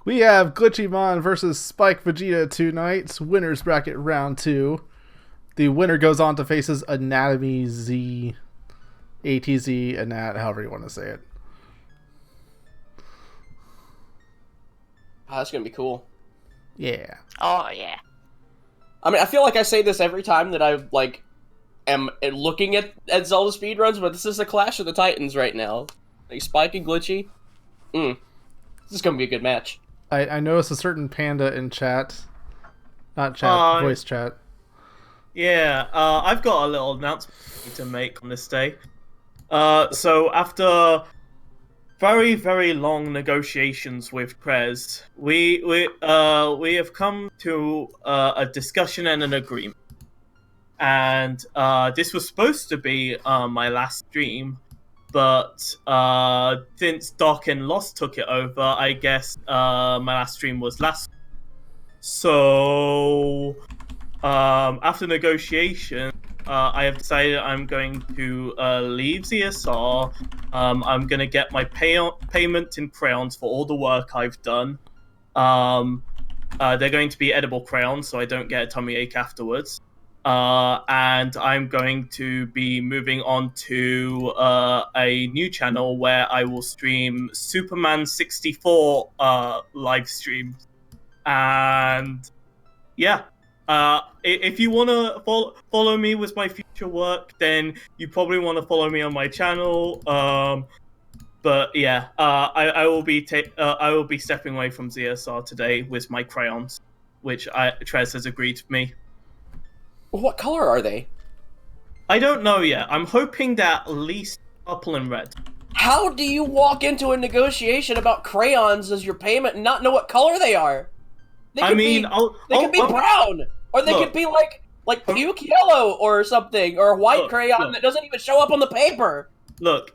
We have Glitchymon versus spikevegeta tonight. Winners bracket round 2. The winner goes on to faces Anatomy Z, ATZ, Anat, however you want to say it. Oh, that's gonna be cool. Yeah. Oh, yeah. I mean, I feel like I say this every time that I am looking at Zelda speedruns, but this is a Clash of the Titans right now. Like Spike and Glitchy. This is gonna be a good match. I noticed a certain panda in chat. Not chat, voice chat. Yeah, I've got a little announcement to make on this day. So after very, very long negotiations with Prez, we have come to a discussion and an agreement. And this was supposed to be my last stream, but since Doc and Lost took it over, I guess my last stream was last. So after negotiation, I have decided I'm going to leave ZSR. I'm going to get my payment in crayons for all the work I've done. They're going to be edible crayons, so I don't get a tummy ache afterwards. And I'm going to be moving on to a new channel where I will stream Superman 64 live streams. And yeah. If you want to follow me with my future work, then you probably want to follow me on my channel. But yeah, I will be stepping away from ZSR today with my crayons, which Trez has agreed to me. What color are they? I don't know yet. I'm hoping that at least purple and red. How do you walk into a negotiation about crayons as your payment and not know what color they are? They could be brown, or they could be like puke yellow or something, or a white crayon that doesn't even show up on the paper. Look,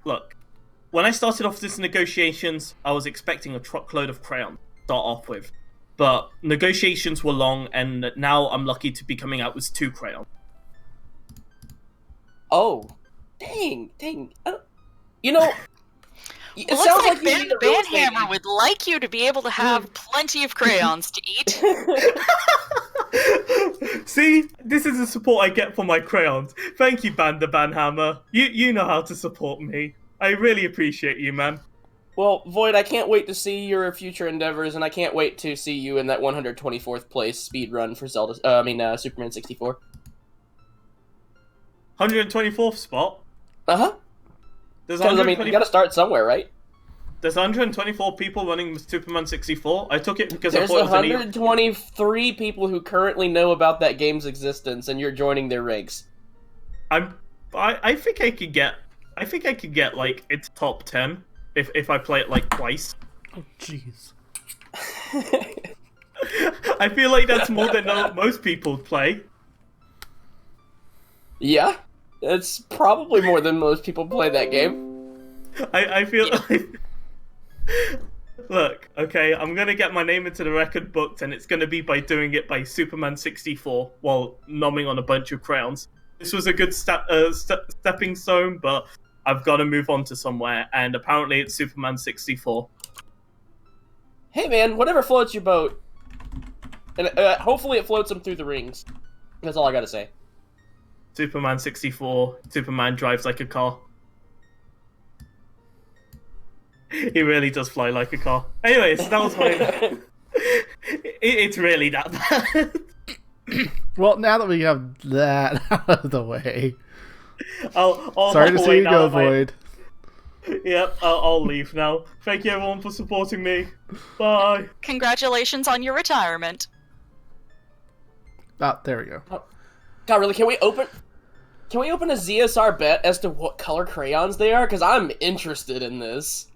look. When I started off these negotiations, I was expecting a truckload of crayons to start off with, but negotiations were long, and now I'm lucky to be coming out with 2 crayons. Oh, dang! You know. It Well, sounds looks like Ben Banhammer would like you to be able to have plenty of crayons to eat. See, this is the support I get for my crayons. Thank you, Banda Banhammer. You know how to support me. I really appreciate you, man. Well, Void, I can't wait to see your future endeavors, and I can't wait to see you in that 124th place speed run for Superman 64. 124th spot? Uh-huh. There's you gotta start somewhere, right? There's 124 people running Superman 64. I took it because There's I thought it was 123 people who currently know about that game's existence, and you're joining their ranks. I think I could get like its top 10 if I play it like twice. Oh jeez. I feel like that's more than most people play. Yeah, it's probably more than most people play that game. I feel like... Look, okay, I'm gonna get my name into the record books, and it's gonna be by doing it by Superman 64 while nomming on a bunch of crayons. This was a good stepping stone, but I've got to move on to somewhere, and apparently it's Superman 64. Hey man, whatever floats your boat. And hopefully it floats them through the rings. That's all I gotta say. Superman 64, Superman drives like a car. He really does fly like a car. Anyways, that was my... It's really that bad. Well, now that we have that out of the way... I'll Sorry to see you go, Void. Yep, I'll leave now. Thank you everyone for supporting me. Bye. Congratulations on your retirement. Ah, there we go. God, really, can we open a ZSR bet as to what color crayons they are? Because I'm interested in this.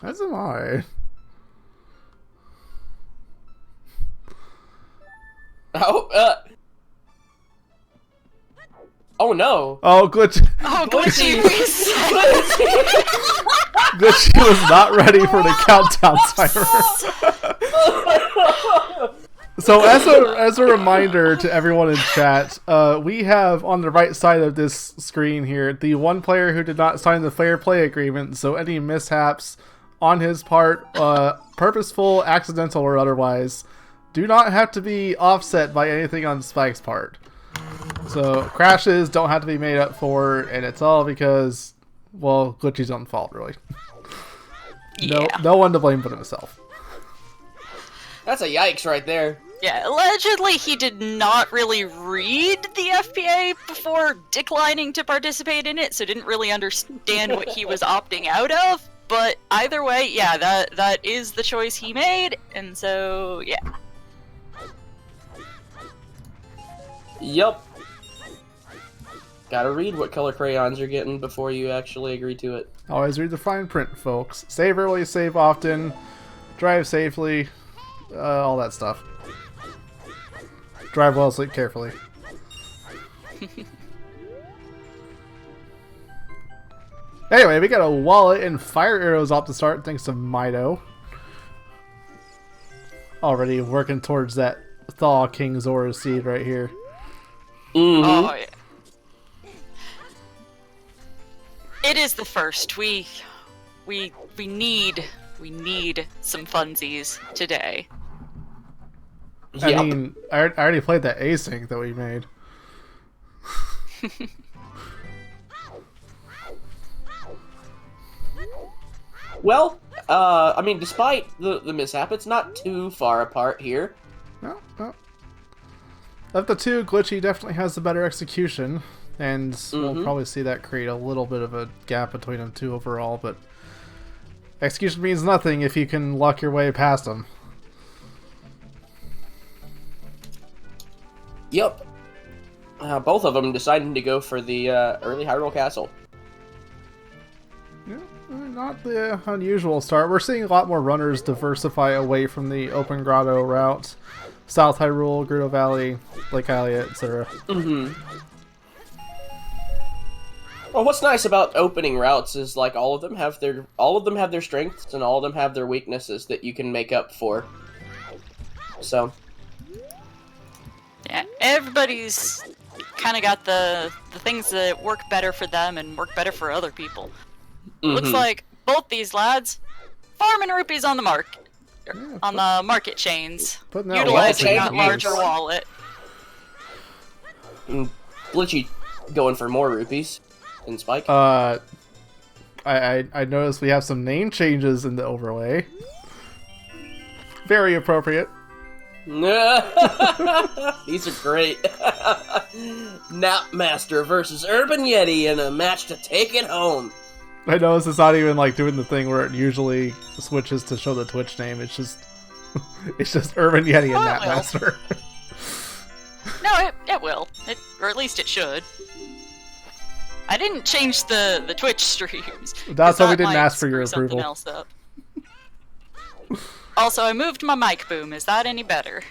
As am I. Oh no. Oh, Glitch. Oh, Glitchy. Glitchy was not ready for the countdown timer. So as a reminder to everyone in chat, we have on the right side of this screen here the one player who did not sign the fair play agreement. So any mishaps on his part, purposeful, accidental, or otherwise, do not have to be offset by anything on Spike's part. So crashes don't have to be made up for, and it's all because, well, Glitchy's own fault, really. No one to blame but himself. That's a yikes right there. Yeah, allegedly he did not really read the FPA before declining to participate in it, so didn't really understand what he was opting out of. But either way, yeah, that is the choice he made, and so, yeah. Yup. Gotta read what color crayons you're getting before you actually agree to it. Always read the fine print, folks. Save early, save often, drive safely, all that stuff. Drive well, sleep carefully. Anyway, we got a wallet and fire arrows off to start thanks to Mido. Already working towards that Thaw King Zora seed right here. Mm-hmm. Oh, yeah. It is the first. We need some funsies today. I mean, I already played that async that we made. Well, I mean, despite the mishap, it's not too far apart here. No. Of the two, Glitchy definitely has the better execution, and we'll probably see that create a little bit of a gap between them two overall, but execution means nothing if you can luck your way past them. Yep. Both of them deciding to go for the early Hyrule Castle. Yeah, not the unusual start. We're seeing a lot more runners diversify away from the open grotto route. South Hyrule, Gerudo Valley, Lake Hylia, etc. Well, what's nice about opening routes is like all of them have their strengths and all of them have their weaknesses that you can make up for. So. Yeah, everybody's kind of got the things that work better for them and work better for other people. Looks like both these lads farming rupees on the market, on the market chains, utilizing that larger wallet. Glitchy going for more rupees than Spike. I noticed we have some name changes in the overlay. Very appropriate. These are great. Napmaster versus Urban Yeti in a match to take it home. I noticed it's not even like doing the thing where it usually switches to show the Twitch name. It's just Urban Yeti and Napmaster. No, it will. Or at least it should. I didn't change the Twitch streams. That's why we didn't ask for your approval. Else up. Also, I moved my mic boom. Is that any better?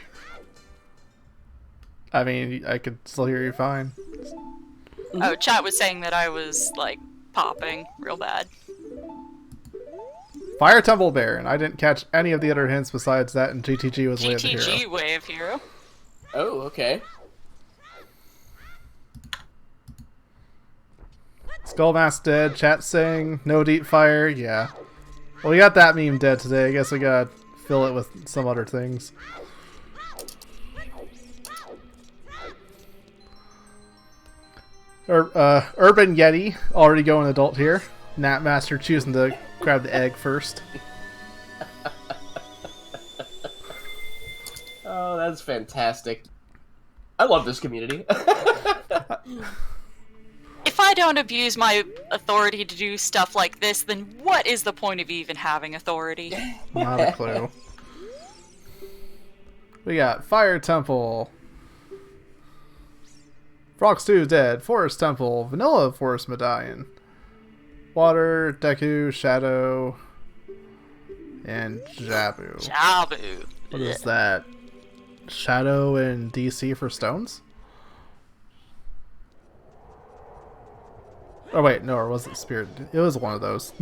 I mean, I could still hear you fine. Oh, chat was saying that I was, like, popping real bad. Fire Temple Baron. I didn't catch any of the other hints besides that, and GTG was Way of the Hero. GTG Way of Hero. Oh, okay. Skullmask dead. Chat saying no deep fire. Yeah. Well, we got that meme dead today. I guess we gotta fill it with some other things. Urban Yeti already going adult here. Napmaster choosing to grab the egg first. Oh, that's fantastic. I love this community. If I don't abuse my authority to do stuff like this, then what is the point of even having authority? Not a clue. We got Fire Temple. Frog Stew dead. Forest Temple. Vanilla Forest Medallion. Water, Deku, Shadow, and Jabu. Jabu. What is that? Shadow and DC for stones? Oh wait, no, it wasn't Spirit. It was one of those.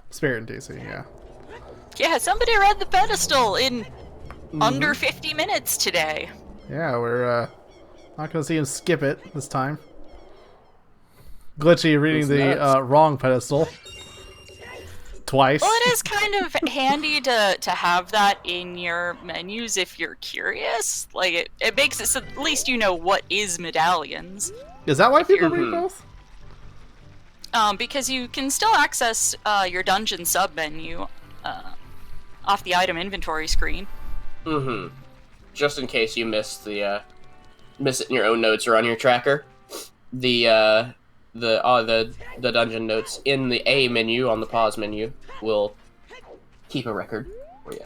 Spirit and DC, yeah. Yeah, somebody read the pedestal in under 50 minutes today. Yeah, we're not gonna see him skip it this time. Glitchy reading the wrong pedestal. Twice. Well, it is kind of handy to have that in your menus if you're curious. Like, it makes it so at least you know what is medallions. Is that why people read both? Because you can still access your dungeon sub-menu off the item inventory screen. Mm-hmm. Just in case you miss it in your own notes or on your tracker. The dungeon notes in the A menu on the pause menu will keep a record for you.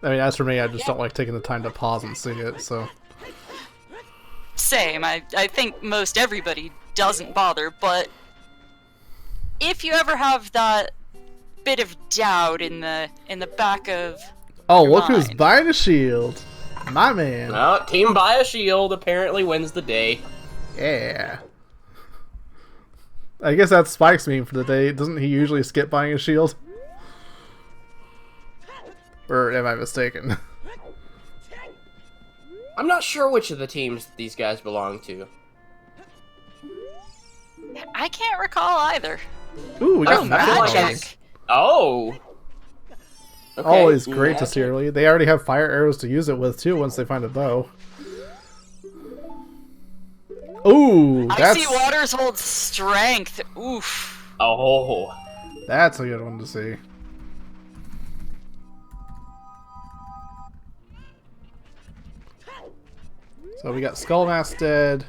I mean, as for me, I just don't like taking the time to pause and see it, so... Same. I think most everybody doesn't bother, but if you ever have that bit of doubt in the back of Oh, your look mind. who's buying a shield. My man. Well, Team Buy a Shield apparently wins the day. Yeah. I guess that's Spike's meme for the day. Doesn't he usually skip buying a shield? Or am I mistaken? I'm not sure which of the teams these guys belong to. I can't recall either. Ooh, we got magic. magic. Oh! Okay. Always great to see early. They already have fire arrows to use it with, too, once they find a bow. Ooh, that's... Icy waters hold strength. Oof. Oh. That's a good one to see. So we got Skullmask dead.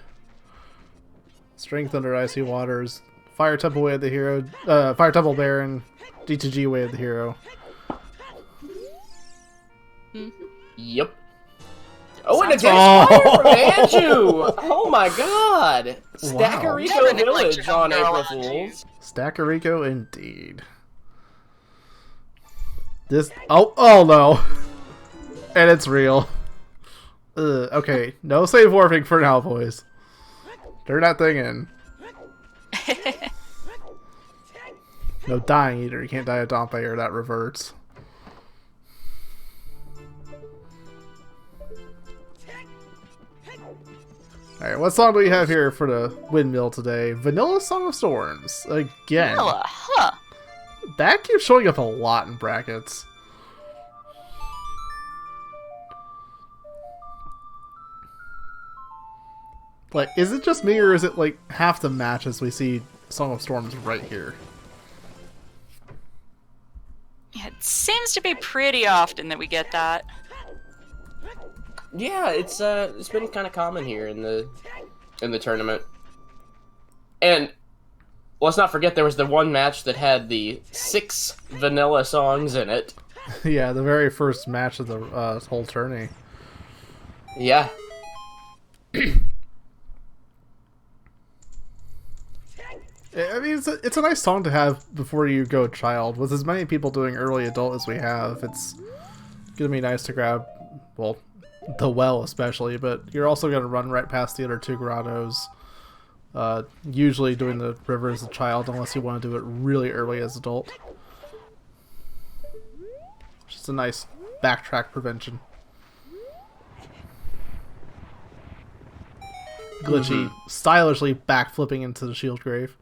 Strength under icy waters. Fire Temple Way of the Hero. Fire Temple Baron. D2G Way of the Hero. Yep. Oh, and against Fire Manju! Oh my god! Stackerico Village on April Fools. Stackerico indeed. This... Oh no! And it's real. Okay, no save warping for now, boys. Turn that thing in. No dying either. You can't die a Dompe or that reverts. Alright, what song do we have here for the windmill today? Vanilla Song of Storms. Again. Vanilla, huh? That keeps showing up a lot in brackets. Like, is it just me, or is it like half the matches we see Song of Storms right here? Yeah, it seems to be pretty often that we get that. Yeah, it's been kind of common here in the tournament. And let's not forget there was the one match that had the 6 vanilla songs in it. Yeah, the very first match of the whole tourney. Yeah. I mean, it's a nice song to have before you go child. With as many people doing early adult as we have, it's gonna be nice to grab, well, the well especially, but you're also gonna run right past the other 2 grottos. Usually doing the river as a child, unless you want to do it really early as adult. Just a nice backtrack prevention. Glitchy, stylishly backflipping into the shield grave.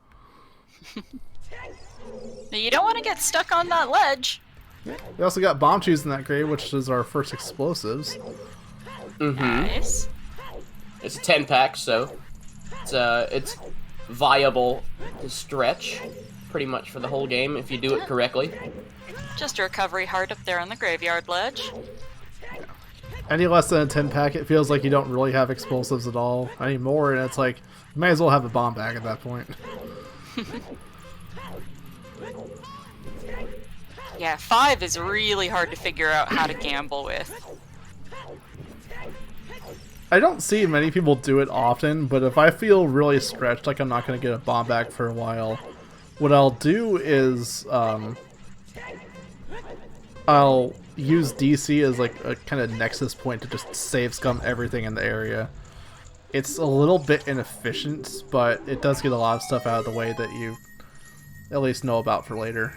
You don't want to get stuck on that ledge. We also got bomb cheese in that grave, which is our first explosives. Nice. It's a 10-pack, so it's viable to stretch pretty much for the whole game if you do it correctly. Just a recovery heart up there on the graveyard ledge. Any less than a 10-pack, it feels like you don't really have explosives at all anymore, and it's like, you might as well have a bomb bag at that point. Yeah, 5 is really hard to figure out how to gamble with. I don't see many people do it often, but if I feel really stretched, like I'm not going to get a bomb bag for a while, what I'll do is, I'll use DC as like a kind of nexus point to just save scum everything in the area. It's a little bit inefficient, but it does get a lot of stuff out of the way that you at least know about for later.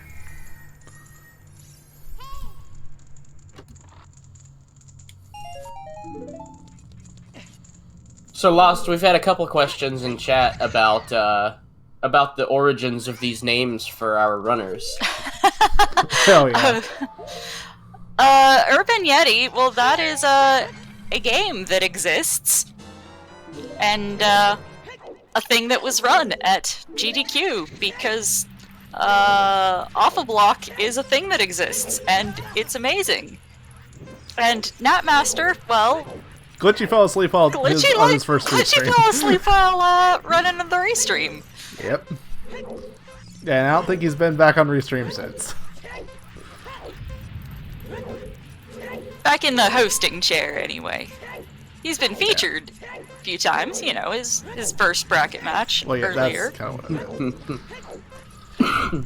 So, Lost, we've had a couple questions in chat about the origins of these names for our runners. Hell yeah. Urban Yeti, well, that is a game that exists, and a thing that was run at GDQ, because Off-a-Block is a thing that exists, and it's amazing. And Natmaster, well... Glitchy fell asleep on his first restream. Glitchy fell asleep while running the restream. Yep. Yeah, and I don't think he's been back on restream since. Back in the hosting chair, anyway. He's been featured a few times, you know, his first bracket match earlier. That's kind of what I meant.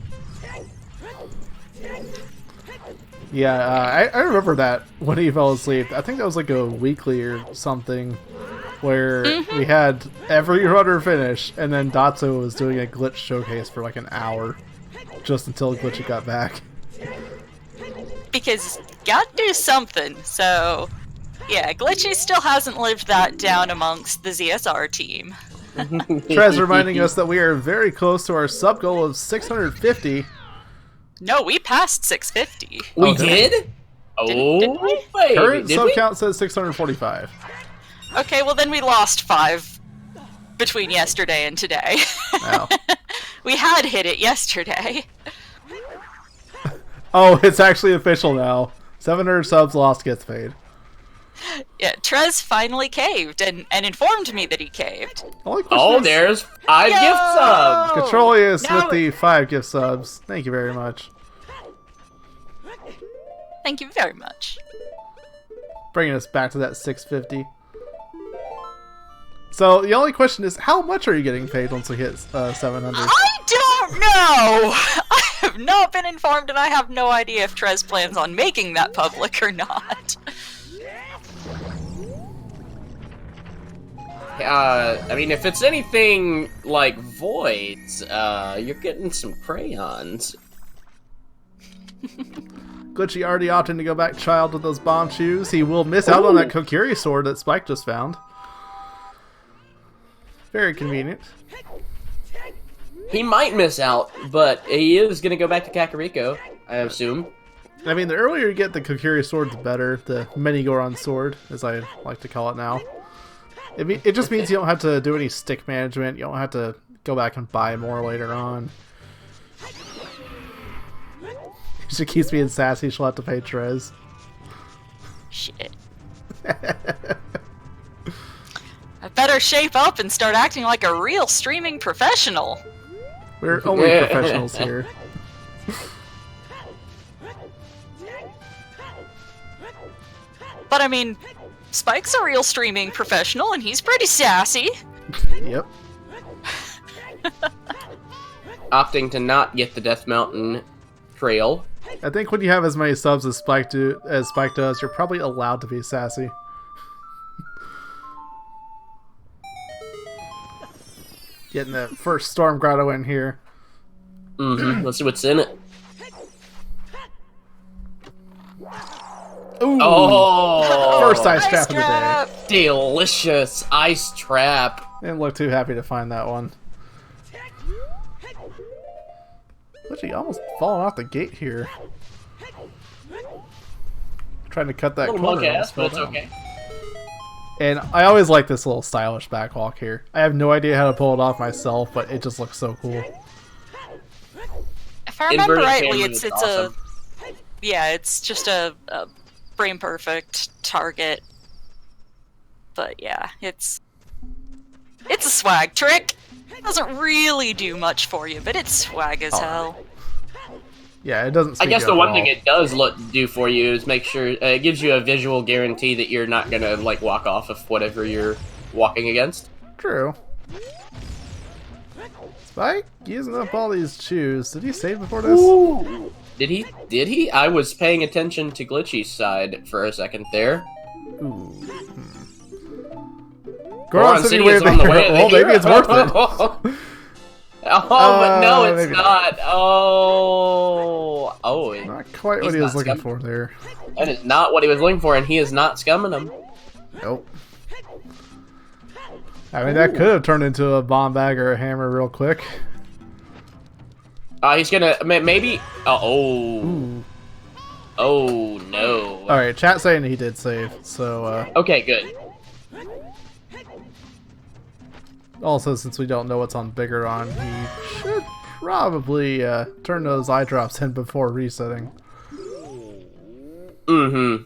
Yeah, I remember that when he fell asleep. I think that was like a weekly or something where we had every runner finish, and then Datso was doing a glitch showcase for like an hour just until Glitchy got back. Because gotta do something, so yeah, Glitchy still hasn't lived that down amongst the ZSR team. Trez reminding us that we are very close to our sub goal of 650. No, we passed 650. We did? Didn't we? Wait, Current did sub we? count says 645. Okay, well then we lost 5 between yesterday and today. Wow. We had hit it yesterday. Oh, it's actually official now. 700 subs lost gets paid. Yeah, Trez finally caved and informed me that he caved. Oh, there's 5 gift subs! Controlius Now with the 5 gift subs. Thank you very much. Thank you very much. Bringing us back to that 650. So the only question is, how much are you getting paid once we hit 700? I don't know! I have not been informed, and I have no idea if Trez plans on making that public or not. I mean, if it's anything like Voids, you're getting some crayons. Glitchy already opting to go back child with those bomb shoes. He will miss out on that Kokiri sword that Spike just found. Very convenient. He might miss out, but he is going to go back to Kakariko, I assume. I mean, the earlier you get the Kokiri sword, the better. The Mini-Goron sword, as I like to call it now. It just means you don't have to do any stick management. You don't have to go back and buy more later on. If she keeps being sassy, she'll have to pay Trez. Shit. I better shape up and start acting like a real streaming professional. We're only professionals here. But I mean, Spike's a real streaming professional, and he's pretty sassy. Yep. Opting to not get the Death Mountain trail. I think when you have as many subs as Spike does, you're probably allowed to be sassy. Getting the first Storm Grotto in here. Let's see what's in it. Ooh. Oh! First ice trap of the day. Delicious ice trap. Didn't look too happy to find that one. Literally almost falling off the gate here. Trying to cut that corner. Ass, but it's okay. And I always like this little stylish backwalk here. I have no idea how to pull it off myself, but it just looks so cool. If I remember Inverted rightly, camera it's is awesome. it's just a frame perfect target. But yeah, it's a swag trick. It doesn't really do much for you, but it's swag as hell. Yeah, it doesn't. I guess the one thing it does do for you is make sure it gives you a visual guarantee that you're not gonna like walk off of whatever you're walking against. True. Spike using up all these shoes. Did he save before this? Ooh. Did he? Did he? I was paying attention to Glitchy's side for a second there. Ooh. Goron City is on the way. Well, maybe it's worth it. But no, it's not. Oh, Not quite what he was looking for there. That is not what he was looking for, and he is not scumming him. Nope. I mean, that could have turned into a bomb bag or a hammer real quick. He's gonna maybe. Oh no! All right, chat saying he did save. So. Okay, good. Also, since we don't know what's on Bigoron, he should probably turn those eye drops in before resetting. Mm-hmm.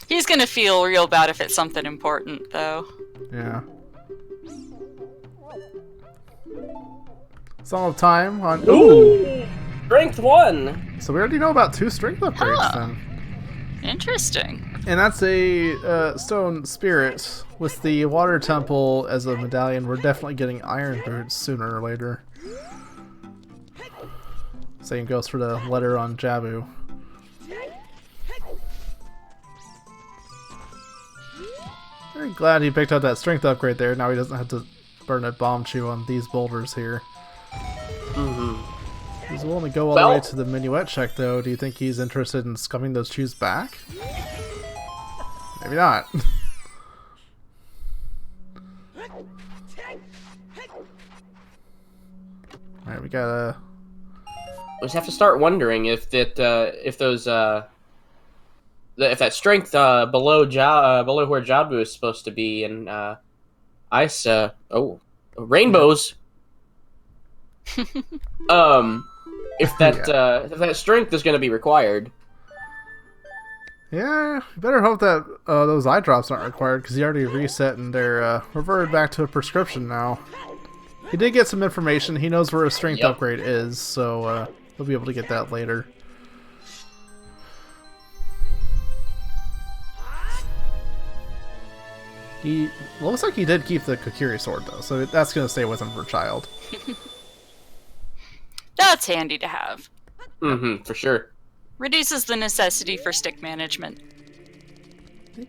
He's gonna feel real bad if it's something important, though. Yeah. Song of Time on... Ooh! Strength 1! So we already know about 2 strength upgrades then. Interesting. And that's a stone spirit. With the water temple as a medallion, we're definitely getting iron boots sooner or later. Same goes for the letter on Jabu. Very glad he picked up that strength upgrade there. Now he doesn't have to burn a bomb chew on these boulders here. Mm-hmm. He's willing to go all the way to the minuet check, though. Do you think he's interested in scumming those chews back? Maybe not. Alright, we gotta... We just have to start wondering if that if that strength below where Jabu is supposed to be and ice rainbows. If that strength is going to be required. Yeah, you better hope that those eye drops aren't required, because he already reset and they're reverted back to a prescription now. He did get some information. He knows where a strength upgrade is, so he'll be able to get that later. He looks like he did keep the Kokiri sword, though, so that's going to stay with him for Child. That's handy to have. Mm-hmm, for sure. Reduces the necessity for stick management. You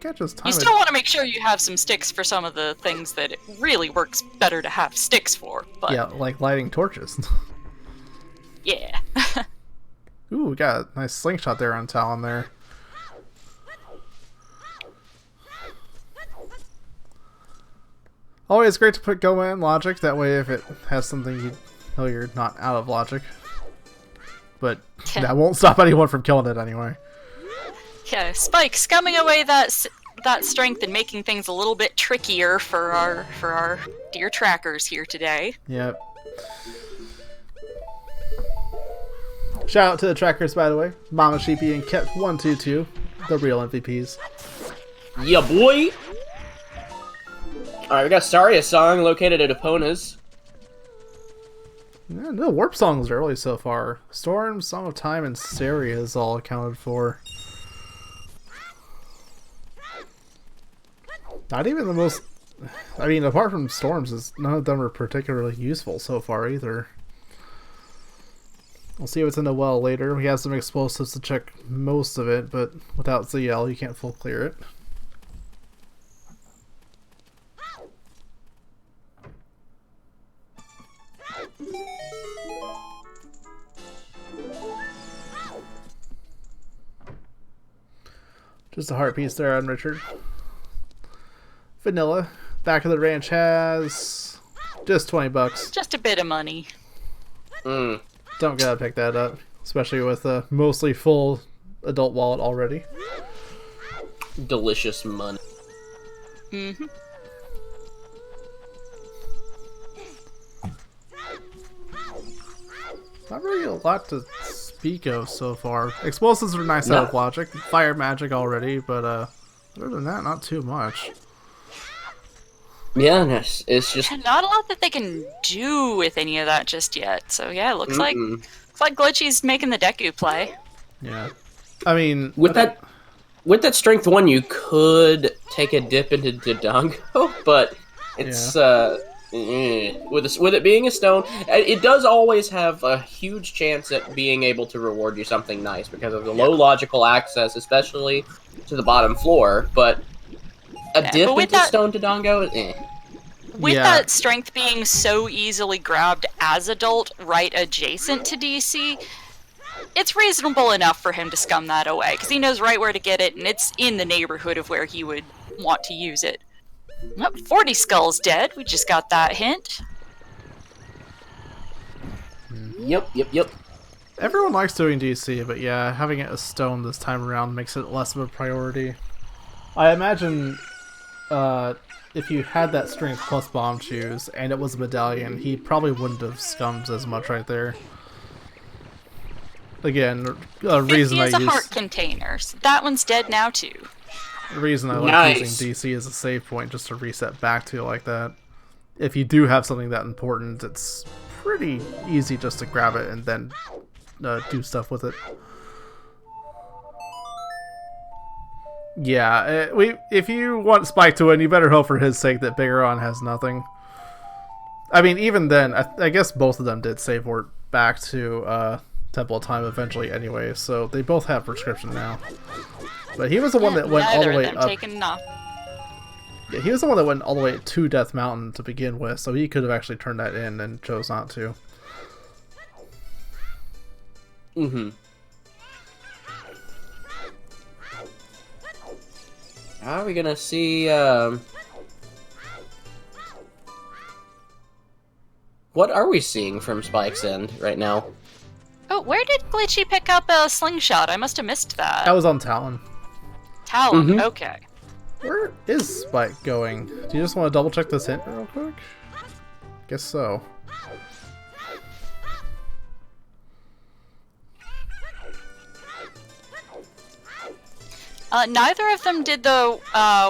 still want to make sure you have some sticks for some of the things that it really works better to have sticks for. But... yeah, like lighting torches. Yeah. Ooh, we got a nice slingshot there on Talon there. Always great to put Goma in logic, that way if it has something you know you're not out of logic. But that won't stop anyone from killing it anyway. Yeah, Spike, scumming away that strength and making things a little bit trickier for our dear trackers here today. Yep. Shout out to the trackers, by the way. Mama Sheepy and Kept122, the real MVPs. Yeah, boy! Alright, we got Saria song located at Epona's. Yeah, no warp songs early so far. Storm, Song of Time, and Saria is all accounted for. Not even the most... I mean, apart from Storms, none of them are particularly useful so far either. We'll see what's in the well later. We have some explosives to check most of it, but without ZL you can't full clear it. Just a heart piece there on Richard. Vanilla. Back of the ranch has just $20. Just a bit of money. Mm. Don't gotta pick that up, especially with a mostly full adult wallet already. Delicious money. Mm-hmm. Not really a lot to speak of so far. Explosives are nice out of logic. Fire magic already, but other than that, not too much. Yeah, it's just not a lot that they can do with any of that just yet. So yeah, it looks like Glitchy's making the Deku play. Yeah, I mean with that strength 1, you could take a dip into Dodongo, but it's with it being a stone, it does always have a huge chance at being able to reward you something nice because of the low logical access, especially to the bottom floor. But a dip into stone Dodongo, With that strength being so easily grabbed as adult right adjacent to DC, it's reasonable enough for him to scum that away, because he knows right where to get it, and it's in the neighborhood of where he would want to use it. Oh, 40 Skull's dead. We just got that hint. Yep. Everyone likes doing DC, but yeah, having it a stone this time around makes it less of a priority. I imagine if you had that strength plus bomb shoes and it was a medallion, he probably wouldn't have scummed as much right there. Again, a reason I use... 50 is a heart container, so that one's dead now too. The reason I like using DC as a save point, just to reset back to like that. If you do have something that important, it's pretty easy just to grab it and then do stuff with it. Yeah, if you want Spike to win, you better hope for his sake that Bigeron has nothing. I mean, even then, I guess both of them did save word back to Temple of Time eventually anyway, so they both have prescription now. But he was the one that went all the way up. Yeah, he was the one that went all the way to Death Mountain to begin with, so he could have actually turned that in and chose not to. Mm-hmm. How are we gonna see, what are we seeing from Spike's end right now? Oh, where did Glitchy pick up a slingshot? I must have missed that. That was on Talon. Talon, okay. Where is Spike going? Do you just want to double check this hint real quick? Guess so. Neither of them did the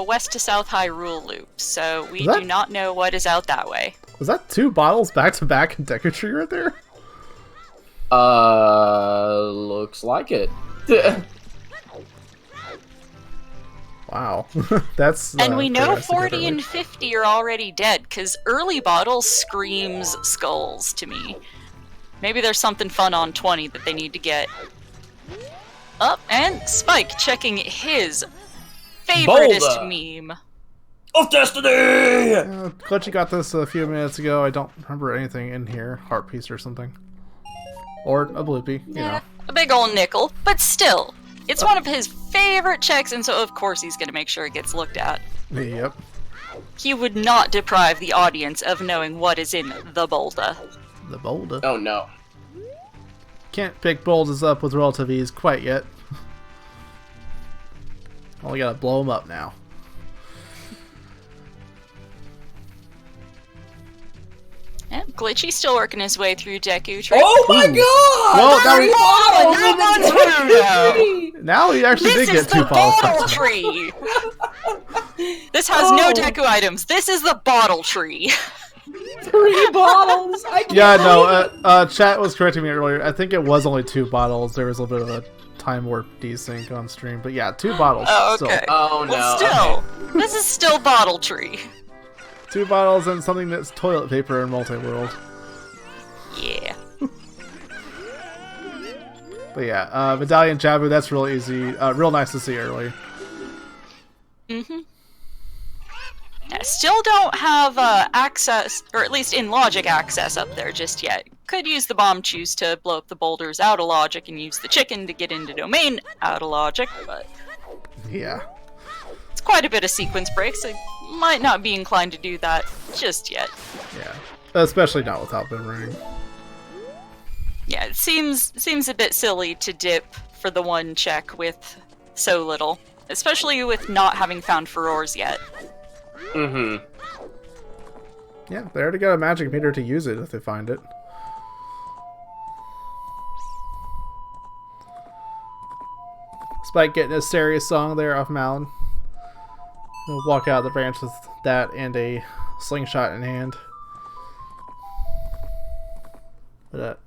west to south Hyrule loop, so we do not know what is out that way. Was that 2 bottles back to back in Deku Tree right there? Looks like it. Wow. That's and we know 40 and 50 are already dead, because early bottles screams skulls to me. Maybe there's something fun on 20 that they need to get. Up, and Spike checking his favoritist meme. Of Destiny! Glitchy got this a few minutes ago. I don't remember anything in here. Heart piece or something. Or a bloopy, you know. A big old nickel, but still. It's one of his favorite checks, and so of course he's going to make sure it gets looked at. Yep. He would not deprive the audience of knowing what is in the boulder. The boulder? Oh no. Can't pick boulders up with relative ease quite yet. Only gotta blow them up now. Yeah, Glitchy's still working his way through Deku Tree. Oh my god! Well, now he actually did get 2 bottles. Bottle tree! This has no Deku items. This is the bottle tree. 3 bottles! Yeah, no, chat was correcting me earlier. I think it was only 2 bottles. There was a little bit of a time warp desync on stream. But yeah, 2 bottles. Oh, okay. Still. Oh, no. Well, still, this is still bottle tree. 2 bottles and something that's toilet paper in multi-world. Yeah. But yeah, Medallion Jabu, that's real easy. Real nice to see early. Mm-hmm. I still don't have access, or at least in logic access up there just yet. Could use the bomb choose to blow up the boulders out of logic and use the chicken to get into domain out of logic, but... Yeah. It's quite a bit of sequence breaks. I might not be inclined to do that just yet. Yeah. Especially not without Boomerang. Yeah, it seems a bit silly to dip for the 1 check with so little. Especially with not having found furores yet. Mm-hmm. Yeah, they already got a magic meter to use it if they find it. Spike getting a serious song there off Malin. He'll walk out of the branch with that and a slingshot in hand. But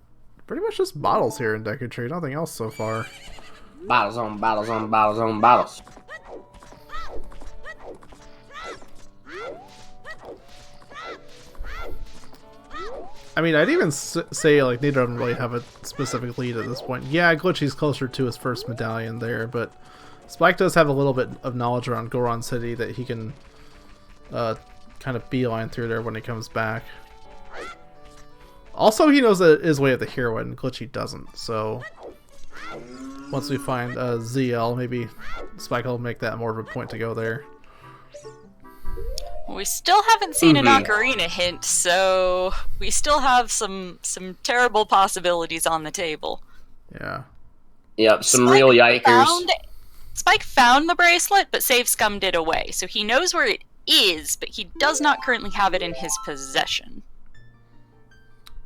pretty much just bottles here in Deku Tree, nothing else so far. Bottles on bottles on bottles on bottles. I mean, I'd even say, like, neither of them really have a specific lead at this point. Yeah, Glitchy's closer to his first medallion there, but Spike does have a little bit of knowledge around Goron City that he can kind of beeline through there when he comes back. Also, he knows his way of the hero, and Glitchy doesn't, so... Once we find ZL, maybe Spike will make that more of a point to go there. We still haven't seen an ocarina hint, so we still have some terrible possibilities on the table. Yeah. Yep, some real yikers. Spike found the bracelet, but Save Scummed it away, so he knows where it is, but he does not currently have it in his possession.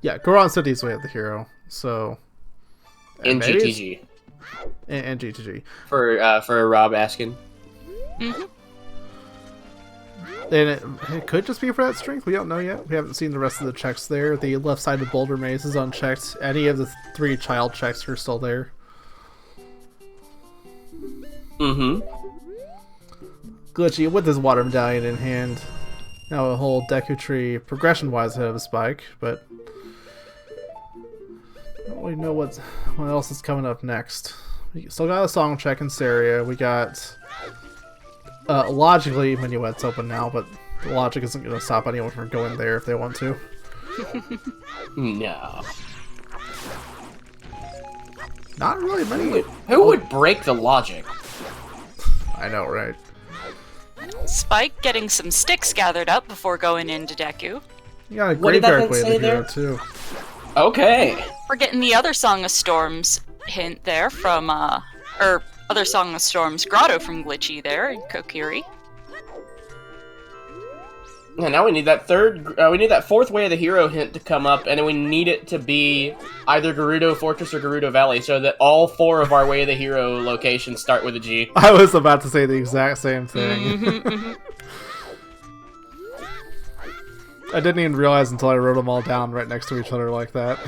Yeah, Goron said he's way of the hero, so... In GTG. And GTG. For Rob asking. Mm-hmm. And it could just be for that strength. We don't know yet. We haven't seen the rest of the checks there. The left side of Boulder Maze is unchecked. Any of the 3 child checks are still there. Mm-hmm. Glitchy with his water medallion in hand. Now a whole Deku tree progression-wise ahead of Spike, but... I don't really know what else is coming up next. We still got a song check in Saria. We got... logically, Minuet's open now, but the logic isn't going to stop anyone from going there if they want to. No. Not really many. Who would break the logic? I know, right? Spike getting some sticks gathered up before going into Deku. You got a What did that graveyard thing way of the say hero, there? too. Okay. We're getting the other Song of Storms hint there from, or other Song of Storms grotto from Glitchy there in Kokiri. Yeah, now we need that fourth way of the hero hint to come up, and then we need it to be either Gerudo Fortress or Gerudo Valley, so that all 4 of our way of the hero locations start with a G. I was about to say the exact same thing. I didn't even realize until I wrote them all down right next to each other like that.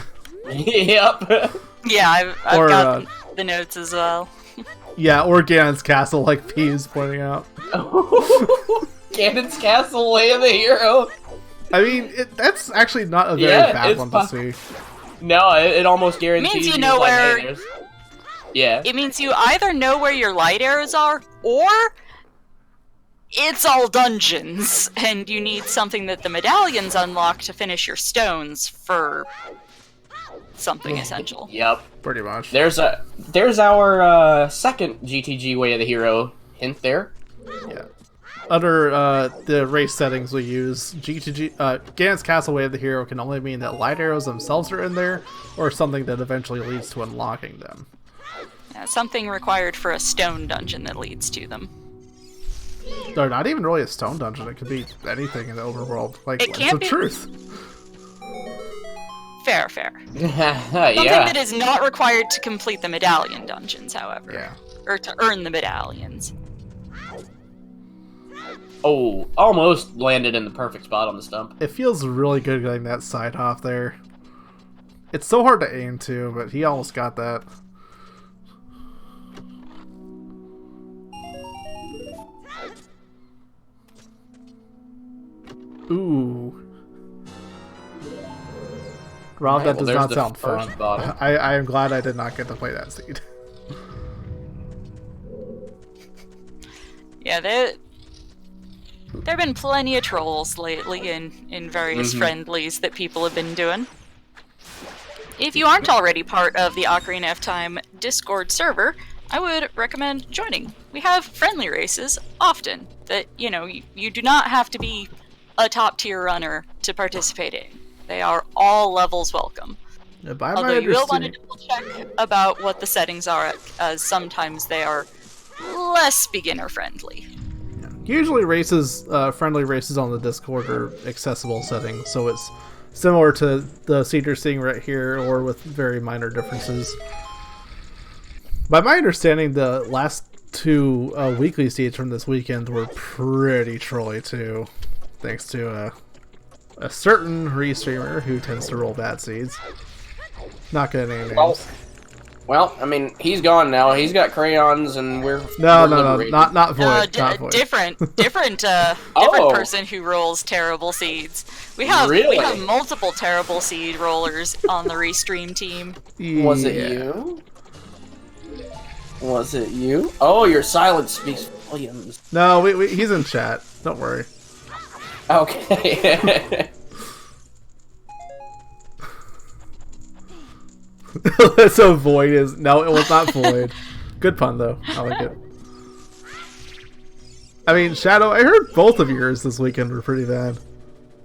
Yep. Yeah, I've got the notes as well. Yeah, or Ganon's Castle, like P is pointing out. Ganon's Castle, way of the hero. I mean, that's actually not a very bad one to see. No, it almost guarantees Means you know where. Hey, yeah. It means you either know where your light arrows are, or it's all dungeons, and you need something that the medallions unlock to finish your stones for something essential. Yep. Pretty much. There's our second GTG way of the hero hint there. Yeah. Under the race settings we use, Ganon's Castle Way of the Hero can only mean that light arrows themselves are in there, or something that eventually leads to unlocking them. Yeah, something required for a stone dungeon that leads to them. They're not even really a stone dungeon, it could be anything in the overworld. Like, It can't the be- truth. Fair. Something Yeah. that is not required to complete the medallion dungeons, however. Yeah. Or to earn the medallions. Oh, almost landed in the perfect spot on the stump. It feels really good getting that side hop there. It's so hard to aim to, but he almost got that. Ooh. Rob, that does not sound fun. I am glad I did not get to play that seed. Yeah, there have been plenty of trolls lately in various friendlies that people have been doing. If you aren't already part of the Ocarina of Time Discord server, I would recommend joining. We have friendly races often that, you do not have to be a top tier runner to participate in. They are all levels welcome. Yeah, by Although you will want to double check about what the settings are, as sometimes they are less beginner friendly. Usually friendly races on the Discord are accessible settings, so it's similar to the seed you're seeing right here, or with very minor differences. By my understanding, the last 2 weekly seeds from this weekend were pretty trolly too, thanks to a certain restreamer who tends to roll bad seeds. Not gonna name names. Well, I mean, he's gone now. He's got crayons, and we're No, not Void. Not Void. Different person who rolls terrible seeds. We have multiple terrible seed rollers on the Restream team. Yeah. Was it you? Was it you? Oh, your silence speaks volumes. No, he's in chat. Don't worry. Okay. So Void is... No, it was not Void. Good pun, though. I like it. I mean, Shadow, I heard both of yours this weekend were pretty bad.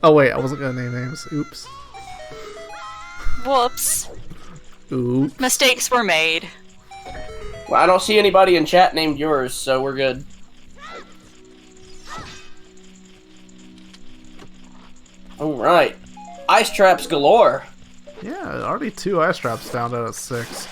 Oh wait, I wasn't gonna name names. Oops. Whoops. Oops. Mistakes were made. Well, I don't see anybody in chat named yours, so we're good. Alright. Ice traps galore. Yeah, already 2 ice traps down out of 6.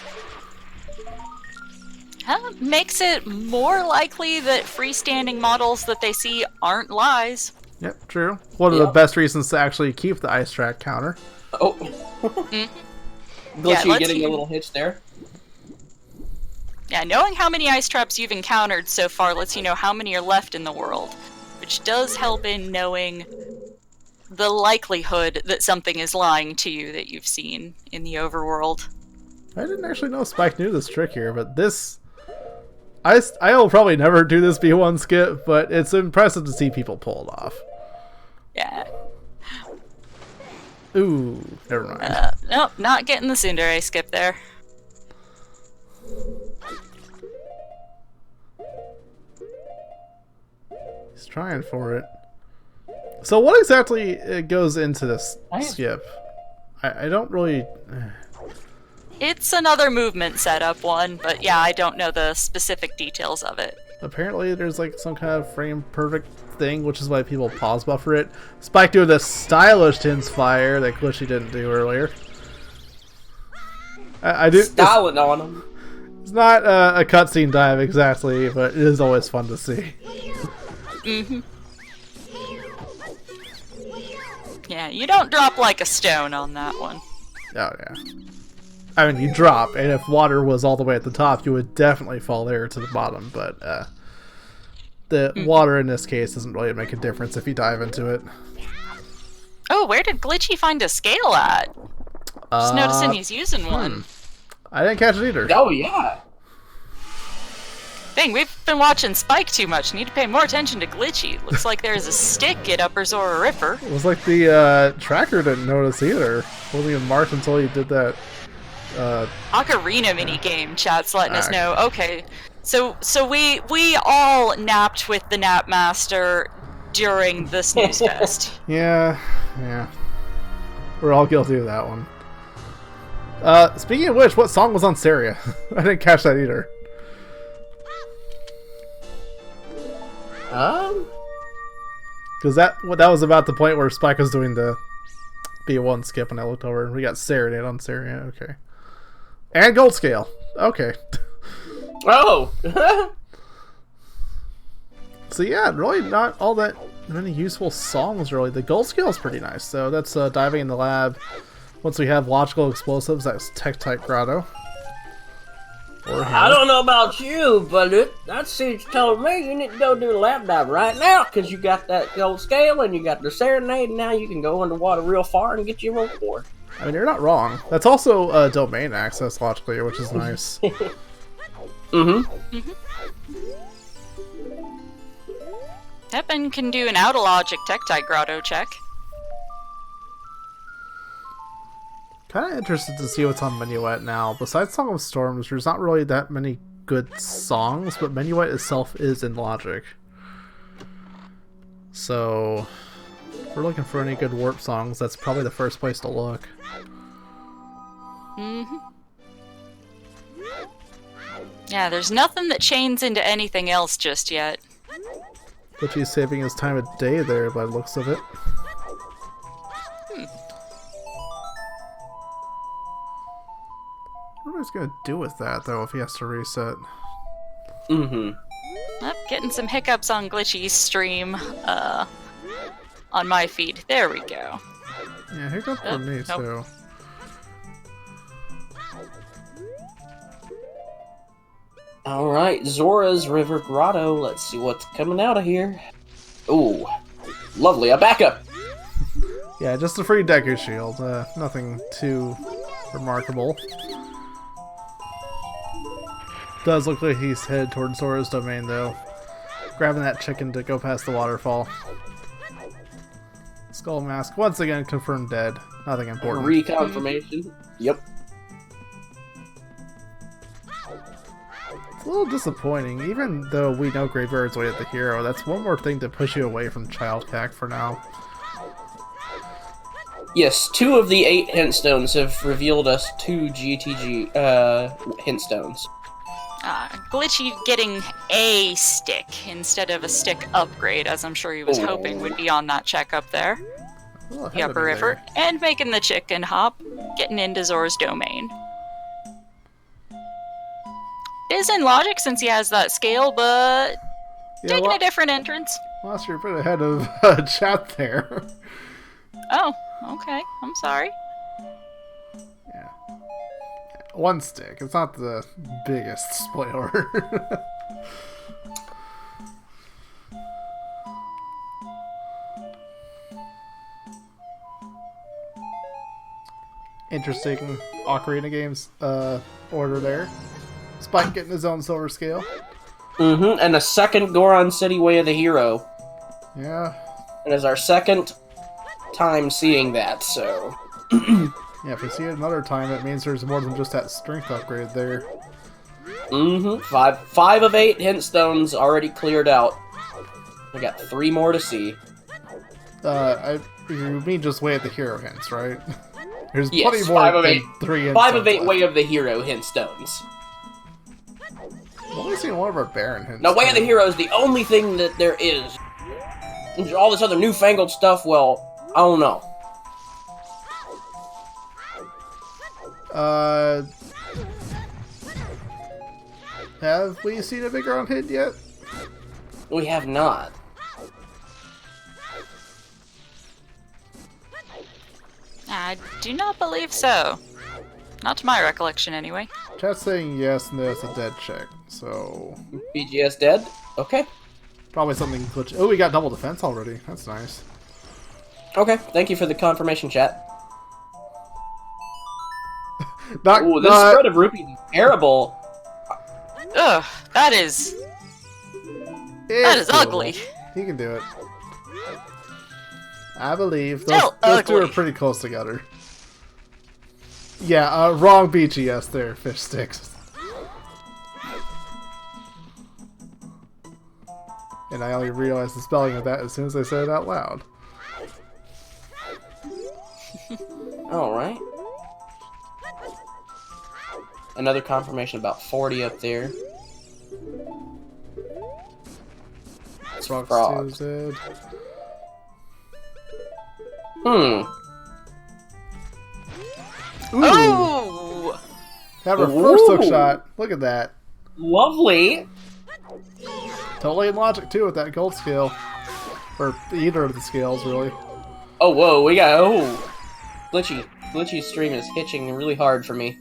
Makes it more likely that freestanding models that they see aren't lies. Yep, true. One of the best reasons to actually keep the ice trap counter. Oh. Glitchy Yeah, getting a little hitch there. Yeah, knowing how many ice traps you've encountered so far lets you know how many are left in the world, which does help in knowing the likelihood that something is lying to you that you've seen in the overworld. I didn't actually know Spike knew this trick here, but this... I will probably never do this B1 skip, but it's impressive to see people pull it off. Yeah. Ooh, never mind. Nope, not getting the Tsundere skip there. He's trying for it. So what exactly goes into this skip? I don't really... It's another movement setup one, but yeah, I don't know the specific details of it. Apparently there's like some kind of frame perfect thing, which is why people pause buffer it. Spike doing the stylish Tins Fire that Glitchy didn't do earlier. I do Styling on him. It's not a cutscene dive exactly, but it is always fun to see. Mm-hmm. Yeah, you don't drop like a stone on that one. Oh yeah. I mean, you drop, and if water was all the way at the top, you would definitely fall there to the bottom, but the water in this case doesn't really make a difference if you dive into it. Oh, where did Glitchy find a scale at? Just noticing he's using one. I didn't catch it either. Oh, yeah. Dang, we've been watching Spike too much. Need to pay more attention to Glitchy. Looks like there's a stick at Upper Zora River. It was like the tracker didn't notice either. Wasn't even marked until he did that. Ocarina minigame, chat's letting us know. Okay, so we all napped with the Nap Master during the Snooze Fest. Yeah. We're all guilty of that one. Speaking of which, what song was on Saria? I didn't catch that either. Because that was about the point where Spike was doing the B1 skip, and I looked over and we got Serenade on Saria. Okay. And Gold Scale. Okay. Oh! So yeah, really not all that many useful songs, really. The Gold Scale is pretty nice, so that's diving in the lab. Once we have logical explosives, that's Tech-Type Grotto. I don't know about you, but that seems telling me you need to go do a lab dive right now, because you got that Gold Scale and you got the Serenade, and now you can go underwater real far and get your reward. I mean, you're not wrong. That's also domain access logically, which is nice. Yep, and can do an out-of-logic Tech-Type Grotto check. Kind of interested to see what's on Minuet now. Besides Song of Storms, there's not really that many good songs, but Minuet itself is in logic. So, if we're looking for any good warp songs, that's probably the first place to look. Yeah, there's nothing that chains into anything else just yet. But he's saving his time of day there by the looks of it. What he's gonna do with that, though, if he has to reset? Yep, getting some hiccups on Glitchy's stream, on my feed. There we go. Yeah, hiccup for me, too. Alright, Zora's River Grotto. Let's see what's coming out of here. Ooh, lovely, a backup! Yeah, just a free Deku Shield. Nothing too remarkable. Does look like he's headed towards Zora's domain, though. Grabbing that chicken to go past the waterfall. Skull Mask, once again, confirmed dead. Nothing important. Reconfirmation. Yep. A little disappointing, even though we know Graveyard's way at the hero. That's one more thing to push you away from Child Pack for now. Yes, 2 of the 8 hint stones have revealed us 2 GTG hint stones. Glitchy getting a stick instead of a stick upgrade, as I'm sure he was hoping would be on that check up there. The upper river. And making the chicken hop, getting into Zora's domain. It is in logic since he has that scale, but taking a different entrance. Lost your bit ahead of chat there. Oh, okay. I'm sorry. Yeah. 1 stick. It's not the biggest spoiler. Interesting Ocarina Games order there. Spike getting his own silver scale. And a second Goron City Way of the Hero. Yeah. And it's our second time seeing that, so... Yeah, if we see it another time, it means there's more than just that strength upgrade there. 5 of 8 hint stones already cleared out. We got 3 more to see. You mean just way at the hero hints, right? There's yes, plenty more 5 of than 8. 3 hints. 5 of 8 left. Way of the Hero hint stones. I've only seen one of our Baron hints. Now, Way of the Hero is the only thing that there is. All this other newfangled stuff, well, I don't know. Have we seen a bigger on hint yet? We have not. I do not believe so. Not to my recollection, anyway. Chat's saying yes, and that's a dead check, so... BGS dead? Okay. Probably something glitch. Oh, we got double defense already. That's nice. Okay, thank you for the confirmation, chat. Ooh, this spread of rupees is terrible. Ugh, that is ugly. He can do it. I believe. Still Those 2 ugly. are pretty close together. Yeah, wrong BGS there, fish sticks. And I only realized the spelling of that as soon as I said it out loud. Alright. Another confirmation about 40 up there. It's frogs. Ooh. Oh! Have our first hook shot. Look at that. Lovely. Totally in logic too with that gold scale. Or either of the scales, really. Oh, whoa, we got... Glitchy's stream is hitching really hard for me.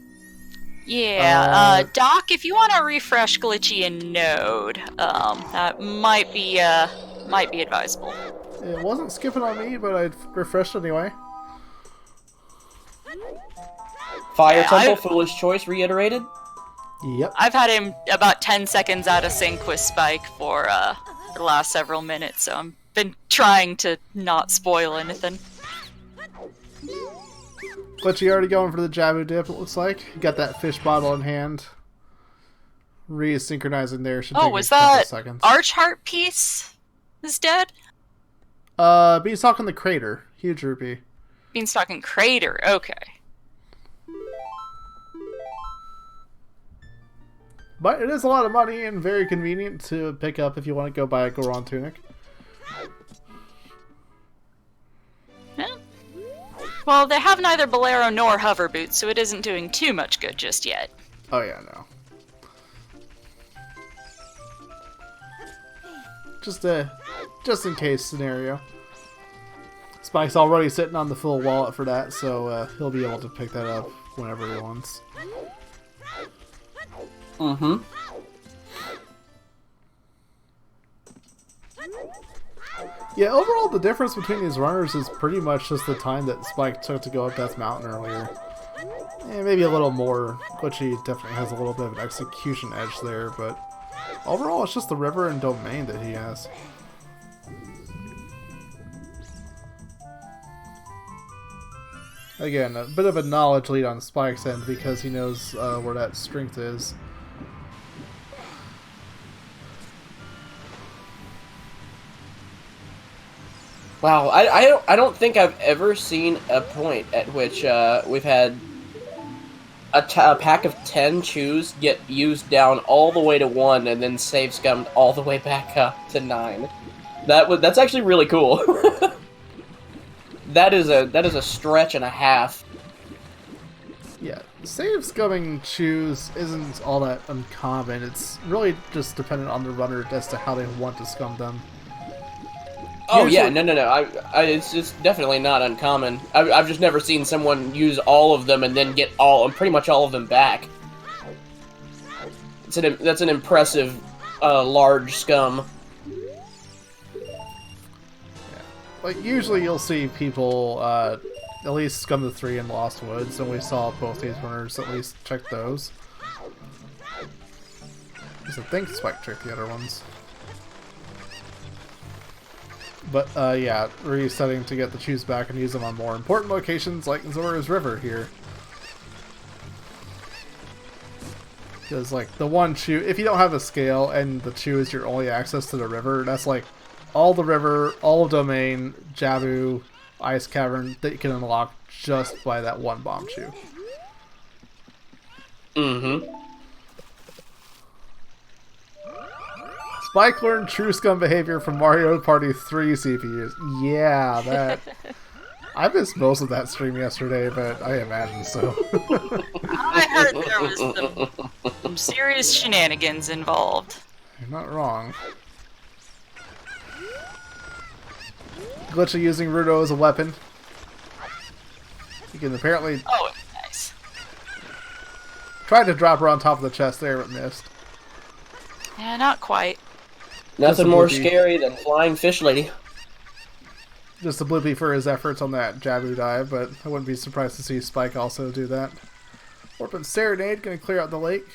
Yeah, Doc, if you want to refresh Glitchy in Node, that might be advisable. It wasn't skipping on me, but I refreshed anyway. Fire Temple, foolish choice, reiterated? Yep. I've had him about 10 seconds out of sync with Spike for the last several minutes, so I've been trying to not spoil anything. Glitchy already going for the Jabu dip, it looks like. Got that fish bottle in hand. Re-synchronizing there should take was a couple that seconds. Archheart piece is dead? Beanstalk in the crater. Huge rupee. Beanstalk and Crater, okay. But it is a lot of money and very convenient to pick up if you want to go buy a Goron tunic. Yeah. Well, they have neither Bolero nor Hover Boots, so it isn't doing too much good just yet. Oh yeah, no. Just in case scenario. Spike's already sitting on the full wallet for that, so he'll be able to pick that up whenever he wants. Mm-hmm. Yeah, overall the difference between these runners is pretty much just the time that Spike took to go up Death Mountain earlier. And maybe a little more. Glitchy definitely has a little bit of an execution edge there, but overall it's just the river and domain that he has. Again, a bit of a knowledge lead on Spike's end because he knows where that strength is. Wow, I don't think I've ever seen a point at which we've had a pack of 10 chews get used down all the way to 1 and then save scummed all the way back up to 9. That's actually really cool. That is a stretch and a half. Yeah, save scumming chews isn't all that uncommon. It's really just dependent on the runner as to how they want to scum them. Oh yeah, no. It's definitely not uncommon. I've just never seen someone use all of them and then get pretty much all of them back. That's an impressive, large scum. Like, usually you'll see people at least scum the 3 in Lost Woods, and we saw both these runners at least check those. Because I think Spike checked the other ones. But, yeah, resetting to get the chews back and use them on more important locations like Zora's River here. Because, like, the one chew, if you don't have a scale and the chew is your only access to the river, that's like all the river, all of Domain, Jabu, Ice Cavern that you can unlock just by that one bomb chew. Mm-hmm. Spike learned true scum behavior from Mario Party 3 CPUs. Yeah, that... I missed most of that stream yesterday, but I imagine so. I heard there was some serious shenanigans involved. You're not wrong. Glitchy using Rudo as a weapon. You can apparently... Oh, nice. Tried to drop her on top of the chest there, but missed. Yeah, not quite. Nothing more scary than flying fish lady. Just a bloopy for his efforts on that Jabu dive, but I wouldn't be surprised to see Spike also do that. Orphan Serenade gonna clear out the lake.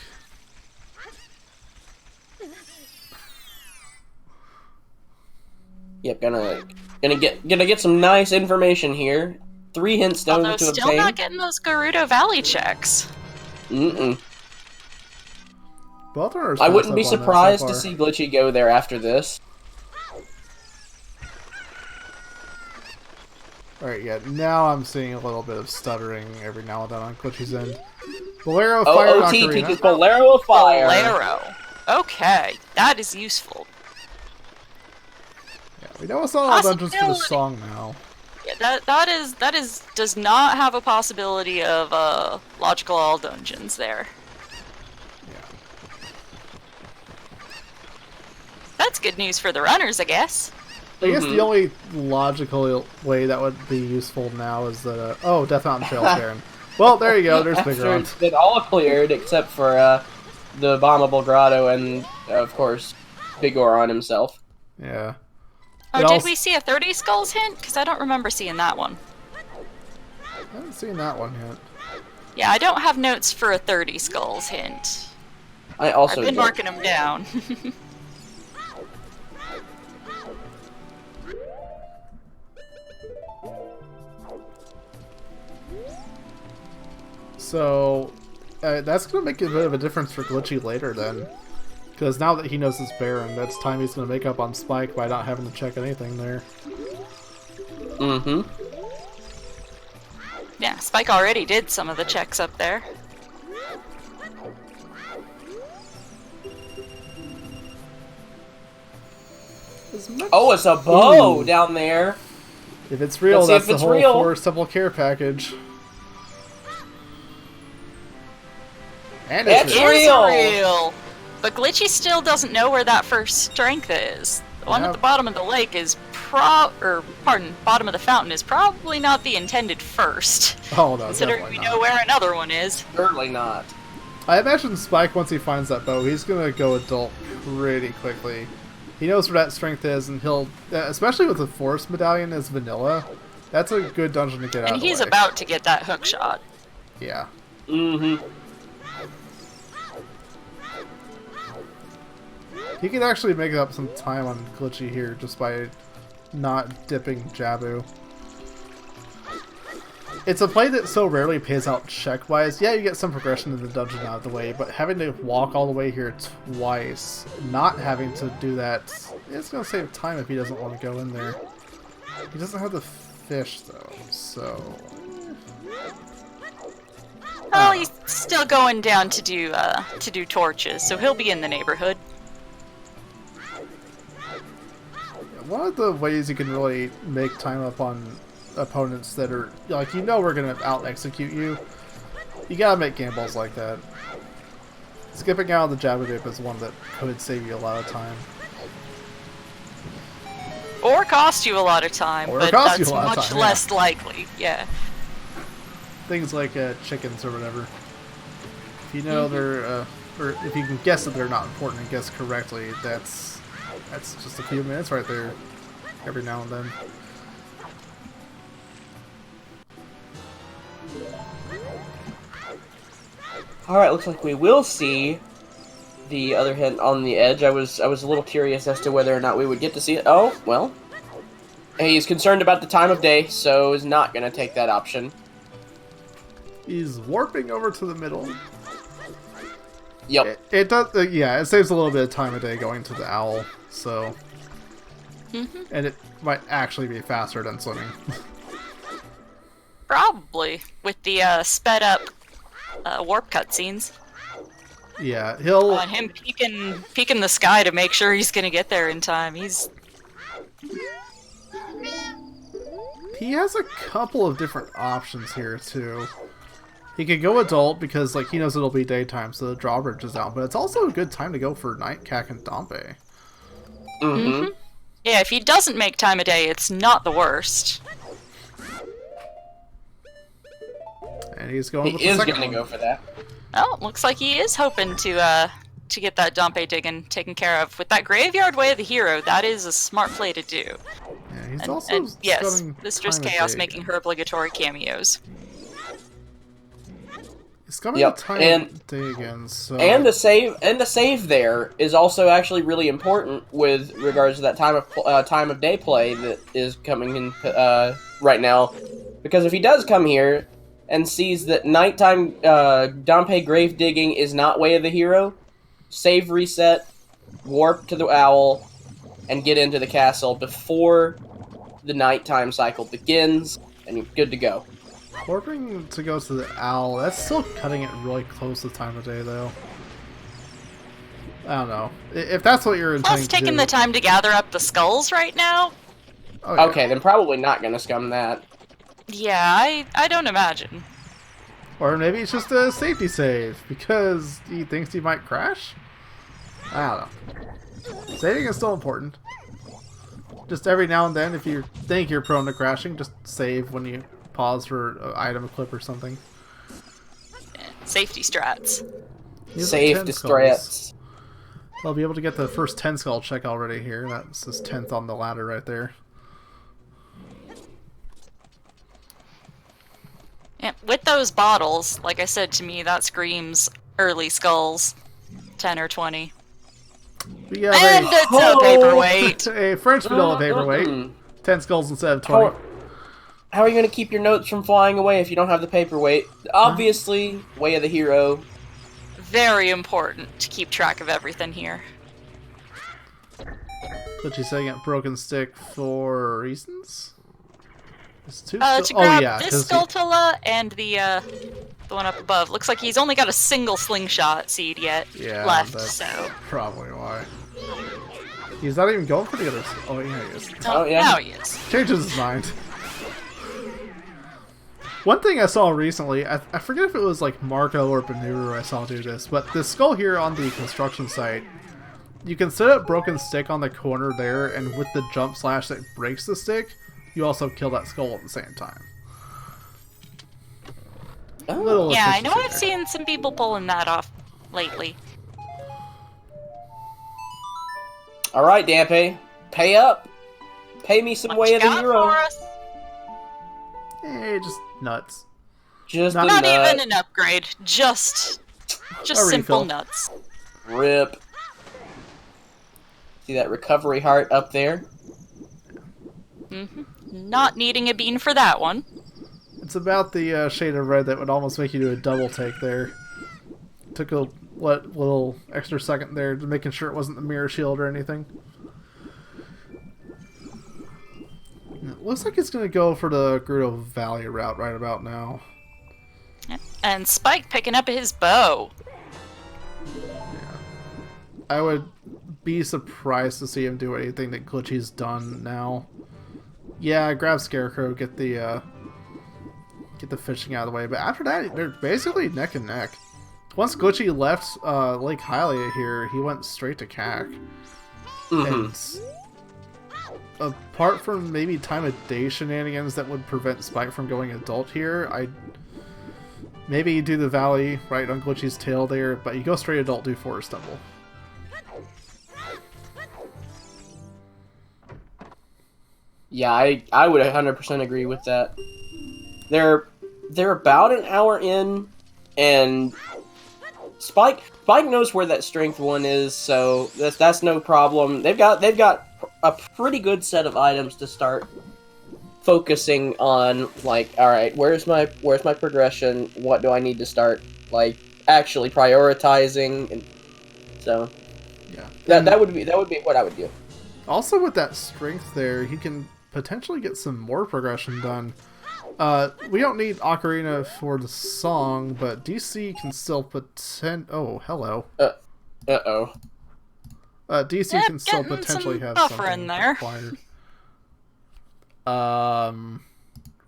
Yep, gonna get some nice information here. 3 hint stones to obtain. Still not getting those Gerudo Valley checks. Both runners I wouldn't be passed up on that surprised so to far. see Glitchy go there after this. Alright, yeah, now I'm seeing a little bit of stuttering every now and then on Glitchy's end. Bolero Fire OT Ocarina. teaches Bolero of Fire. Bolero. Okay, that is useful. Yeah, we know it's not all dungeons for the song now. Yeah, that does not have a possibility of logical all dungeons there. Yeah. That's good news for the runners, I guess. I guess the only logical way that would be useful now is that, oh, Death Mountain Trail Baron. Well, there you go, there's Big Ron. After it's all cleared, except for the bombable grotto and, of course, Big Oron himself. Yeah. Oh, did we see a 30 skulls hint? Because I don't remember seeing that one. I haven't seen that one yet. Yeah, I don't have notes for a 30 skulls hint. I've been marking them down. So, that's going to make a bit of a difference for Glitchy later then. Because now that he knows it's Baron, that's time he's going to make up on Spike by not having to check anything there. Mm-hmm. Yeah, Spike already did some of the checks up there. Oh, it's a bow down there. If it's real, that's the whole Forest Temple Care package. And it's real! But Glitchy still doesn't know where that first strength is. The one at the bottom of the lake is bottom of the fountain is probably not the intended first. Oh no, considering we know where another one is. Certainly not. I imagine Spike, once he finds that bow, he's gonna go adult pretty quickly. He knows where that strength is, and he'll, especially with the Forest Medallion as vanilla, that's a good dungeon to get out of the way. And he's about to get that hook shot. Yeah. Mm-hmm. He could actually make up some time on Glitchy here just by not dipping Jabu. It's a play that so rarely pays out check-wise. Yeah, you get some progression in the dungeon out of the way, but having to walk all the way here twice, not having to do that, it's going to save time if he doesn't want to go in there. He doesn't have the fish though, so. Well, he's still going down to do torches, so he'll be in the neighborhood. One of the ways you can really make time up on opponents that are like, you know, we're gonna out execute you. You gotta make gambles like that. Skipping out of the Jabba Dip is one that could save you a lot of time. Or cost you a lot of time, but that's much less likely. Yeah. Things like chickens or whatever. If you know they're, or if you can guess that they're not important and guess correctly, that's just a few minutes right there, every now and then. Alright, looks like we will see the other hint on the edge. I was a little curious as to whether or not we would get to see it. Oh, well. He's concerned about the time of day, so is not going to take that option. He's warping over to the middle. Yep. It does, yeah, it saves a little bit of time of day going to the owl, so... And it might actually be faster than swimming. Probably, with the sped up warp cutscenes. Yeah, he'll... On him peeking the sky to make sure he's gonna get there in time. He has a couple of different options here, too. He could go adult because, like, he knows it'll be daytime, so the drawbridge is out. But it's also a good time to go for Night Cack and Dompe. Yeah, if he doesn't make time of day, it's not the worst. And he's going with the second second one. He is going to go for that. Oh, looks like he is hoping to get that Dompe digging taken care of. With that Graveyard Way of the Hero, that is a smart play to do. Yeah, he's also yes, Mistress Chaos making her obligatory cameos. He's coming to time of day again, so... And the save there is also actually really important with regards to that time of day play that is coming in right now, because if he does come here and sees that nighttime Dompe grave digging is not Way of the Hero, save reset, warp to the owl, and get into the castle before the nighttime cycle begins, and you're good to go. Warping to go to the owl, that's still cutting it really close to the time of day, though. I don't know. If that's what you're intending to do... taking the time to gather up the skulls right now? Oh, yeah. Okay, then probably not going to scum that. Yeah, I don't imagine. Or maybe it's just a safety save, because he thinks he might crash? I don't know. Saving is still important. Just every now and then, if you think you're prone to crashing, just save when you pause for an item clip or something. Safety strats. Safety strats. I'll be able to get the first 10 skull check already here. That's his 10th on the ladder right there. Yeah, with those bottles, like I said, to me, that screams early skulls. 10 or 20. We have and it's a paperweight. A French vanilla paperweight. 10 skulls instead of 20. How are you going to keep your notes from flying away if you don't have the paperweight? Obviously, Way of the Hero. Very important to keep track of everything here. But she's setting up Broken Stick for reasons? To grab this Skulltula and the one up above. Looks like he's only got a single slingshot seed yet left, that's so... probably why. He's not even going for the others. Oh, yeah, he is. Oh, yeah. Now he is. Changes his mind. One thing I saw recently, I forget if it was like Marco or Benuru I saw do this, but this skull here on the construction site, you can set up Broken Stick on the corner there, and with the jump slash that breaks the stick, you also kill that skull at the same time. Oh. Yeah, I know I've seen some people pulling that off lately. Alright, Dampe. Pay up. Pay me some Way of the Hero. Hey, just nuts. Just not even an upgrade. Just simple nuts. Rip. See that recovery heart up there? Not needing a bean for that one. It's about the shade of red that would almost make you do a double take there. Took a little extra second there, making sure it wasn't the mirror shield or anything. It looks like it's going to go for the Gerudo Valley route right about now. And Spike picking up his bow. Yeah. I would be surprised to see him do anything that Glitchy's done now. Yeah, grab Scarecrow, get the fishing out of the way. But after that, they're basically neck and neck. Once Glitchy left Lake Hylia here, he went straight to CAC. And apart from maybe time of day shenanigans that would prevent Spike from going adult here, I'd maybe do the Valley right on Glitchy's tail there, but you go straight adult, do Forest Double. Yeah, I would 100% agree with that. They're about an hour in, and Spike knows where that strength one is, so that's no problem. They've got a pretty good set of items to start focusing on. Like, all right, where's my progression? What do I need to start like actually prioritizing? And so yeah, that would be what I would do. Also, with that strength there, he can potentially get some more progression done. We don't need Ocarina for the song, but DC can still oh, hello. Uh-oh. DC can still potentially have something there. required.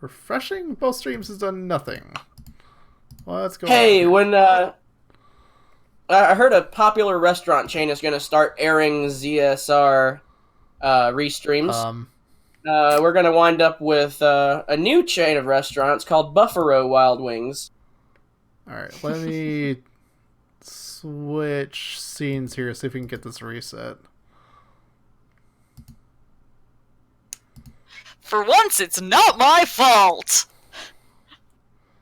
Refreshing both streams has done nothing. What's going on? Hey, when I heard a popular restaurant chain is going to start airing ZSR restreams. We're going to wind up with a new chain of restaurants called Buffalo Wild Wings. Alright, let me switch scenes here, see if we can get this reset. For once, it's not my fault!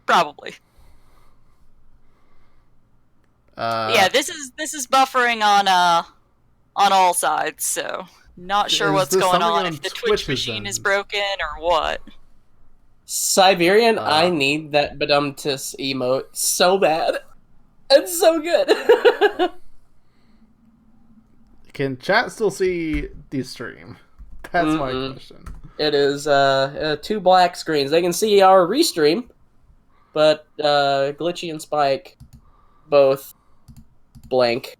Probably. Yeah, this is buffering on all sides, so not sure what's going on, if the Twitch machine is broken or what. Siberian, I need that badumtus emote so bad. It's so good. Can chat still see the stream? That's my question. It is 2 black screens. They can see our restream, but Glitchy and Spike both blank.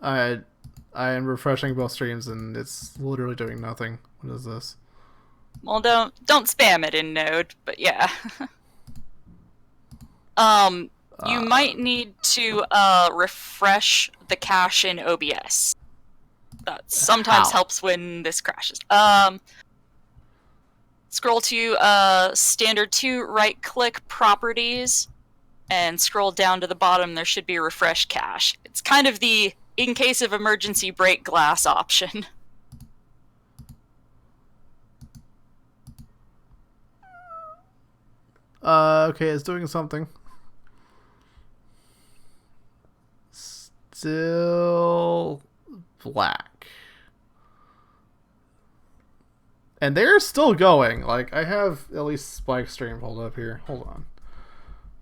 I am refreshing both streams and it's literally doing nothing. What is this? Well, don't spam it in Node, but yeah. You might need to refresh the cache in OBS. That sometimes helps when this crashes. Scroll to standard 2, right-click Properties, and scroll down to the bottom. There should be a refresh cache. It's kind of the in case of emergency break glass option. Okay, it's doing something. Still black. And they're still going. Like, I have at least Spike stream pulled up here. Hold on.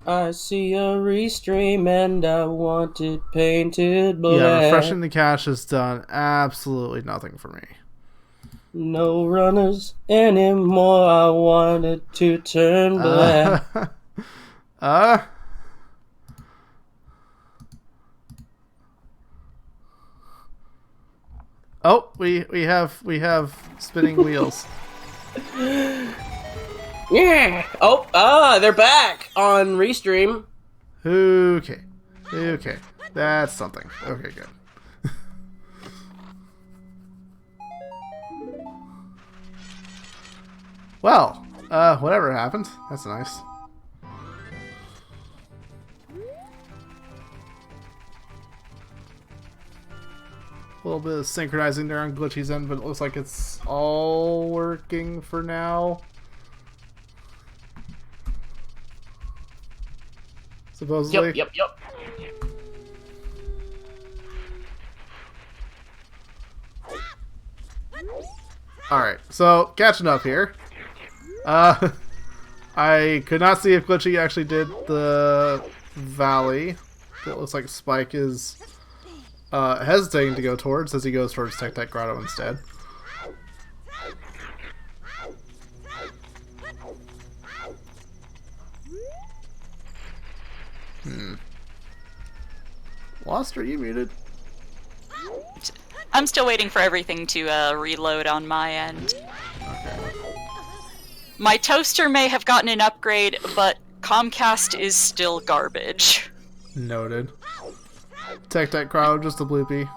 I see a restream and I want it painted black. Yeah, refreshing the cache has done absolutely nothing for me. No runners anymore. I want it to turn black. Oh, we have spinning wheels. Yeah. Oh, they're back on restream. Okay. That's something. Okay, good. Well, whatever happened. That's nice. A little bit of synchronizing there on Glitchy's end, but it looks like it's all working for now. Supposedly. Yep. Alright, so catching up here. I could not see if Glitchy actually did the Valley. It looks like Spike is hesitating to go towards as he goes towards Tech Grotto instead. Lost, are you muted? I'm still waiting for everything to reload on my end. Okay. My toaster may have gotten an upgrade, but Comcast is still garbage. Noted. Tech crowd, just a bloopy.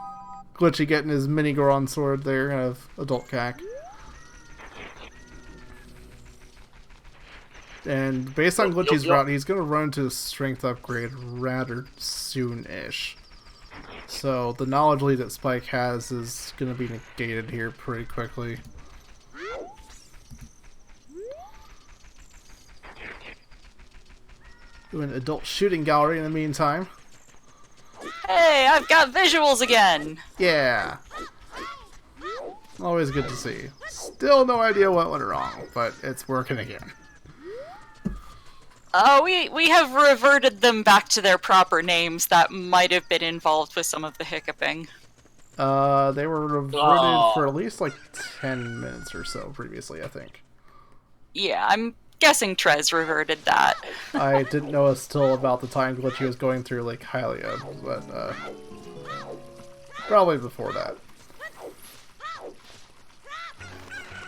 Glitchy getting his mini Goron sword there of adult cack. And based on Glitchy's route, he's going to run into a strength upgrade rather soon-ish. So the knowledge lead that Spike has is going to be negated here pretty quickly. Doing adult shooting gallery in the meantime. Hey, I've got visuals again! Yeah. Always good to see. Still no idea what went wrong, but it's working again. We have reverted them back to their proper names that might have been involved with some of the hiccuping. They were reverted for at least like 10 minutes or so previously, I think. Yeah, I'm guessing Trez reverted that. I didn't know until about the time Glitchy was going through Lake Hylia, but probably before that.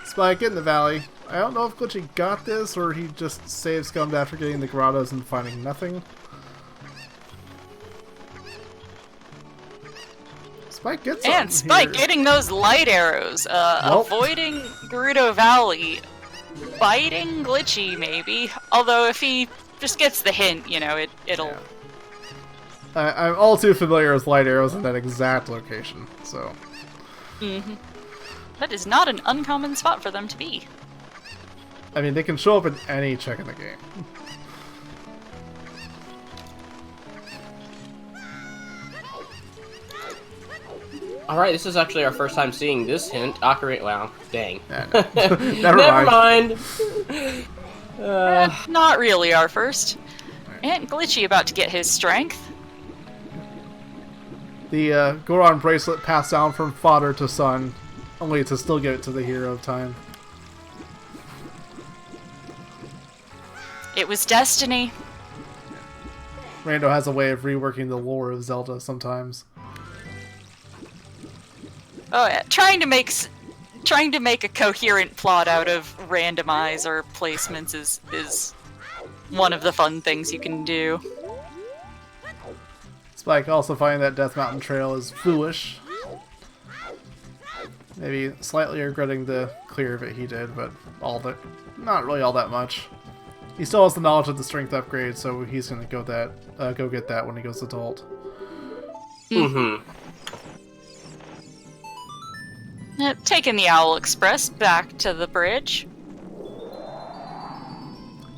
Spike in the valley. I don't know if Glitchy got this or he just save scummed after getting the grottos and finding nothing. Spike gets and Spike here. getting those light arrows, Nope. avoiding Gerudo Valley, biting Glitchy maybe. Although if he just gets the hint, you know, it'll. Yeah. I'm all too familiar with light arrows in that exact location, so. Mm-hmm. That is not an uncommon spot for them to be. I mean, they can show up in any check in the game. Alright, this is actually our first time seeing this hint. Ocarina. Wow, dang. Yeah, no. Never Never mind. Not really our first. And Glitchy about to get his strength. The Goron bracelet passed down from father to son, only to still give it to the hero of time. It was destiny. Rando has a way of reworking the lore of Zelda sometimes. Oh yeah, trying to make a coherent plot out of randomizer placements is one of the fun things you can do. Spike also finding that Death Mountain Trail is foolish. Maybe slightly regretting the clear of it he did, but not really all that much. He still has the knowledge of the strength upgrade, so he's gonna go get that when he goes adult. Mm-hmm. Taking the Owl Express back to the bridge.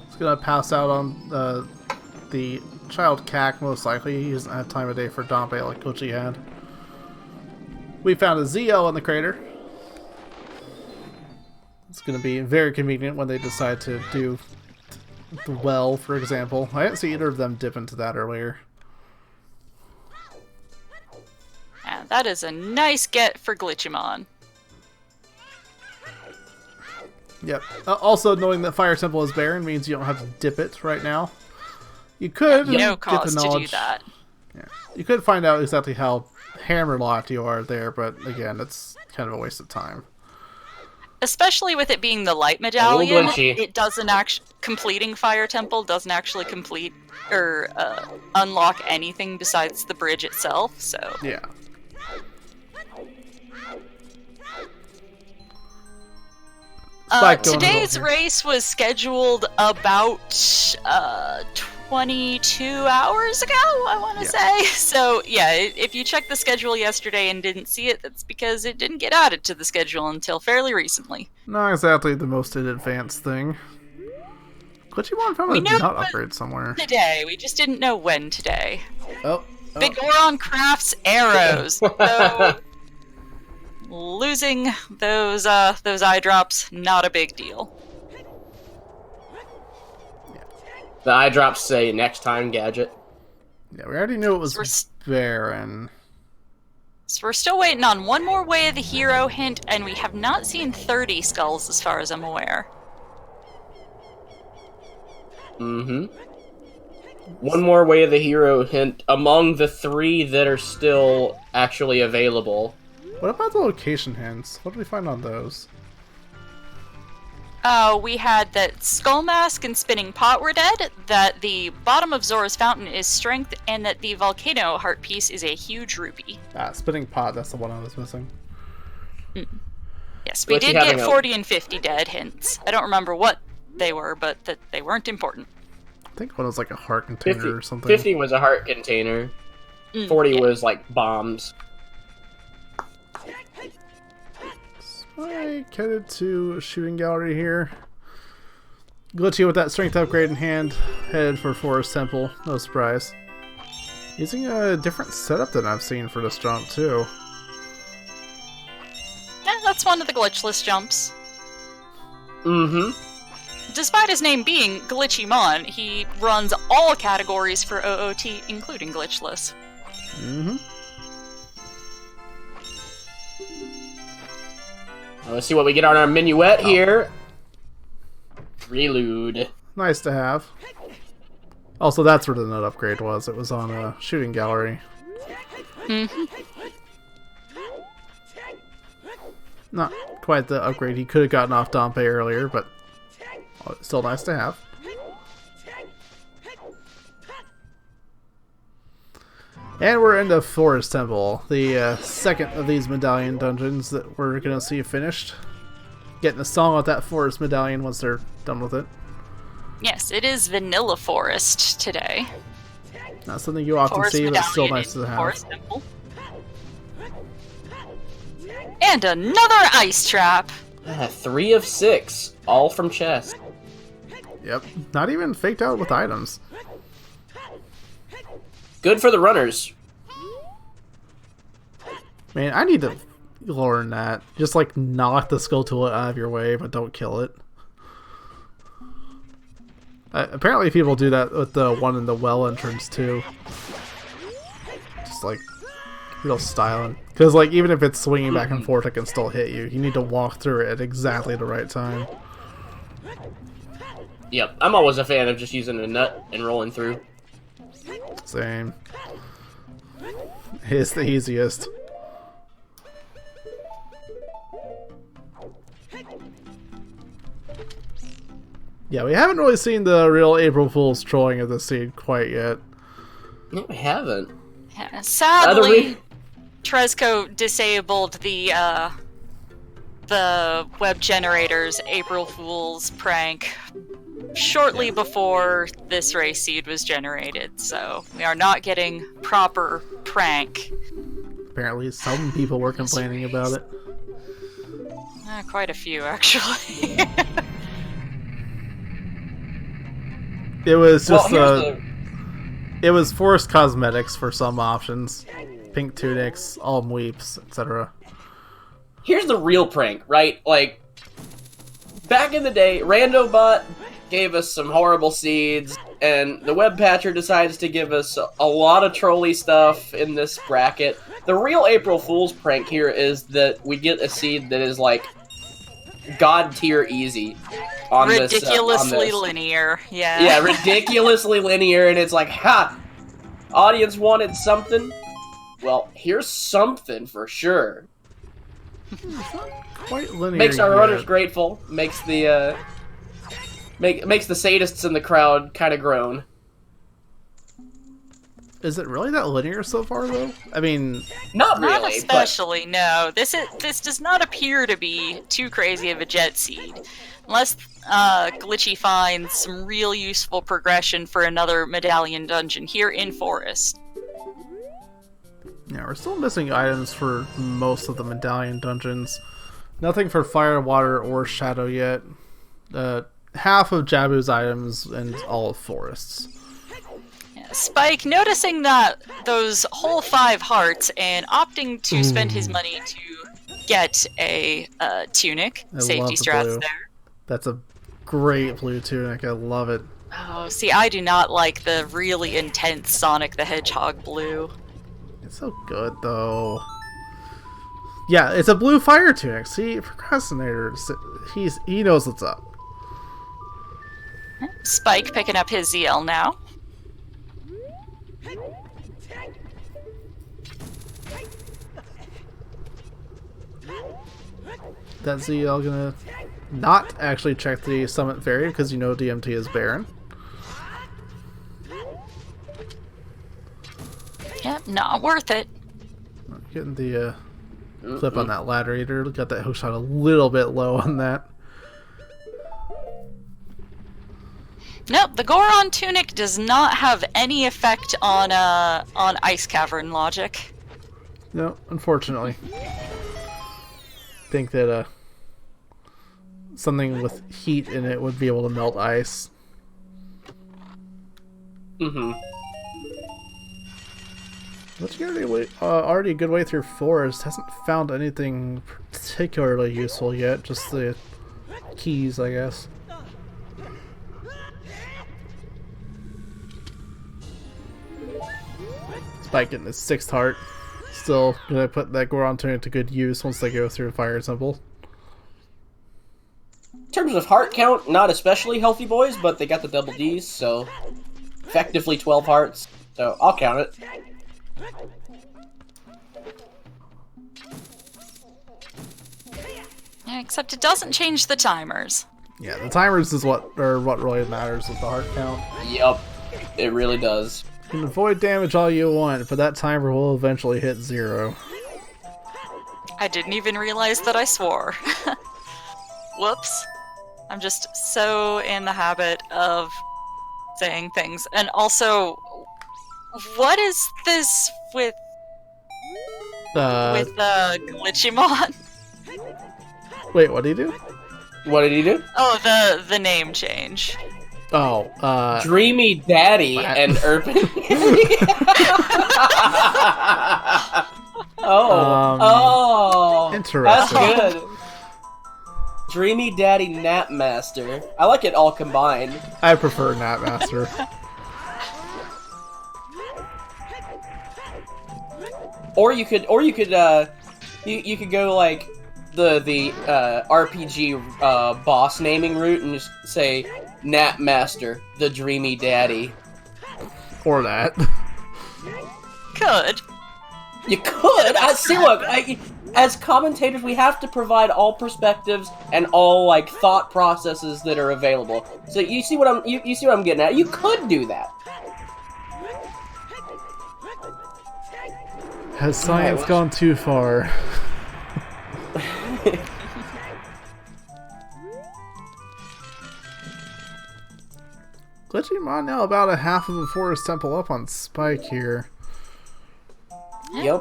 He's gonna pass out on the child Cack, most likely. He doesn't have time of day for Dompe like Glitchy had. We found a ZL in the crater. It's gonna be very convenient when they decide to do the well, for example. I didn't see either of them dip into that earlier. And that is a nice get for Glitchymon. Yep. Also, knowing that Fire Temple is barren means you don't have to dip it right now. You could No get cause the to knowledge. do that. Yeah. You could find out exactly how hammerlocked you are there, but again, it's kind of a waste of time. Especially with it being the light medallion, Glitchy. it doesn't actually completing Fire Temple doesn't actually complete or unlock anything besides the bridge itself. So Yeah. Spike going today's adult here. race was scheduled about 22 hours ago, I want to say. So yeah, if you checked the schedule yesterday and didn't see it, that's because it didn't get added to the schedule until fairly recently. Not exactly the most advanced thing. Glitchymon found We a knew nut it was upgrade somewhere. Today, we just didn't know when today. Oh. Big Goron crafts arrows. So losing those eye drops, not a big deal. The eye drops say next time gadget. Yeah, we already knew it was So barren. So we're still waiting on one more Way of the Hero hint, and we have not seen 30 skulls as far as I'm aware. Mm-hmm. One more Way of the Hero hint among the 3 that are still actually available. What about the location hints? What did we find on those? We had that Skull Mask and Spinning Pot were dead, that the bottom of Zora's Fountain is strength, and that the Volcano Heart piece is a huge rupee. Spinning Pot, that's the one I was missing. Yes, we did get 40 and 50 dead hints. I don't remember what they were, but that they weren't important. I think one was like a heart container or something. 50 was a heart container. 40 was like bombs. I headed to a shooting gallery here. Glitchy with that strength upgrade in hand, headed for Forest Temple. No surprise. Using a different setup than I've seen for this jump too. Yeah, that's one of the glitchless jumps. Mm-hmm. Despite his name being Glitchymon, he runs all categories for OOT, including glitchless. Mm-hmm. Let's see what we get on our minuet here. Reload. Nice to have. Also, that's where the nut upgrade was. It was on a shooting gallery. Not quite the upgrade he could have gotten off Dompe earlier, but still nice to have. And we're into Forest Temple, the second of these medallion dungeons that we're going to see finished. Getting a song with that Forest medallion once they're done with it. Yes, it is Vanilla Forest today. Not something you often see, but still nice to have. Forest Temple. And another ice trap! 3 of 6, all from chest. Yep, not even faked out with items. Good for the runners. Man, I need to learn that. Just like knock the skull tool out of your way, but don't kill it. Apparently people do that with the one in the well entrance too. Just like real styling. Because like even if it's swinging back and forth, it can still hit you. You need to walk through it at exactly the right time. Yep, I'm always a fan of just using a nut and rolling through. Same. It's the easiest. Yeah, we haven't really seen the real April Fool's trolling of the scene quite yet. No, we haven't. Yeah, sadly, Tresco disabled the web generator's April Fool's prank shortly before this race seed was generated, so we are not getting proper prank. Apparently some people were complaining about it. Quite a few, actually. It was just it was forced cosmetics for some options. Pink tunics, all weeps, etc. Here's the real prank, right? Like, back in the day, RandoBot gave us some horrible seeds, and the web patcher decides to give us a lot of trolly stuff in this bracket. The real April Fool's prank here is that we get a seed that is like god tier easy on ridiculously linear. Yeah, ridiculously linear, and it's like, ha! Audience wanted something? Well, here's something for sure. Quite linear. Makes our runners grateful. Makes the makes the sadists in the crowd kind of groan. Is it really that linear so far, though? I mean, not really. Not especially. No, this does not appear to be too crazy of a jet seed, unless Glitchy finds some real useful progression for another medallion dungeon here in Forest. Yeah, we're still missing items for most of the medallion dungeons. Nothing for Fire, Water, or Shadow yet. Half of Jabu's items and all of Forest's. Yeah, Spike, noticing that those whole 5 hearts and opting to spend his money to get a tunic. Safety strats there. That's a great blue tunic. I love it. Oh, see, I do not like the really intense Sonic the Hedgehog blue. It's so good, though. Yeah, it's a blue fire tunic. See, Procrastinator, he knows what's up. Spike picking up his ZL now. That ZL gonna not actually check the Summit Fairy because you know DMT is barren. Yep, not worth it. Getting the clip on that ladder eater. Got that hook shot a little bit low on that. Nope, the Goron tunic does not have any effect on ice cavern logic. No, unfortunately. Think that something with heat in it would be able to melt ice. But you're already a good way through forest. Hasn't found anything particularly useful yet. Just the keys, I guess. Spike getting his 6th heart. Still gonna put that Goron tunic to good use once they go through Fire Temple. In terms of heart count, not especially healthy boys, but they got the double Ds, so effectively 12 hearts. So I'll count it. Yeah, except it doesn't change the timers. Yeah, the timers is what really matters with the heart count. Yup, it really does. You can avoid damage all you want, but that timer will eventually hit 0. I didn't even realize that I swore. Whoops. I'm just so in the habit of saying things. And also, what is this with Glitchymon? Wait, what did he do? What did he do? Oh, the name change. Oh, Dreamy Daddy and Urban. interesting. That's good. Dreamy Daddy Napmaster. I like it all combined. I prefer Napmaster. Or you could you could go like the RPG boss naming route and just say Napmaster, the Dreamy Daddy. Or that. Could. You could. I see. Look, as commentators, we have to provide all perspectives and all like thought processes that are available. So you see what you see what I'm getting at. You could do that. Has science gone too far? Glitchymon now about a half of a forest temple up on Spike here. Yep.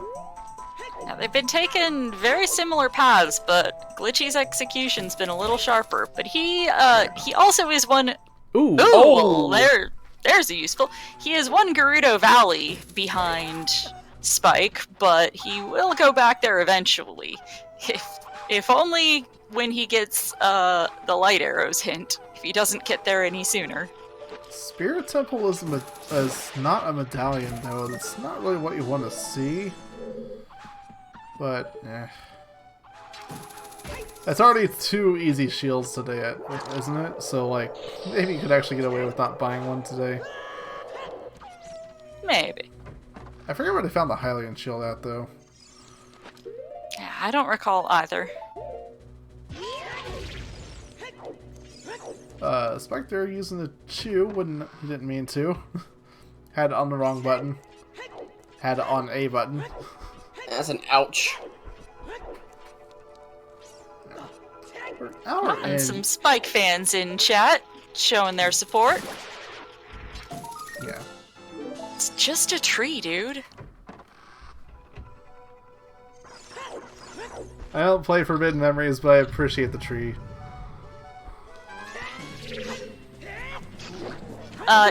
Now, they've been taking very similar paths, but Glitchy's execution's been a little sharper. But he also is one. Ooh. Oh, well, there's a useful. He is one Gerudo Valley behind Spike, but he will go back there eventually. If only when he gets the light arrows hint. If he doesn't get there any sooner. Spirit Temple is not a medallion, though. That's not really what you want to see. But, It's already 2 easy shields today, isn't it? So, like, maybe you could actually get away with not buying one today. Maybe. I forget where they found the Hylian shield at, though. Yeah, I don't recall either. Spike there using the chew. He didn't mean to. Had it on the wrong button. Had it on a button. That's an ouch. And some Spike fans in chat showing their support. Yeah. It's just a tree, dude. I don't play Forbidden Memories, but I appreciate the tree.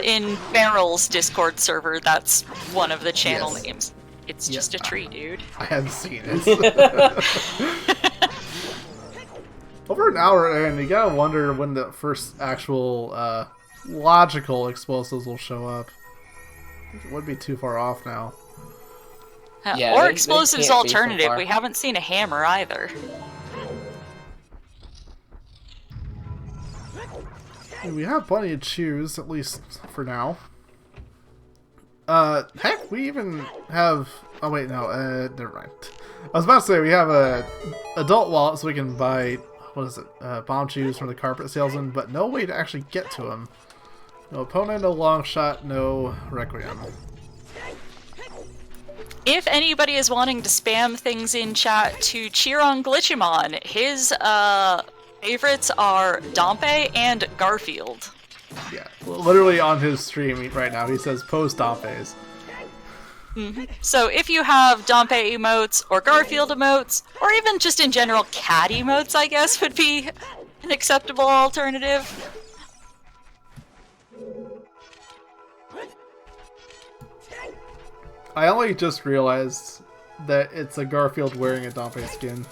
In Barrel's Discord server, that's one of the channel Yes. names. It's just a tree, dude. I have seen it. Over an hour, and you gotta wonder when the first actual logical explosives will show up. It would be too far off now. Yeah, or they explosives can't be so alternative. far. We haven't seen a hammer either. We have plenty to choose, at least for now. Heck, we even have... Oh, wait, no, never mind. I was about to say, we have a adult wallet so we can buy, what is it, bomb shoes from the carpet salesman, but no way to actually get to him. No opponent, no long shot, no requiem. If anybody is wanting to spam things in chat to cheer on Glitchymon, his favorites are Dompe and Garfield. Yeah, literally on his stream right now, he says post Dompes. So if you have Dompe emotes, or Garfield emotes, or even just in general cat emotes, I guess, would be an acceptable alternative. I only just realized that it's a Garfield wearing a Dompe skin,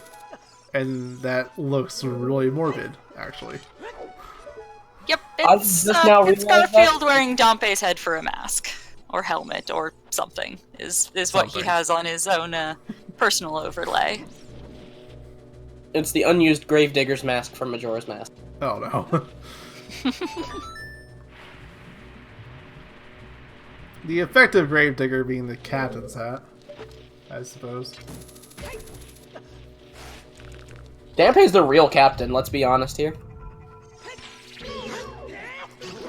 and that looks really morbid, actually. Yep, it's Garfield wearing Dompe's head for a mask, or helmet, or something, is what he has on his own personal overlay. It's the unused Gravedigger's mask from Majora's Mask. Oh no. The effective Gravedigger being the captain's hat, I suppose. Dampe's the real captain, let's be honest here.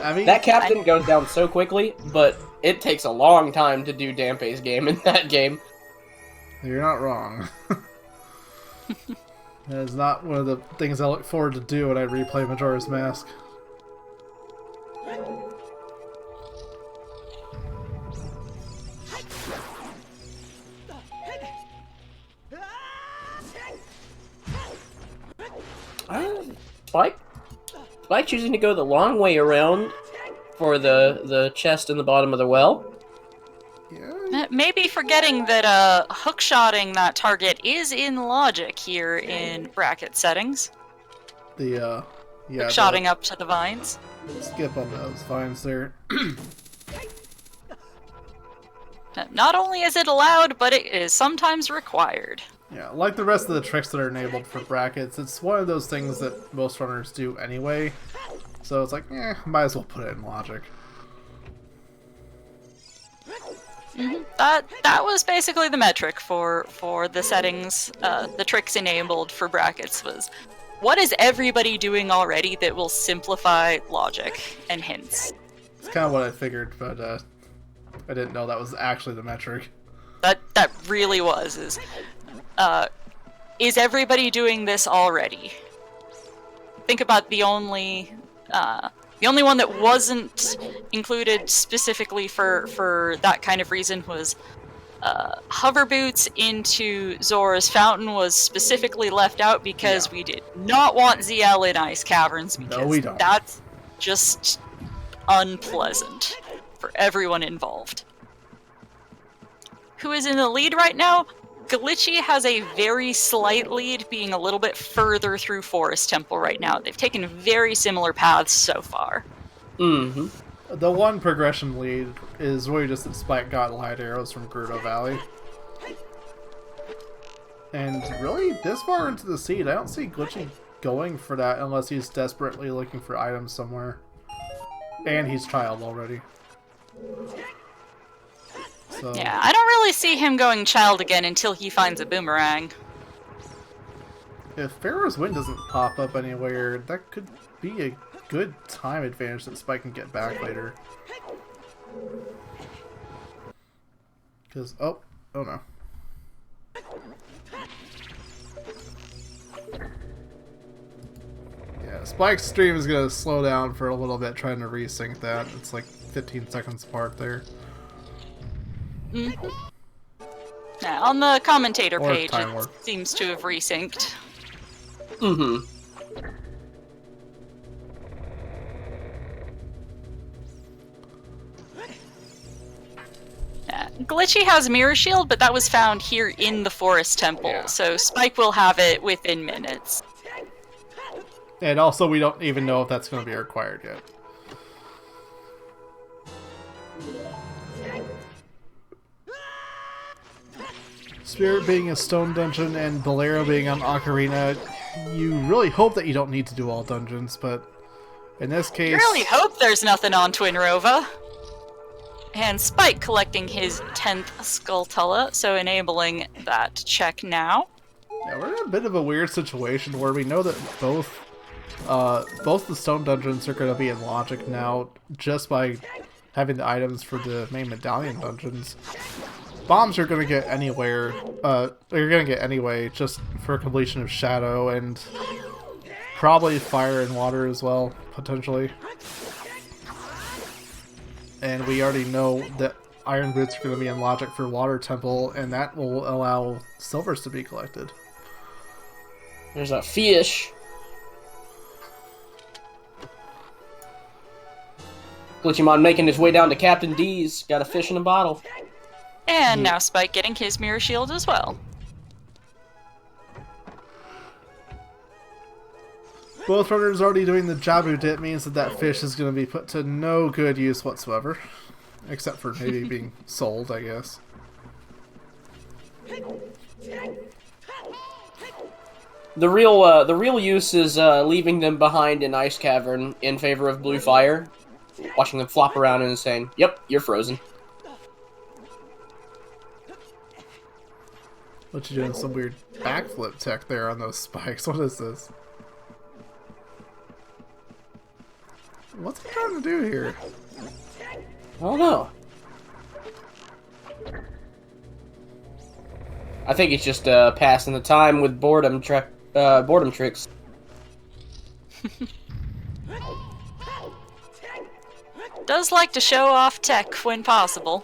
I mean, that captain goes down so quickly, but it takes a long time to do Dampe's game in that game. You're not wrong. That is not one of the things I look forward to do when I replay Majora's Mask. Spike choosing to go the long way around for the chest in the bottom of the well. Yeah. Maybe forgetting that hookshotting that target is in logic here in bracket settings. Yeah. Hookshotting up to the vines. Skip on those vines there. Not only is it allowed, but it is sometimes required. Yeah, like the rest of the tricks that are enabled for brackets, it's one of those things that most runners do anyway. So it's like, might as well put it in logic. That was basically the metric for the settings, the tricks enabled for brackets was, what is everybody doing already that will simplify logic and hints? It's kind of what I figured, but I didn't know that was actually the metric. That really was, is everybody doing this already? Think about the only one that wasn't included specifically for that kind of reason was hover boots into Zora's Fountain was specifically left out because we did not want ZL in Ice Caverns because no, we don't. That's just unpleasant for everyone involved. Who is in the lead right now? Glitchy has a very slight lead, being a little bit further through Forest Temple right now. They've taken very similar paths so far. Mm-hmm. The one progression lead is really just that Spike got light arrows from Gerudo Valley. And really, this far into the seed, I don't see Glitchy going for that unless he's desperately looking for items somewhere. And he's child already. So. Yeah, I don't really see him going child again until he finds a boomerang. If Pharaoh's Wind doesn't pop up anywhere, that could be a good time advantage that Spike can get back later. Because, oh no. Yeah, Spike's stream is going to slow down for a little bit trying to resync that. It's like 15 seconds apart there. Yeah, on the commentator page, it seems to have resynced. Mm-hmm. Yeah. Glitchy has Mirror Shield, but that was found here in the Forest Temple, so Spike will have it within minutes. And also, we don't even know if that's going to be required yet. Spirit being a stone dungeon and Bolero being on Ocarina, you really hope that you don't need to do all dungeons, but in this case... You really hope there's nothing on Twin Rova. And Spike collecting his 10th Skulltula, so enabling that check now. Yeah, we're in a bit of a weird situation where we know that both the stone dungeons are going to be in logic now just by having the items for the main medallion dungeons. Bombs are going to get anywhere. You're going to get anyway, just for completion of Shadow and probably fire and water as well, potentially. And we already know that iron boots are going to be in logic for Water Temple, and that will allow silvers to be collected. There's a fish. Glitchymon making his way down to Captain D's. Got a fish in a bottle. And now Spike getting his mirror shield as well. Both runners already doing the Jabu dip means that fish is going to be put to no good use whatsoever. Except for maybe being sold, I guess. The real use is leaving them behind in Ice Cavern in favor of Blue Fire. Watching them flop around and saying, "Yep, you're frozen." What you doing? Some weird backflip tech there on those spikes. What is this? What's he trying to do here? I don't know. I think he's just passing the time with boredom tricks. Does like to show off tech when possible.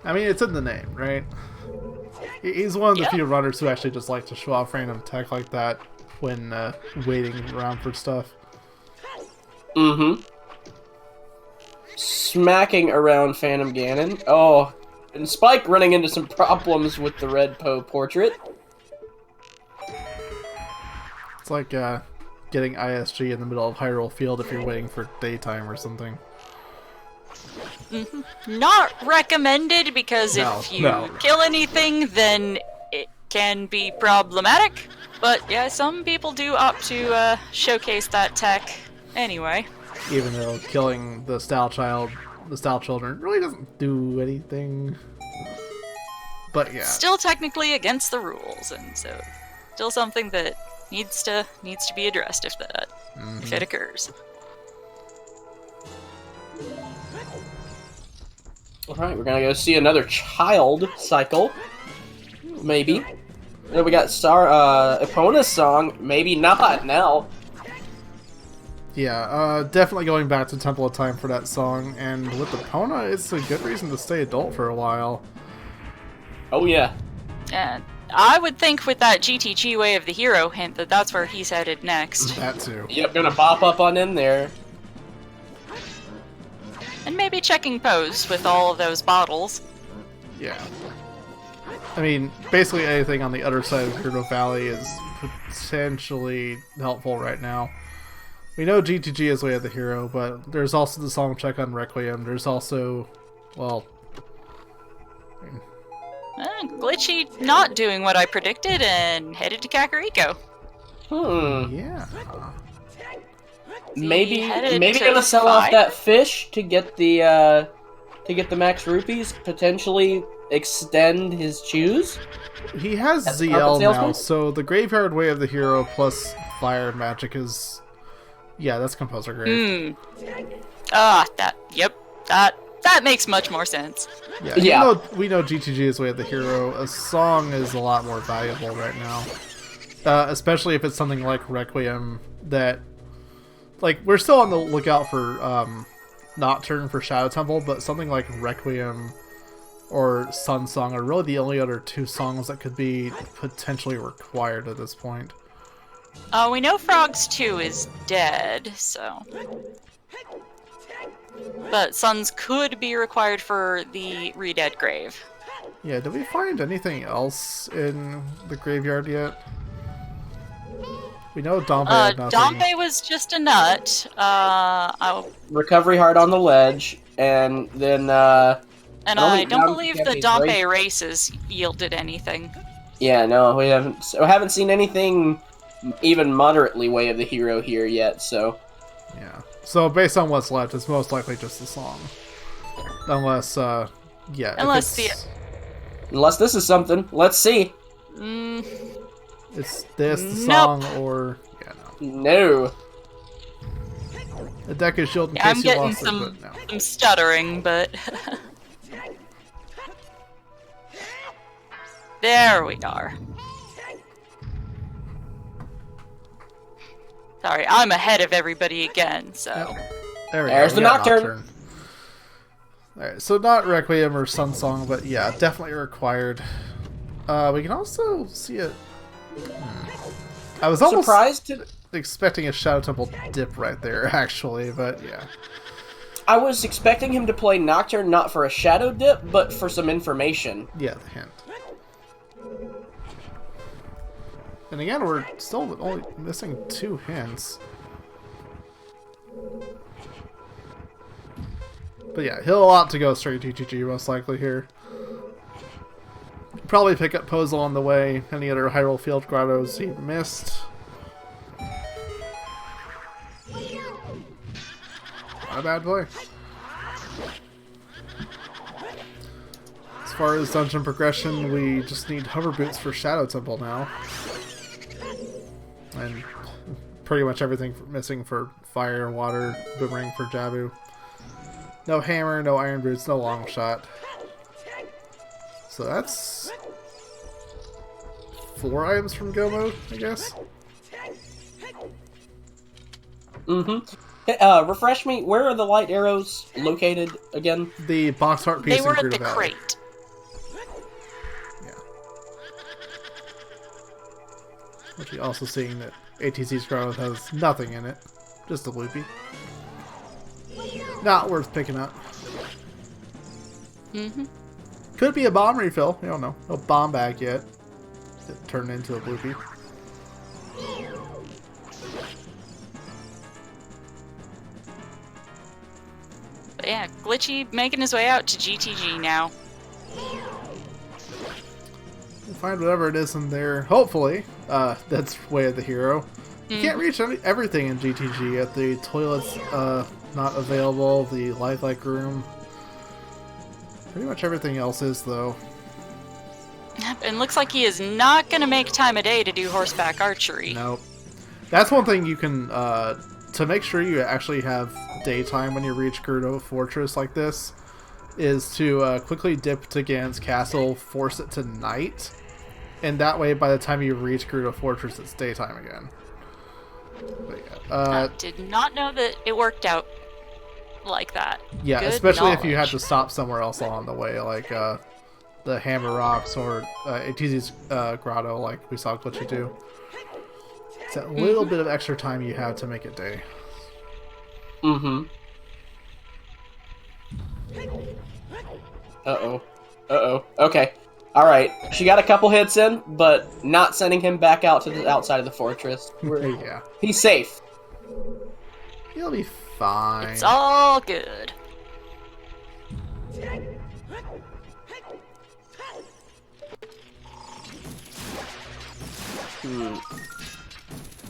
I mean, it's in the name, right? He's one of the few runners who actually just like to show off random tech like that when waiting around for stuff. Mm-hmm. Smacking around Phantom Ganon. Oh, and Spike running into some problems with the Red Poe portrait. It's like getting ISG in the middle of Hyrule Field if you're waiting for daytime or something. Not recommended, because if you kill anything, then it can be problematic. But yeah, some people do opt to showcase that tech anyway. Even though killing the Style Children really doesn't do anything. But yeah. Still technically against the rules, and so still something that needs to be addressed if it occurs. Alright, we're gonna go see another child cycle. Maybe. Then we got Epona's song. Maybe not now. Yeah, definitely going back to Temple of Time for that song, and with Epona, it's a good reason to stay adult for a while. Oh yeah. And I would think with that GTG Way of the Hero hint that's where he's headed next. That too. Yep, gonna pop up on in there. And maybe checking pose with all of those bottles. Yeah. I mean, basically anything on the other side of Gerudo Valley is potentially helpful right now. We know GTG is Way of the Hero, but there's also the song check on Requiem. There's also, well... Glitchy not doing what I predicted and headed to Kakariko. Yeah. Maybe gonna sell off that fish to get the max rupees, potentially extend his choose. He has ZL now, so the Graveyard Way of the Hero plus Fire Magic is... Yeah, that's Composer Grave. That makes much more sense. Yeah, even though we know GTG is Way of the Hero, a song is a lot more valuable right now. Especially if it's something like Requiem that... Like, we're still on the lookout for Nocturne for Shadow Temple, but something like Requiem or Sun Song are really the only other two songs that could be potentially required at this point. We know Frogs 2 is dead, so... But Suns could be required for the Redead Grave. Yeah, did we find anything else in the graveyard yet? We know Dompe had nothing. Dompe was just a nut. Recovery heart on the ledge, and then and I don't believe the Dompe races yielded anything. Yeah, no, we haven't seen anything even moderately Way of the Hero here yet, so... Yeah. So based on what's left, it's most likely just the song. Unless, yeah. Unless Unless this is something. Let's see. It's this, the song, or... Yeah, no. The deck is shield in case I'm you getting lost some, it, but no. some stuttering, but... There we are. Sorry, I'm ahead of everybody again, so... There we There's go. the Nocturne. Alright, so not Requiem or Sun Song, but yeah, definitely required. We can also see it... I was almost surprised expecting a Shadow Temple dip right there, actually, but yeah. I was expecting him to play Nocturne not for a Shadow Dip, but for some information. Yeah, the hint. And again, we're still only missing 2 hints. But yeah, he'll opt to go straight GTG most likely here. Probably pick up Posel on the way. Any other Hyrule Field Grottos he missed. Not a bad play. As far as dungeon progression, we just need hover boots for Shadow Temple now. And pretty much everything missing for fire, water, boomerang for Jabu. No hammer, no iron boots, no long shot. So that's 4 items from Go Mode, I guess. Refresh me, where are the light arrows located again? The box art piece They were in at the Valley. crate. Yeah. Which you're also seeing that ATC's Grotto has nothing in it. Just a loopy. Not worth picking up. Could be a bomb refill. You don't know. No bomb bag yet. It turned into a loopy. But yeah, Glitchy making his way out to GTG now. We'll find whatever it is in there. Hopefully. That's Way of the Hero. You can't reach everything in GTG. At the toilets, not available. The lifelike room. Pretty much everything else is, though. And looks like he is not going to make time of day to do horseback archery. Nope. That's one thing you can, to make sure you actually have daytime when you reach Gerudo Fortress like this, is to quickly dip to Ganon's castle, force it to night, and that way by the time you reach Gerudo Fortress it's daytime again. But yeah, I did not know that it worked out like that. Yeah, Good especially if you had knowledge. to stop somewhere else along the way, like the Hammer Rocks or ATZ's Grotto, like we saw Glitchy do. It's that little bit of extra time you have to make it day. Uh-oh. Okay. Alright. She got a couple hits in, but not sending him back out to the outside of the fortress. Yeah. He's safe. He'll be fine. It's all good.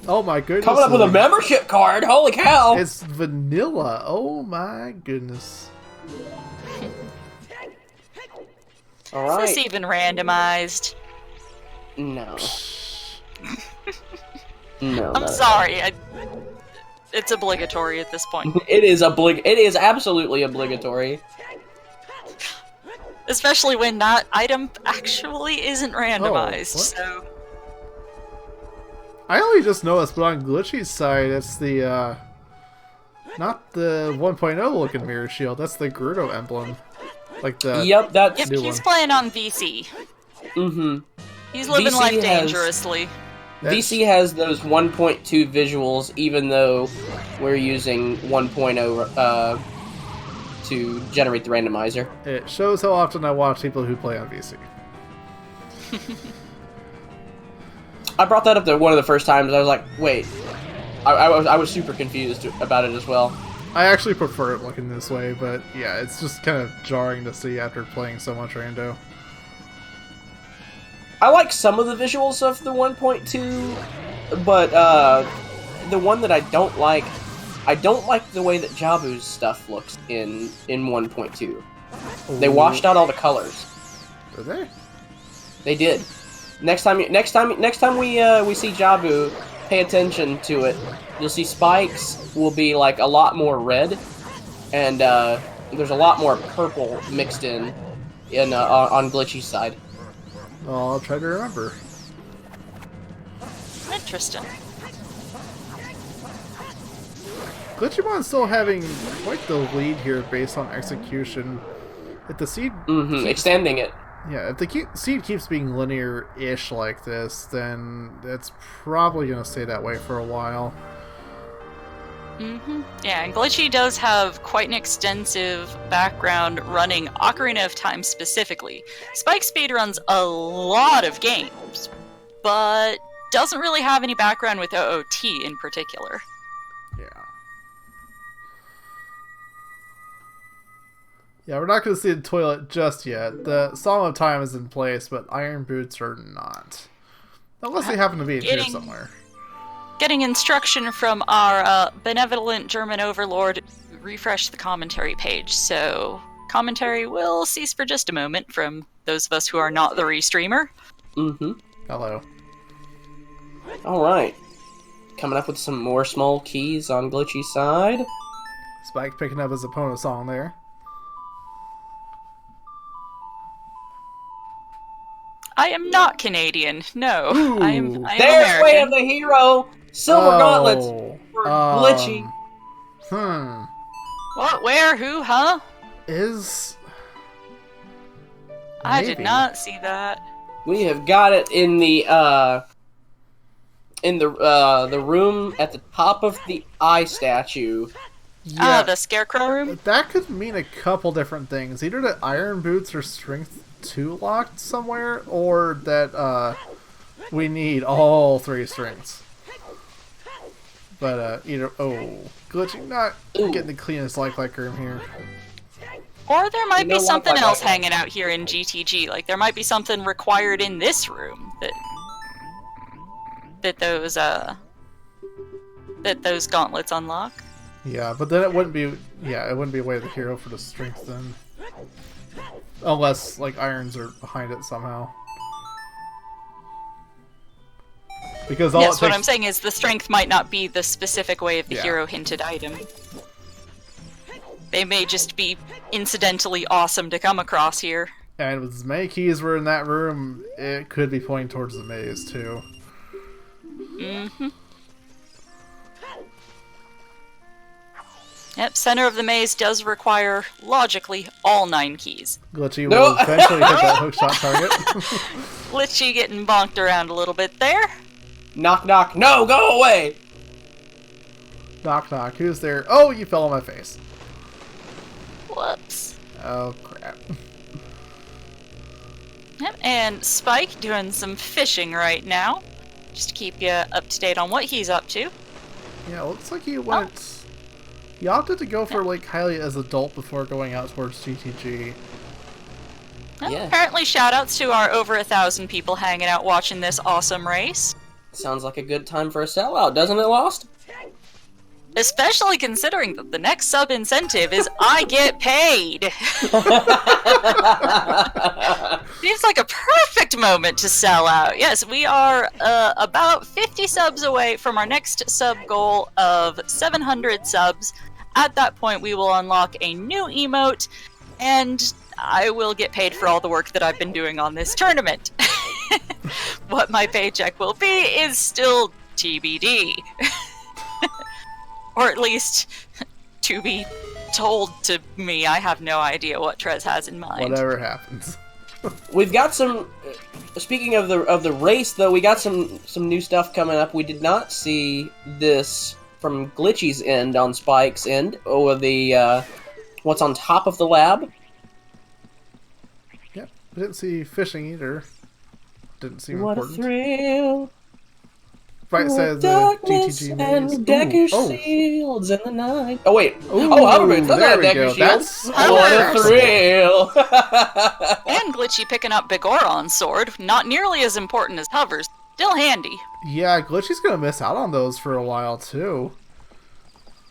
Oh my goodness. Coming up with a membership card. Holy cow. It's vanilla. Oh my goodness. Alright. Is this even randomized? No. No. I'm sorry. It's obligatory at this point. It is absolutely obligatory. Especially when that item actually isn't randomized. what? So I only just noticed, but on Glitchy's side, it's the, not the 1.0 looking mirror shield, that's the Gerudo emblem. Like the... Yep, that's... yep, new he's one. playing on VC. He's living VC life has- dangerously. VC has those 1.2 visuals, even though we're using 1.0 to generate the randomizer. It shows how often I watch people who play on VC. I brought that up to one of the first times. I was like, wait. I was super confused about it as well. I actually prefer it looking this way, but yeah, it's just kind of jarring to see after playing so much Rando. I like some of the visuals of the 1.2, but the one that I don't like I don't like the way that Jabu's stuff looks in 1.2. They washed out all the colors. Did they? They did. Next time we see Jabu, pay attention to it. You'll see Spikes will be like a lot more red, and there's a lot more purple mixed in on Glitchy's side. I'll try to remember. Interesting. Glitchymon's still having quite the lead here based on execution. If the seed extending it. Yeah, if the seed keeps being linear-ish like this, then it's probably going to stay that way for a while. Yeah, and Glitchy does have quite an extensive background running Ocarina of Time specifically. Spike speedruns a lot of games, but doesn't really have any background with OOT in particular. Yeah. Yeah, we're not going to see the toilet just yet. The Song of Time is in place, but Iron Boots are not. Unless they happen to be in here somewhere. Getting instruction from our benevolent German overlord, refresh the commentary page. So, commentary will cease for just a moment from those of us who are not the restreamer. Hello. Alright. Coming up with some more small keys on Glitchy's side. Spike picking up his opponent's song there. I am not Canadian. No, Ooh. I am There's American. Way of the Hero! Silver Gauntlets for Glitchy. What? Where? Who? Huh? I did not see that. We have got it in the room at the top of the eye statue. Yeah, the Scarecrow room? That could mean a couple different things. Either that Iron Boots are Strength 2 locked somewhere, or that we need all 3 strengths. But Glitchy not getting the cleanest like room here. Or there might be something else hanging out here in GTG. Like there might be something required in this room that those gauntlets unlock. Yeah, but then it wouldn't be a way of the hero for the strength then. Unless like irons are behind it somehow. Because all what I'm saying is the strength might not be the specific way of the hero hinted item. They may just be incidentally awesome to come across here. And with as many keys were in that room, it could be pointing towards the maze too. Yep, center of the maze does require, logically, all 9 keys. Glitchy will eventually hit that hookshot target. Glitchy getting bonked around a little bit there. Knock, knock. No, go away! Knock, knock. Who's there? Oh, you fell on my face. Whoops. Oh, crap. Yep, and Spike doing some fishing right now. Just to keep you up to date on what he's up to. Yeah, looks like he went... He opted to go for, like, highly as adult before going out towards GTG. Well, apparently shoutouts to our over 1,000 people hanging out watching this awesome race. Sounds like a good time for a sellout, doesn't it, Lost? Especially considering that the next sub incentive is I get paid. Seems like a perfect moment to sell out. Yes, we are about 50 subs away from our next sub goal of 700 subs. At that point, we will unlock a new emote, and I will get paid for all the work that I've been doing on this tournament. What my paycheck will be is still TBD. Or at least to be told to me. I have no idea what Trez has in mind. Whatever happens. We've got some... Speaking of the race, though, we got some new stuff coming up. We did not see this from Glitchy's end on Spike's end, or the what's on top of the lab. Yep, we didn't see fishing either. Didn't seem what important. What a thrill! Right says the GTG maze. Decker shields in the night. Oh wait! Ooh, hover boots. That's there not we Decker go. shields. That's What a thrill! And Glitchy picking up Bigoron's sword. Not nearly as important as hovers. Still handy. Yeah, Glitchy's gonna miss out on those for a while too.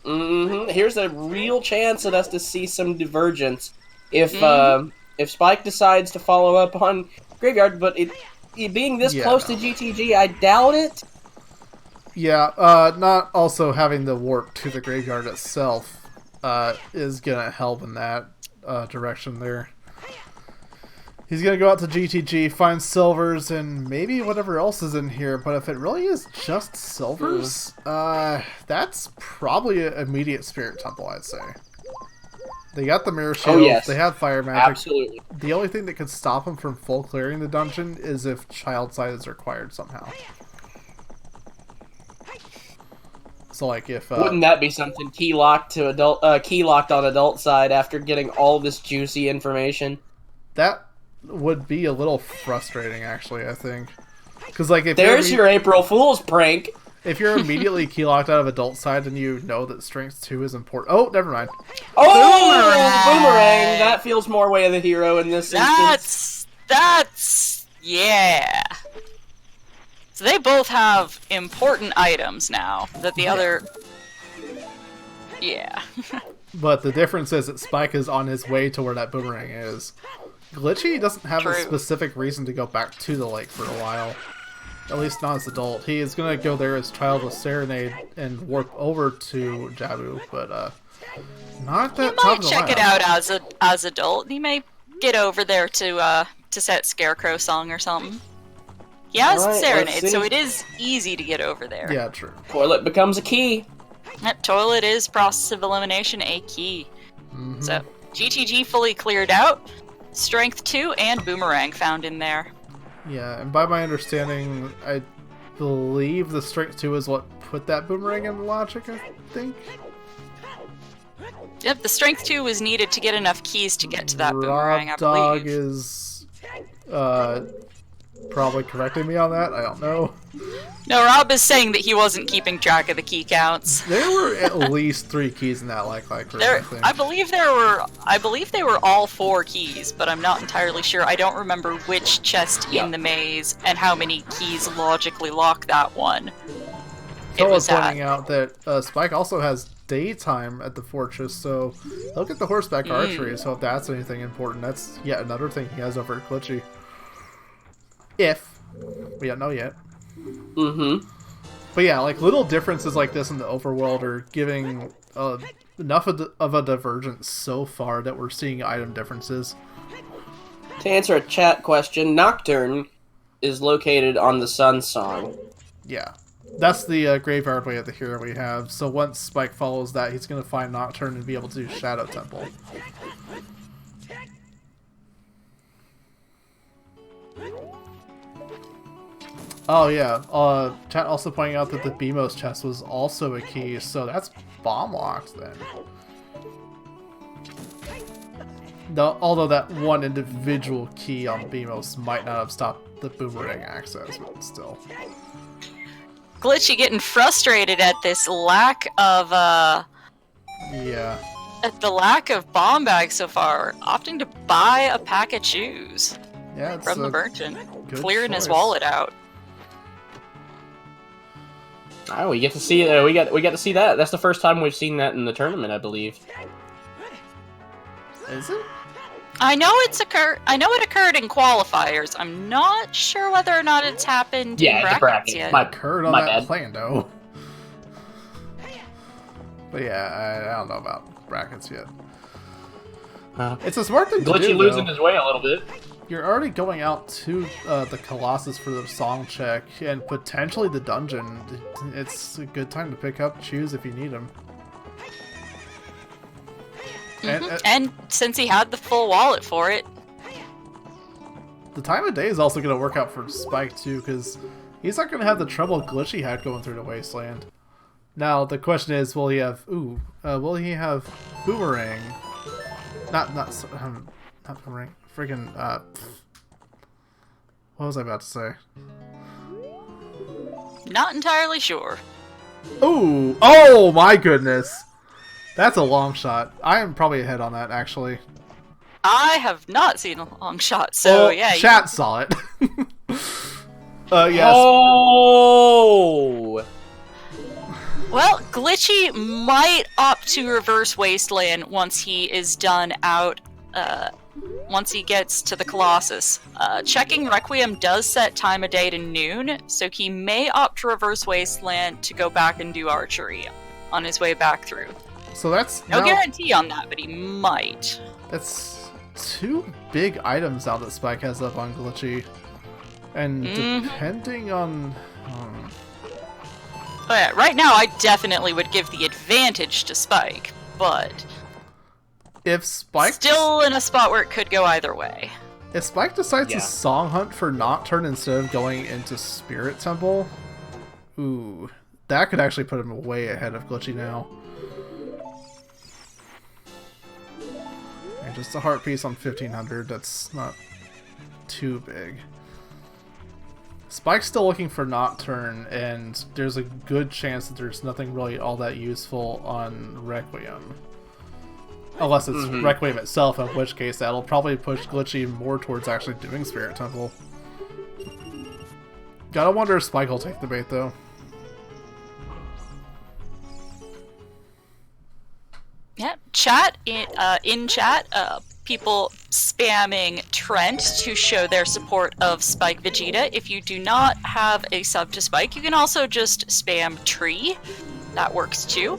Here's a real chance at us to see some divergence if Spike decides to follow up on Graveyard, but it being this close to GTG, I doubt it. Yeah, not also having the warp to the Graveyard itself is gonna help in that direction there. He's gonna go out to GTG, find silvers, and maybe whatever else is in here, but if it really is just silvers, that's probably an immediate Spirit Temple, I'd say. They got the Mirror Shield, they have Fire Magic. Absolutely. The only thing that could stop them from full clearing the dungeon is if Child Sight is required somehow. So, like, if... wouldn't that be something key locked on adult side after getting all this juicy information? That would be a little frustrating, actually, I think. Because, like, if there's your April Fool's prank. If you're immediately key locked out of adult side and you know that Strength 2 is important... Oh, never mind. Oh, boomerang! That feels more way of the hero in this instance. Yeah. So they both have important items now that the other... Yeah. But the difference is that Spike is on his way to where that boomerang is. Glitchy doesn't have a specific reason to go back to the lake for a while. At least not as adult. He is going to go there as Childless Serenade and warp over to Jabu, but not that top of the check it out as adult. He may get over there to set Scarecrow Song or something. He has Serenade, so it is easy to get over there. Yeah, true. Toilet becomes a key. That toilet is process of elimination a key. So GTG fully cleared out. Strength 2 and Boomerang found in there. Yeah, and by my understanding, I believe the Strength 2 is what put that Boomerang in Logic, I think? Yep, the Strength 2 was needed to get enough keys to get to that Boomerang, I believe. Dog is probably correcting me on that, I don't know. No, Rob is saying that he wasn't keeping track of the key counts. There were at least 3 keys in that like room, I think. I believe they were all 4 keys, but I'm not entirely sure. I don't remember which chest in the maze and how many keys logically lock that one. Phil was pointing out that Spike also has daytime at the fortress, so look at the horseback archery, so if that's anything important, that's yet another thing he has over at Glitchy. If. We don't know yet. But yeah, like, little differences like this in the overworld are giving enough of a divergence so far that we're seeing item differences. To answer a chat question, Nocturne is located on the Sun Song. Yeah. That's the graveyard way of the hero we have, so once Spike follows that, he's going to find Nocturne and be able to do Shadow Temple. Oh yeah, chat also pointing out that the BMOS chest was also a key, so that's bomb locked then. Although that one individual key on BMOS might not have stopped the boomerang access, but still. Glitchy getting frustrated at this lack of yeah. At the lack of bomb bags so far, opting to buy a pack of shoes. Yeah, it's from the merchant, clearing choice. His wallet out. Oh, we get to see we get to see that. That's the first time we've seen that in the tournament, I believe. Is it? I know it occurred in qualifiers. I'm not sure whether or not it's happened in brackets yet. Occurred on that plan, though. But yeah, I don't know about brackets yet. It's a smart thing to do, Glitchy losing his way a little bit. You're already going out to the Colossus for the song check and potentially the dungeon. It's a good time to pick up shoes if you need them. And since he had the full wallet for it. The time of day is also going to work out for Spike too, because he's not going to have the trouble Glitchy had going through the Wasteland. Now the question is, will he have Boomerang? Not Boomerang. Freaking, what was I about to say? Not entirely sure. Ooh! Oh my goodness! That's a long shot. I am probably ahead on that, actually. I have not seen a long shot, so yeah. Chat saw it. Yes. Oh! Well, Glitchy might opt to reverse Wasteland once he is done out, once he gets to the Colossus. Checking Requiem does set time of day to noon, so he may opt to reverse Wasteland to go back and do archery on his way back through. So that's no guarantee on that, but he might. That's 2 big items now that Spike has up on Glitchy. And depending on... Oh yeah, right now I definitely would give the advantage to Spike, but... If Spike... Still in a spot where it could go either way. If Spike decides to Song Hunt for Nocturne instead of going into Spirit Temple... Ooh, that could actually put him way ahead of Glitchy now. And just a heart piece on 1500, that's not too big. Spike's still looking for Nocturne, and there's a good chance that there's nothing really all that useful on Requiem. Unless it's Requiem itself, in which case that'll probably push Glitchy more towards actually doing Spirit Temple. Gotta wonder if Spike will take the bait, though. Yeah, chat, in chat, people spamming Trent to show their support of Spike Vegeta. If you do not have a sub to Spike, you can also just spam Tree. That works too.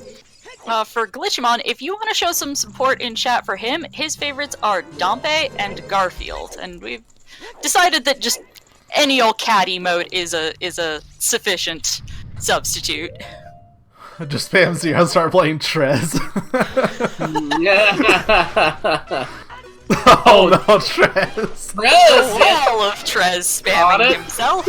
For Glitchymon, if you want to show some support in chat for him, his favorites are Dompe and Garfield, and we've decided that just any old cat emote is a sufficient substitute. Just spam Zero, start playing Trez. Oh no, Trez! The wall of Trez spamming himself.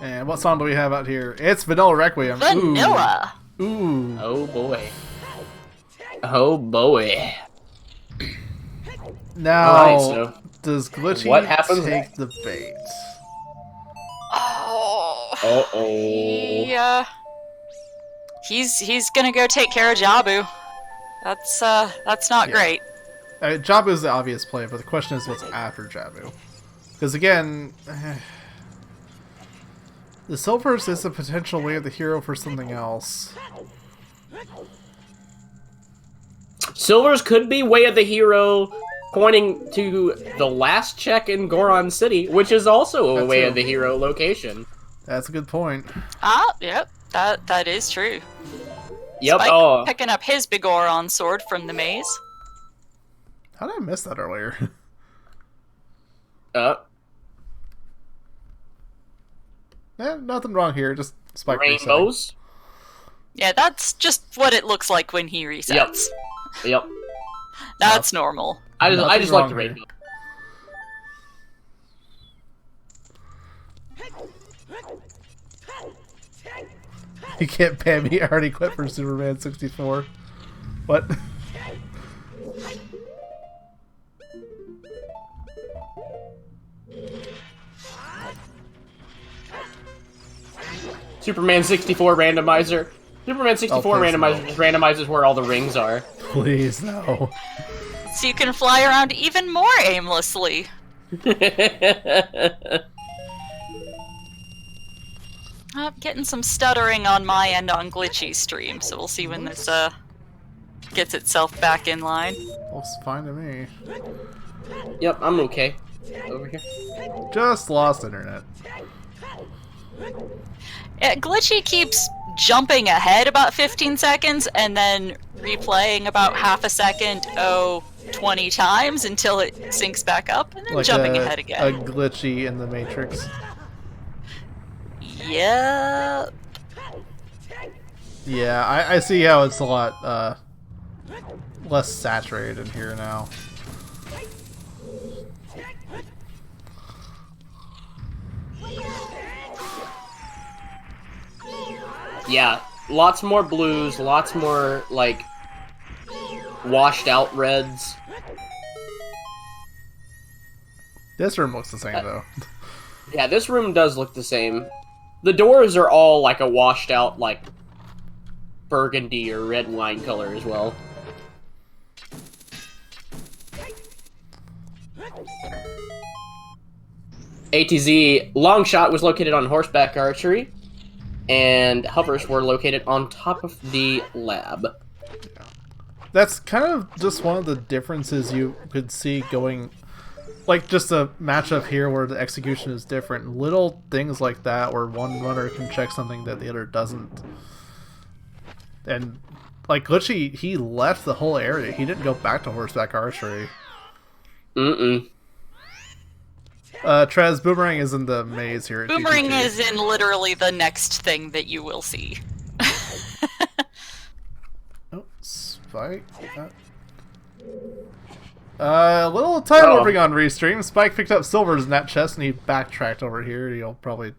And what song do we have out here? It's Vanilla Requiem. Vanilla. Ooh. Oh boy. Oh boy. Now, so does Glitchy take the bait? Oh. Uh-oh. Yeah. He's gonna go take care of Jabu. That's not great. Jabu is the obvious play, but the question is what's after Jabu. Because again, the Silvers is a potential way of the hero for something else. Silvers could be way of the hero, pointing to the last check in Goron City, which is also a way of the hero location. That's a good point. Yep, that is true. Yep. Spike picking up his Bigoron sword from the maze. How did I miss that earlier? Nothing wrong here. Just Spike rainbows. Resetting. Yeah, that's just what it looks like when he resets. Yep. That's normal. I just like the rainbow. You can't ban me. I already quit for Superman 64. What? Superman 64 randomizer. Superman 64 randomizer just randomizes where all the rings are. Please, no. So you can fly around even more aimlessly. I'm getting some stuttering on my end on Glitchy's stream, so we'll see when this gets itself back in line. Looks fine to me. Yep, I'm okay. Over here. Just lost internet. Yeah, Glitchy keeps jumping ahead about 15 seconds and then replaying about half a second, 20 times until it syncs back up, and then like jumping ahead again. A Glitchy in the Matrix. Yep. Yeah, I see how it's a lot less saturated in here now. Yeah, lots more blues, lots more, like, washed out reds. This room looks the same, though. Yeah, this room does look the same. The doors are all, like, a washed out, like, burgundy or red wine color as well. ATZ long shot was located on horseback archery, and hovers were located on top of the lab. That's kind of just one of the differences you could see going, like just a matchup here where the execution is different. Little things like that where one runner can check something that the other doesn't. And like Glitchy, he left the whole area. He didn't go back to horseback archery. Trez, Boomerang is in the maze here. Boomerang is in literally the next thing that you will see. Oh, Spike. A little time warping on Restream. Spike picked up Silver's in that chest and he backtracked over here. He'll probably...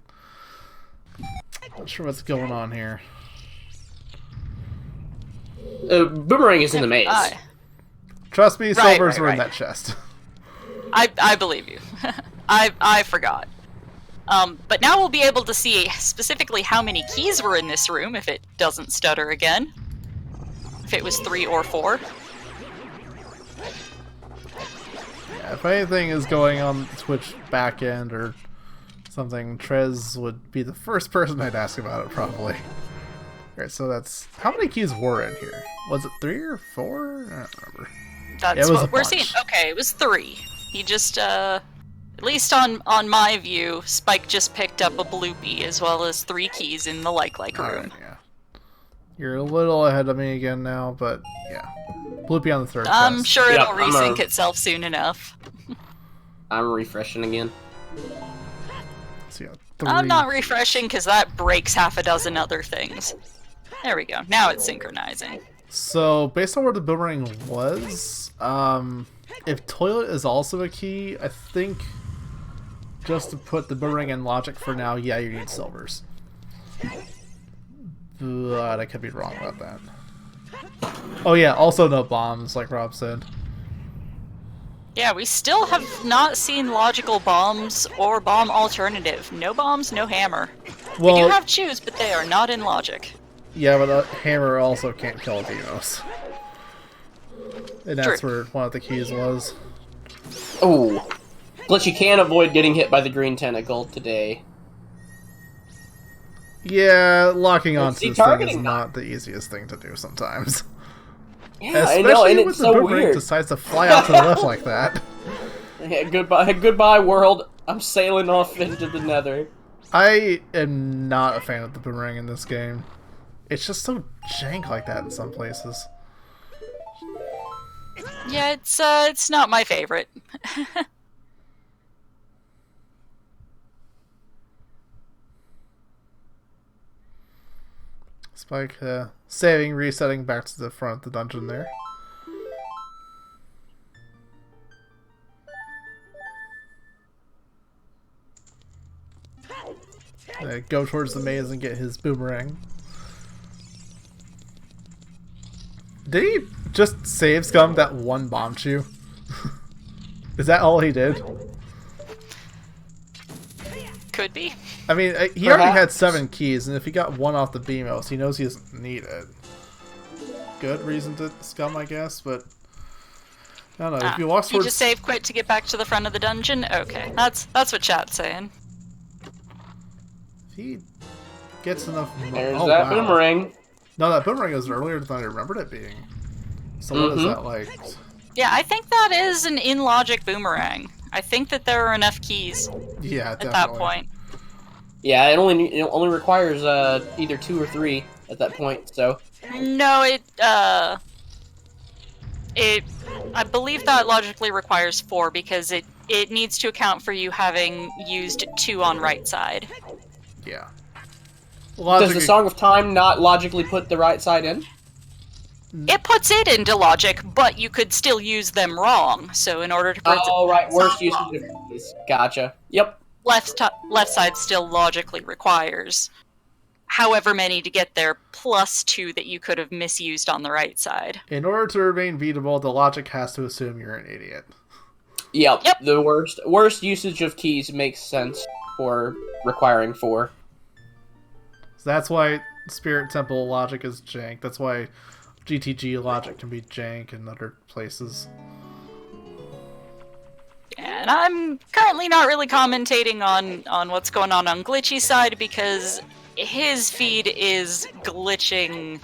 Not sure what's going on here. Boomerang is in the maze. Trust me, Silvers were in that chest. I believe you. I forgot. But now we'll be able to see specifically how many keys were in this room if it doesn't stutter again. If it was 3 or 4. Yeah, if anything is going on Twitch backend or something, Trez would be the first person I'd ask about it, probably. Alright, so that's... How many keys were in here? Was it 3 or 4? I don't remember. That's what we're seeing. Okay, it was 3. He just, at least on my view, Spike just picked up a bloopy as well as 3 keys in the like room. Right, yeah. You're a little ahead of me again now, but yeah. Bloopy on the 3rd I'm chest. sure it'll resync itself soon enough. I'm refreshing again. So yeah, I'm not refreshing because that breaks half a dozen other things. There we go. Now it's synchronizing. So, based on where the Boomerang was, if Toilet is also a key, I think just to put the Boomerang in logic for now, yeah, you need Silvers. But I could be wrong about that. Oh yeah, also no bombs, like Rob said. Yeah, we still have not seen logical bombs or bomb alternative. No bombs, no hammer. Well, we do have chews, but they are not in logic. Yeah, but a hammer also can't kill Demos. And that's where one of the keys was. Oh. Glitchy can avoid getting hit by the green tentacle today. Yeah, locking onto this thing is not the easiest thing to do sometimes. Yeah, I know, and it's so weird. Decides to fly out to the left like that. Yeah, goodbye world. I'm sailing off into the nether. I am not a fan of the boomerang in this game. It's just so jank like that in some places. Yeah, it's not my favorite. Spike, saving, resetting back to the front of the dungeon there. Go towards the maze and get his boomerang. Did he just save scum that one bomb chew? Is that all he did? Could be. I mean, he already had 7 keys, and if he got 1 off the BMOS, he knows he doesn't need it. Good reason to scum, I guess, but... I don't know, if you walk towards... You just save quit to get back to the front of the dungeon? Okay, that's what chat's saying. If he gets enough... There's that boomerang. No, that boomerang was earlier than I remembered it being. So what is that like? Yeah, I think that is an in-logic boomerang. I think that there are enough keys at that point. Yeah, it only requires either 2 or 3 at that point, so... No, I believe that logically requires 4 because it needs to account for you having used 2 on right side. Yeah. Does the Song of Time not logically put the right side in? It puts it into logic, but you could still use them wrong. So in order to put right, worst usage of keys. Gotcha. Yep. Left side still logically requires however many to get there, plus 2 that you could have misused on the right side. In order to remain beatable, the logic has to assume you're an idiot. Yep. The worst usage of keys makes sense for requiring 4. So that's why Spirit Temple logic is jank. That's why GTG logic can be jank in other places. Yeah, And I'm currently not really commentating on what's going on Glitchy's side because his feed is glitching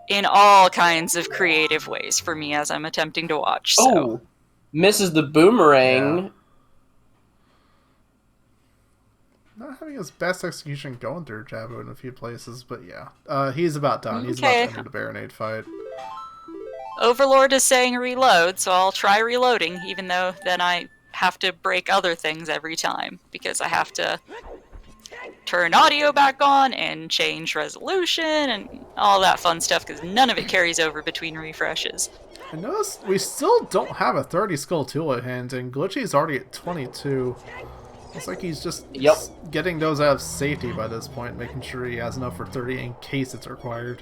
in all kinds of creative ways for me as I'm attempting to watch. So. Oh, misses the boomerang. Yeah. Not having his best execution going through Jabu in a few places, but yeah. He's about done. He's about to enter the Baronade fight. Overlord is saying reload, so I'll try reloading, even though then I have to break other things every time, because I have to turn audio back on and change resolution and all that fun stuff, because none of it carries over between refreshes. I noticed we still don't have a 30 skull tool at hand, and Glitchy's already at 22. It's like he's just getting those out of safety by this point, making sure he has enough for 30 in case it's required.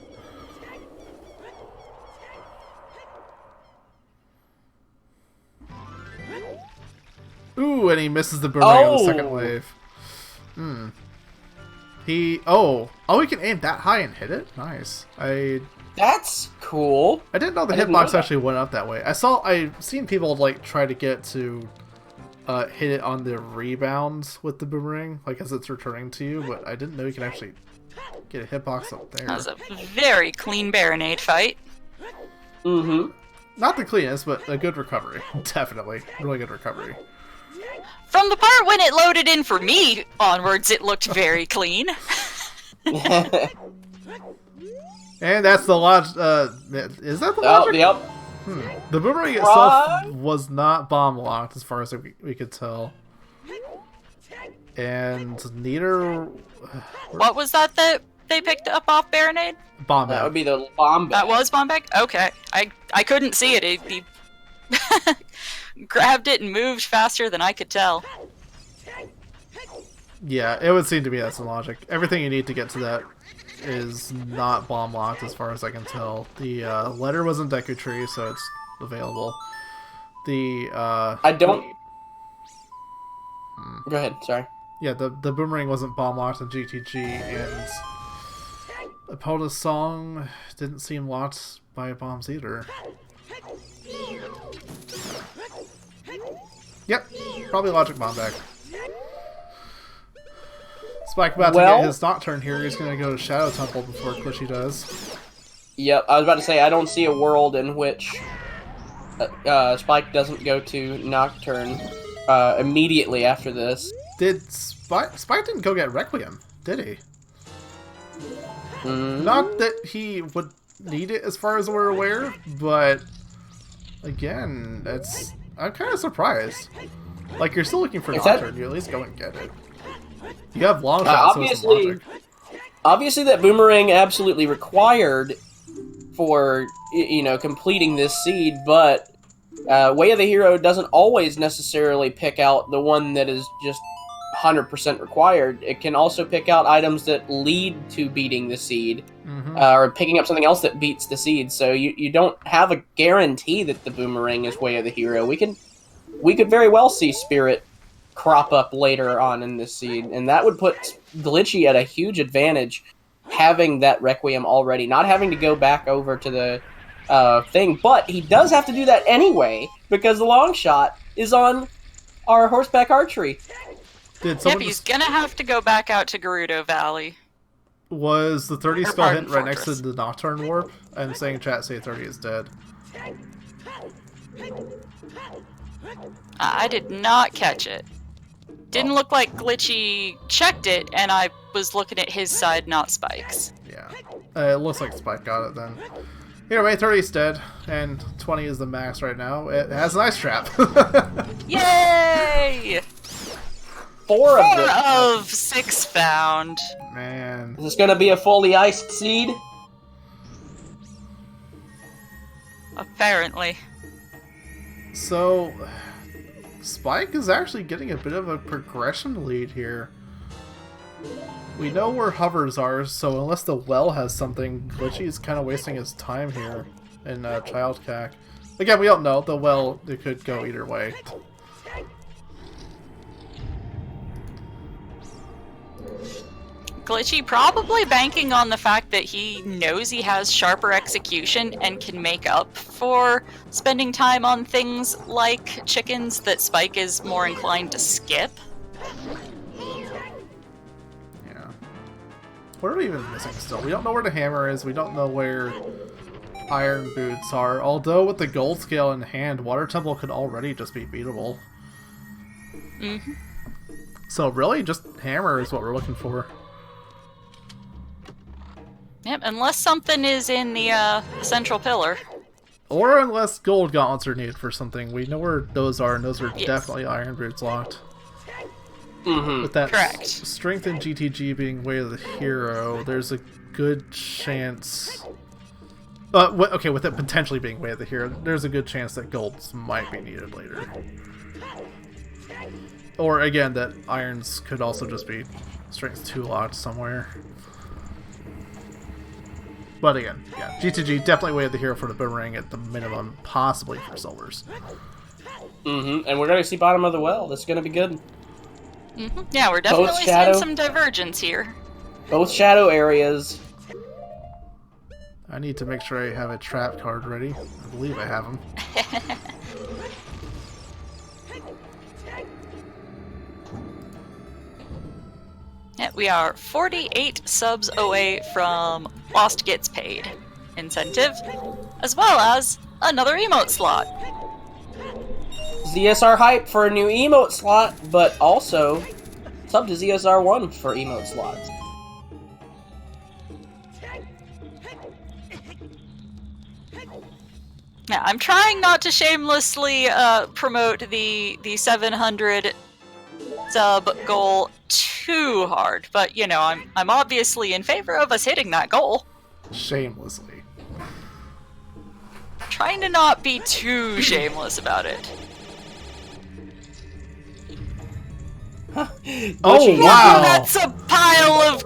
Ooh, and he misses the boomerang on the second wave. He can aim that high and hit it? Nice. That's cool. I didn't know the hitbox actually went up that way. I've seen people like try to get to hit it on the rebounds with the boomerang, like as it's returning to you, but I didn't know you can actually get a hitbox up there. That was a very clean Baronade fight. Mm-hmm. Not the cleanest, but a good recovery. Definitely. Really good recovery. From the part when it loaded in for me onwards, it looked very clean. And that's the logic. Is that the logic? Yep. The boomerang itself was not bomb locked, as far as we could tell. And neither. What was that they picked up off Baronade? Bomb bag. That would be the bomb bag. That was bomb bag? Okay. I couldn't see it. He grabbed it and moved faster than I could tell. Yeah, it would seem to be that's the logic. Everything you need to get to that is not bomb locked, as far as I can tell. The letter was in Deku Tree, so it's available. The I don't. Go ahead. Sorry. Yeah, the boomerang wasn't bomb locked in GTG, and Apoda's song didn't seem locked by bombs either. Yep, probably logic bomb back. Spike about to get his Nocturne here. He's going to go to Shadow Temple before Glitchy does. Yep, I was about to say, I don't see a world in which Spike doesn't go to Nocturne immediately after this. Did Spike didn't go get Requiem, did he? Not that he would need it as far as we're aware, but again, I'm kind of surprised. Like, you're still looking for Nocturne, you at least go and get it. You have long shots, so it's logic. Obviously that boomerang absolutely required for, completing this seed, but Way of the Hero doesn't always necessarily pick out the one that is just 100% required. It can also pick out items that lead to beating the seed, or picking up something else that beats the seed, so you don't have a guarantee that the boomerang is Way of the Hero. We could very well see Spirit crop up later on in this seed, and that would put Glitchy at a huge advantage, having that Requiem already, not having to go back over to the thing, but he does have to do that anyway, because the long shot is on our horseback archery. Yep, he's gonna have to go back out to Gerudo Valley. Was the 30 spell hint right next to the Nocturne Warp? I'm saying chat say 30 is dead. I did not catch it. Didn't look like Glitchy checked it, and I was looking at his side, not Spike's. Yeah. It looks like Spike got it then. Either way, 30 is dead, and 20 is the max right now. It has an ice trap. Yay! Four of 6 found. Man. Is this gonna be a fully iced seed? Apparently. So, Spike is actually getting a bit of a progression lead here. We know where hovers are, so unless the well has something, Glitchy is kind of wasting his time here in Child Cack. Again, we don't know. The well, it could go either way. Glitchy probably banking on the fact that he knows he has sharper execution and can make up for spending time on things like chickens that Spike is more inclined to skip. Yeah. What are we even missing still? We don't know where the hammer is. We don't know where iron boots are. Although with the gold scale in hand, Water Temple could already just be beatable. Mm-hmm. So really, just hammer is what we're looking for. Yep, unless something is in the central pillar. Or unless gold gauntlets are needed for something. We know where those are, and those are definitely iron boots locked. Mm-hmm. With that Correct. strength in GTG being way of the hero, there's a good chance... okay, with it potentially being way of the hero, there's a good chance that golds might be needed later. Or again, that irons could also just be strength 2 locked somewhere. But again, yeah, GTG definitely way of the hero for the boomerang at the minimum, possibly for silvers. Mm-hmm. And we're gonna see bottom of the well. This is gonna be good. Mm-hmm. Yeah, we're definitely seeing some divergence here. Both shadow areas. I need to make sure I have a trap card ready. I believe I have them. Yeah, we are 48 subs away from Lost Gets Paid incentive, as well as another emote slot. ZSR hype for a new emote slot, but also sub to ZSR1 for emote slots. Yeah, I'm trying not to shamelessly promote the 700 sub goal too hard, but you know, I'm obviously in favor of us hitting that goal. Shamelessly. Trying to not be too shameless about it. Oh wow! That's a pile of.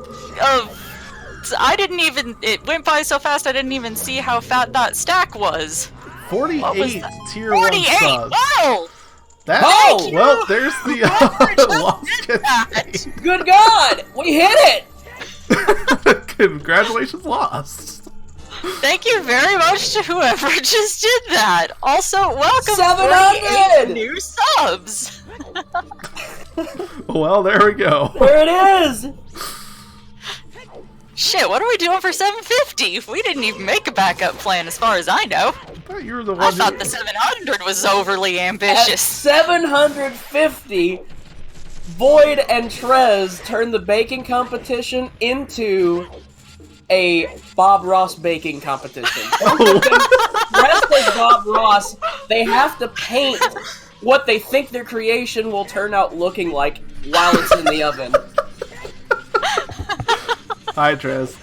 I didn't even. It went by so fast. I didn't even see how fat that stack was. 48 tier 48. 1 subs. Wow! That, Oh! well, there's the Lost Gets Paid. Good God! We hit it! Congratulations, Lost. Thank you very much to whoever just did that. Also, welcome 700 new subs. Well, there we go. There it is! Shit, what are we doing for 750? We didn't even make a backup plan as far as I know. I thought you were the I one thought the 700 was overly ambitious. At 750, Void and Trez turned the baking competition into a Bob Ross baking competition. Dressed as Bob Ross, they have to paint what they think their creation will turn out looking like while it's in the oven. Hi, Trez.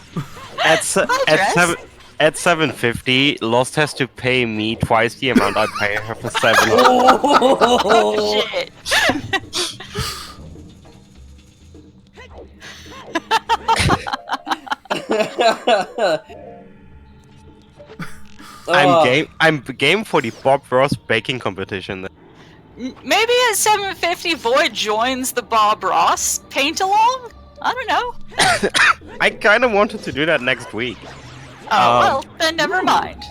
At 750, Lost has to pay me twice the amount I pay her for 7. Oh, shit. I'm game for the Bob Ross baking competition. Maybe at 750 Void joins the Bob Ross paint along? I don't know. I kind of wanted to do that next week. Oh, well, then never mind.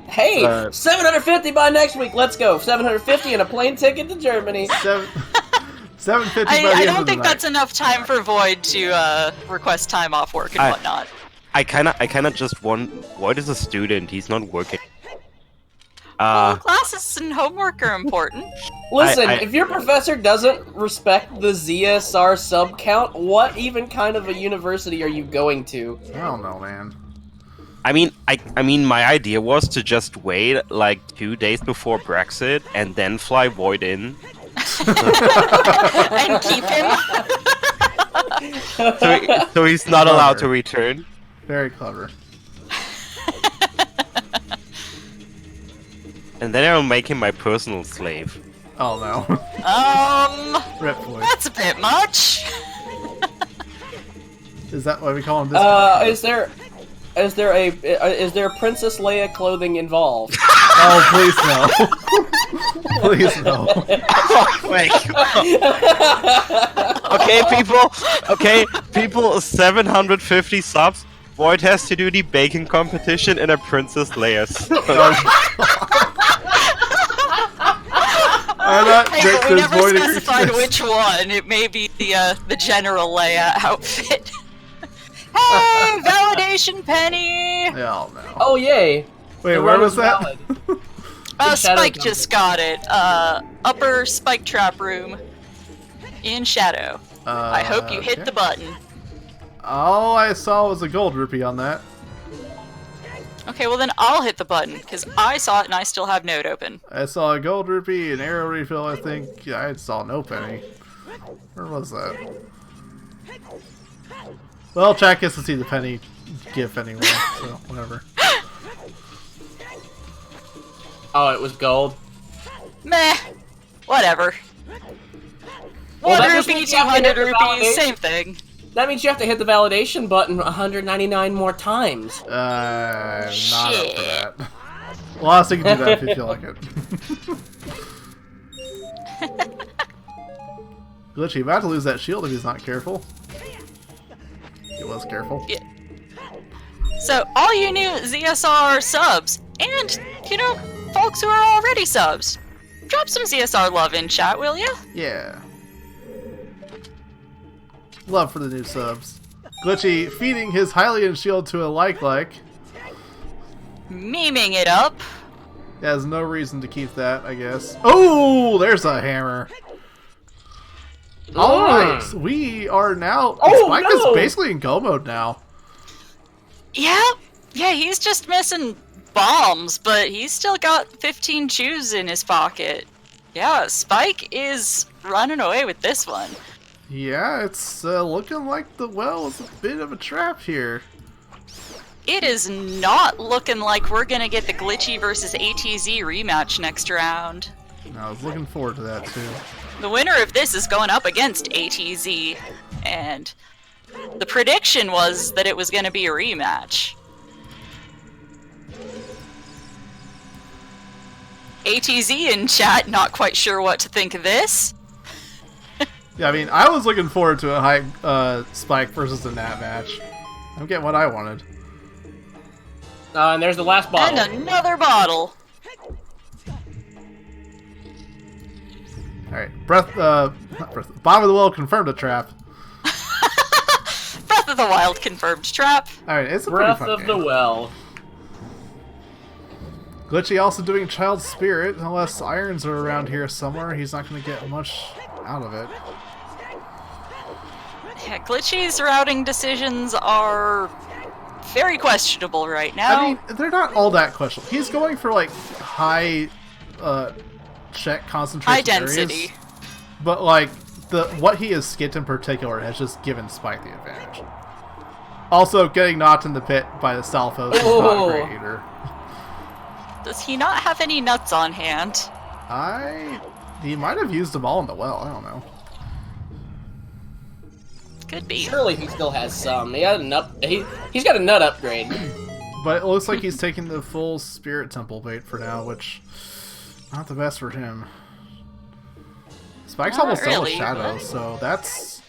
Hey, 750 by next week. Let's go. 750 and a plane ticket to Germany. 750 by the I end don't of the think night. that's enough time for Void to request time off work and whatnot. I kind of just want. Void is a student. He's not working. Well, classes and homework are important. Listen, if your professor doesn't respect the ZSR sub count, what even kind of a university are you going to? I don't know, man. I mean, my idea was to just wait like 2 days before Brexit and then fly Void in. And keep him. So he's not allowed to return. Very clever. And then I'll make him my personal slave. Oh no. Rip Void. That's a bit much. Is that why we call him this? Is there a Princess Leia clothing involved? Oh, please no. Please no. Oh my god. Okay, people. Okay, people. 750 subs. Void has to do the baking competition in a Princess Leia suit. Hey, but we never specified which one. It may be the General Leia outfit. Hey, validation penny! Hell no. Oh yay! Wait, where was that? Spike just got it. Upper spike trap room. In Shadow. I hope you hit the button. All I saw was a gold rupee on that. Okay, well then I'll hit the button, because I saw it and I still have Node open. I saw a gold rupee, an arrow refill, I think. Yeah, I saw no penny. Where was that? Well, chat gets to see the penny GIF anyway, so whatever. Oh, it was gold? Meh. Whatever. Well, 1 rupee, 200 rupees, same thing. That means you have to hit the validation button 199 more times. Not up for that. Well, honestly, you can do that if you feel like it. Glitchy, about to lose that shield if he's not careful. He was careful. Yeah. So, all you new ZSR subs, and, you know, folks who are already subs, drop some ZSR love in chat, will ya? Yeah. Love for the new subs. Glitchy feeding his Hylian shield to a like. Memeing it up. He has no reason to keep that, I guess. Oh, there's a hammer. Alright, we are now... Spike is basically in go mode now. Yeah, he's just missing bombs, but he's still got 15 chews in his pocket. Yeah, Spike is running away with this one. Yeah, it's looking like the well is a bit of a trap here. It is not looking like we're gonna get the Glitchy versus ATZ rematch next round. I was looking forward to that too. The winner of this is going up against ATZ, and the prediction was that it was gonna be a rematch. ATZ in chat, not quite sure what to think of this. Yeah, I mean, I was looking forward to a high Spike versus the Nat match. I'm getting what I wanted. And there's the last bottle. And another bottle. Alright, bottom of the well confirmed a trap. Breath of the Wild confirmed trap. Alright, it's a Breath pretty fun of game. the Well. Glitchy also doing Child Spirit. Unless irons are around here somewhere, he's not going to get much out of it. Yeah, Glitchy's routing decisions are very questionable right now. I mean, they're not all that questionable. He's going for, like, high check concentration high density. areas, but, like, what he has skipped in particular has just given Spike the advantage. Also, getting knocked in the pit by the Salfos is not great either. Does he not have any nuts on hand? He might have used them all in the well, I don't know. Could be. Surely he still has some. He had he's got a nut upgrade. But it looks like he's taking the full Spirit Temple bait for now, which not the best for him. Spike's Not almost done with really, Shadow, but... so that's...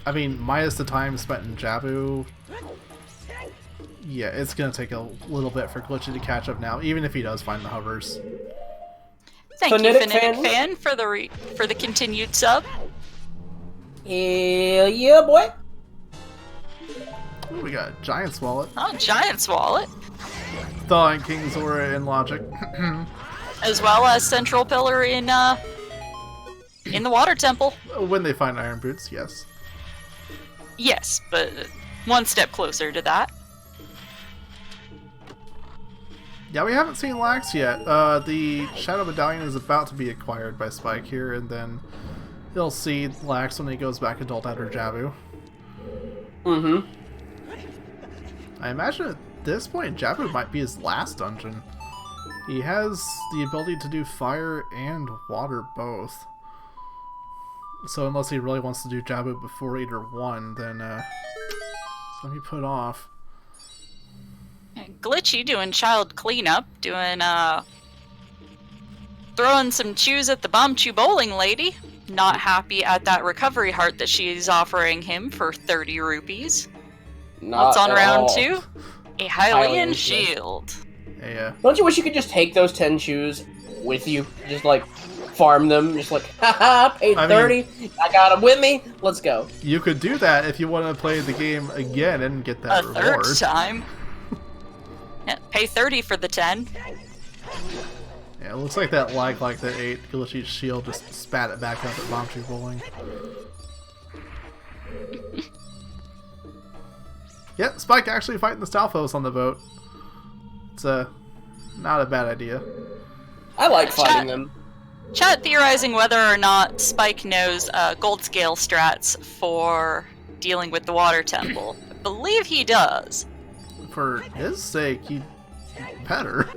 I mean, minus the time spent in Jabu... Yeah, it's gonna take a little bit for Glitchy to catch up now, even if he does find the hovers. Thank you, Phonetic Fan, for the continued sub. Hell yeah, boy! Ooh, we got a Giant's Wallet. Oh, Giant's Wallet. Thawing King's Aura in Logic. As well as Central Pillar in the Water Temple. When they find Iron Boots, yes. Yes, but one step closer to that. Yeah, we haven't seen Lax yet. The Shadow Medallion is about to be acquired by Spike here, and then he'll see Lax when he goes back Adult after Jabu. Mm-hmm. I imagine at this point, Jabu might be his last dungeon. He has the ability to do fire and water both. So unless he really wants to do Jabu before Eater 1, then it's gonna be put off. Glitchy doing child cleanup, doing throwing some chews at the bomb chew bowling lady. not happy at that recovery heart that she's offering him for 30 rupees. What's on round 2? A Hylian shield. Yeah. Don't you wish you could just take those 10 shoes with you? Just, like, farm them. Just like, haha, paid 30. I got them with me. Let's go. You could do that if you want to play the game again and get that reward. Third time. Yeah, pay 30 for the 10. Yeah, it looks like that like the 8 glitchy shield just spat it back up at Bomb Tree Bowling. Yeah, Spike actually fighting the Stalfos on the boat. It's not a bad idea. I like fighting them. Chat theorizing whether or not Spike knows gold scale strats for dealing with the water temple. I believe he does. For his sake, he better.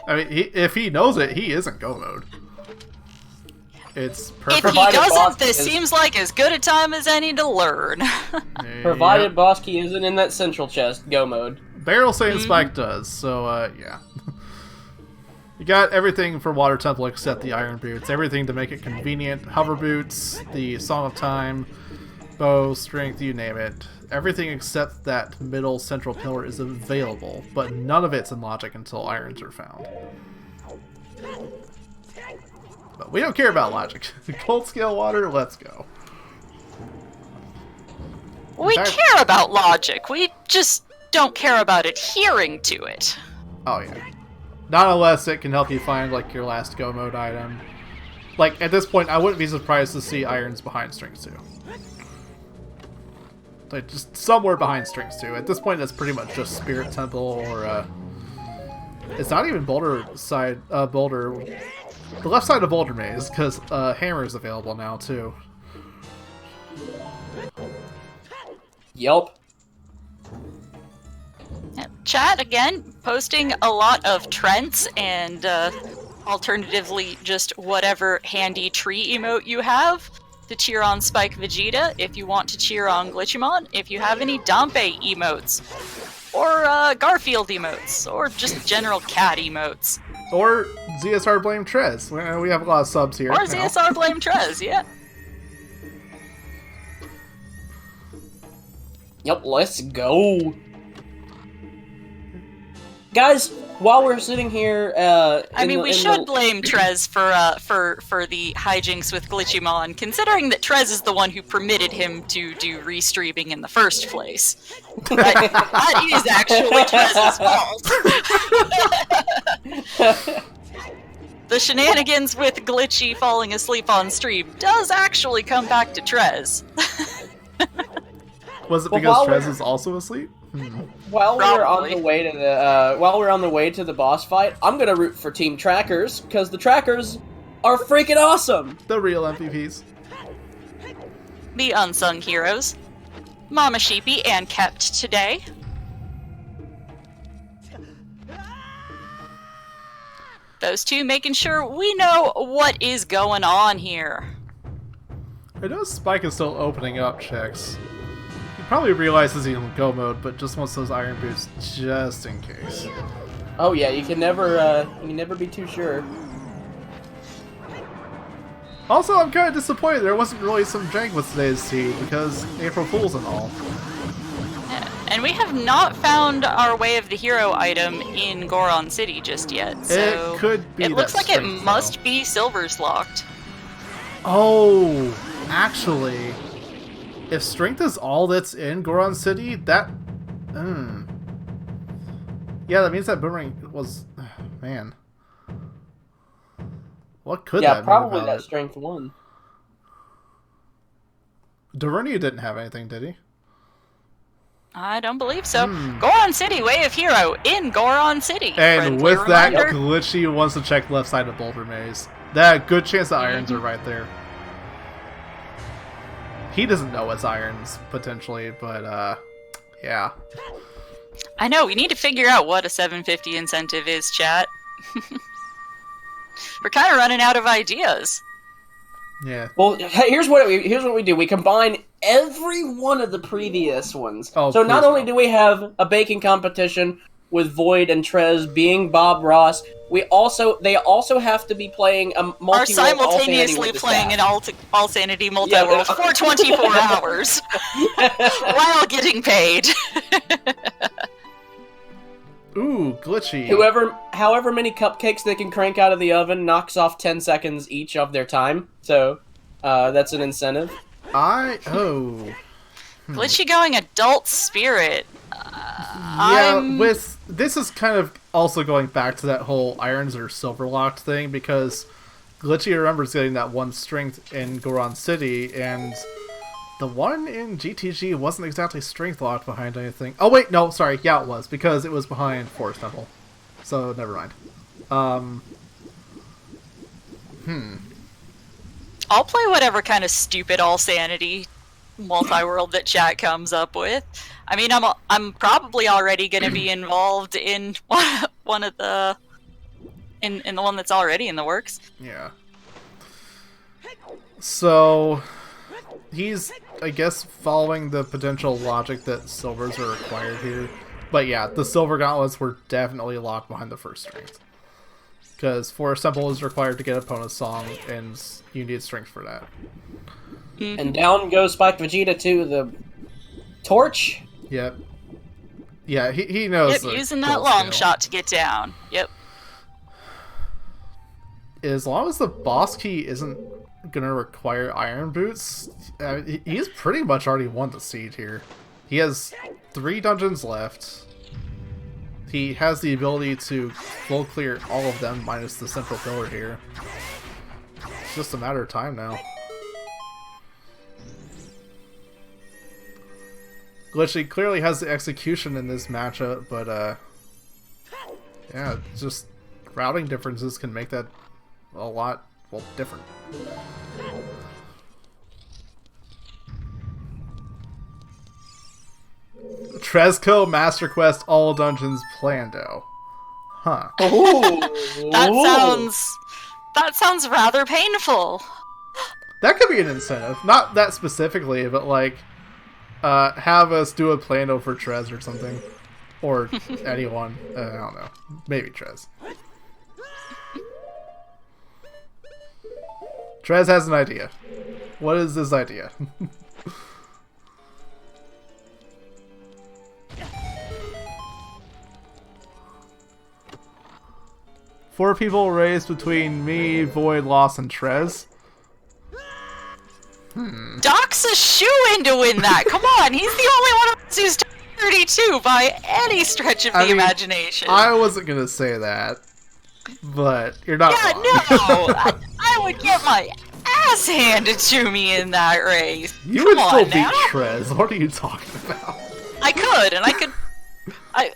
I mean, if he knows it, he isn't go mode. It's perfect. If he doesn't, this seems like as good a time as any to learn. Provided Bosky isn't in that central chest, go mode. Barrel saying Spike does, so yeah. You got everything for Water Temple except the Iron Boots. Everything to make it convenient. Hover Boots, the Song of Time, Bow, Strength, you name it. Everything except that middle central pillar is available, but none of it's in logic until irons are found. But we don't care about logic. Cold scale water, let's go. We care about logic. We just don't care about adhering to it. Oh yeah. Not unless it can help you find like your last go mode item. Like at this point, I wouldn't be surprised to see irons behind strings too. Like just somewhere behind strings too. At this point, it's pretty much just Spirit Temple or it's not even Boulder side. Boulder, the left side of Boulder Maze, because Hammer is available now too. Yelp. Chat again, posting a lot of trends and alternatively just whatever handy tree emote you have to cheer on Spike Vegeta, if you want to cheer on Glitchymon, if you have any Dampe emotes, or Garfield emotes, or just general cat emotes. Or ZSR Blame Trez. We have a lot of subs here. Or ZSR Blame Trez, yeah. Yep, let's go. Guys, while we're sitting here, we should blame Trez for the hijinks with Glitchymon, considering that Trez is the one who permitted him to do restreaming in the first place. That is actually Trez's fault. The shenanigans with Glitchy falling asleep on stream does actually come back to Trez. Was it because Trez is also asleep? While we're on the way to the boss fight, I'm gonna root for Team Trackers because the Trackers are freaking awesome. The real MVPs. The unsung heroes, Mama Sheepy and Kept today. Those two making sure we know what is going on here. I know Spike is still opening up checks. He probably realizes he's in go mode, but just wants those iron boots just in case. Oh yeah, you can never be too sure. Also, I'm kind of disappointed there wasn't really some jank with today's tea, because April Fools and all. Yeah. And we have not found our Way of the Hero item in Goron City just yet, so it could be. It looks like it must be Silver's locked. Oh, actually, if strength is all that's in Goron City, that... Yeah, that means that Boomerang was... Man. What could that mean? Yeah, probably that it? strength one. Diverging didn't have anything, did he? I don't believe so. Goron City, Way of Hero, in Goron City. And with that, Glitchy wants to check left side of Boulder Maze. That good chance the irons are right there. He doesn't know it's irons, potentially, but, yeah. I know, we need to figure out what a 750 incentive is, chat. We're kind of running out of ideas. Yeah. Well, here's what we do. We combine every one of the previous ones. Oh, so not only do we have a baking competition, with Void and Trez being Bob Ross. They also have to be playing a multi-world Are simultaneously playing an All Sanity multi-world for 24 hours while getting paid. Ooh, glitchy. However many cupcakes they can crank out of the oven knocks off 10 seconds each of their time. So that's an incentive. Glitchy going adult spirit. This is kind of also going back to that whole irons or silver locked thing, because Glitchy remembers getting that one strength in Goron City, and the one in GTG wasn't exactly strength locked behind anything. Oh wait, no, sorry, yeah it was, because it was behind Forest Temple. So never mind. I'll play whatever kind of stupid All Sanity multi-world that chat comes up with. I mean, I'm probably already going to be involved in one of the in the one that's already in the works. Yeah. So he's, I guess, following the potential logic that silvers are required here. But yeah, the silver gauntlets were definitely locked behind the first strength, because Forest Temple is required to get opponent's song, and you need strength for that. And down goes Spike Vegeta to the torch. Yep. Yeah, he knows. Yep, using that long shot to get down. Yep. As long as the boss key isn't gonna require iron boots, he's pretty much already won the seed here. He has 3 dungeons left. He has the ability to full clear all of them minus the central pillar here. It's just a matter of time now. Glitchy clearly has the execution in this matchup, but yeah, just routing differences can make that a lot, well, different. Trezco Master Quest all dungeons plando. Huh. That sounds rather painful. That could be an incentive. Not that specifically, but like have us do a plano for Trez or something. Or anyone. I don't know. Maybe Trez. Trez has an idea. What is this idea? Four people raised between me, Void, Lost, and Trez. Doc's a shoe-in to win that. Come on, he's the only one of us who's 32 by any stretch of the imagination. I wasn't gonna say that, but you're not wrong. No, I would get my ass handed to me in that race. You would still beat Trez. What are you talking about? I could, and I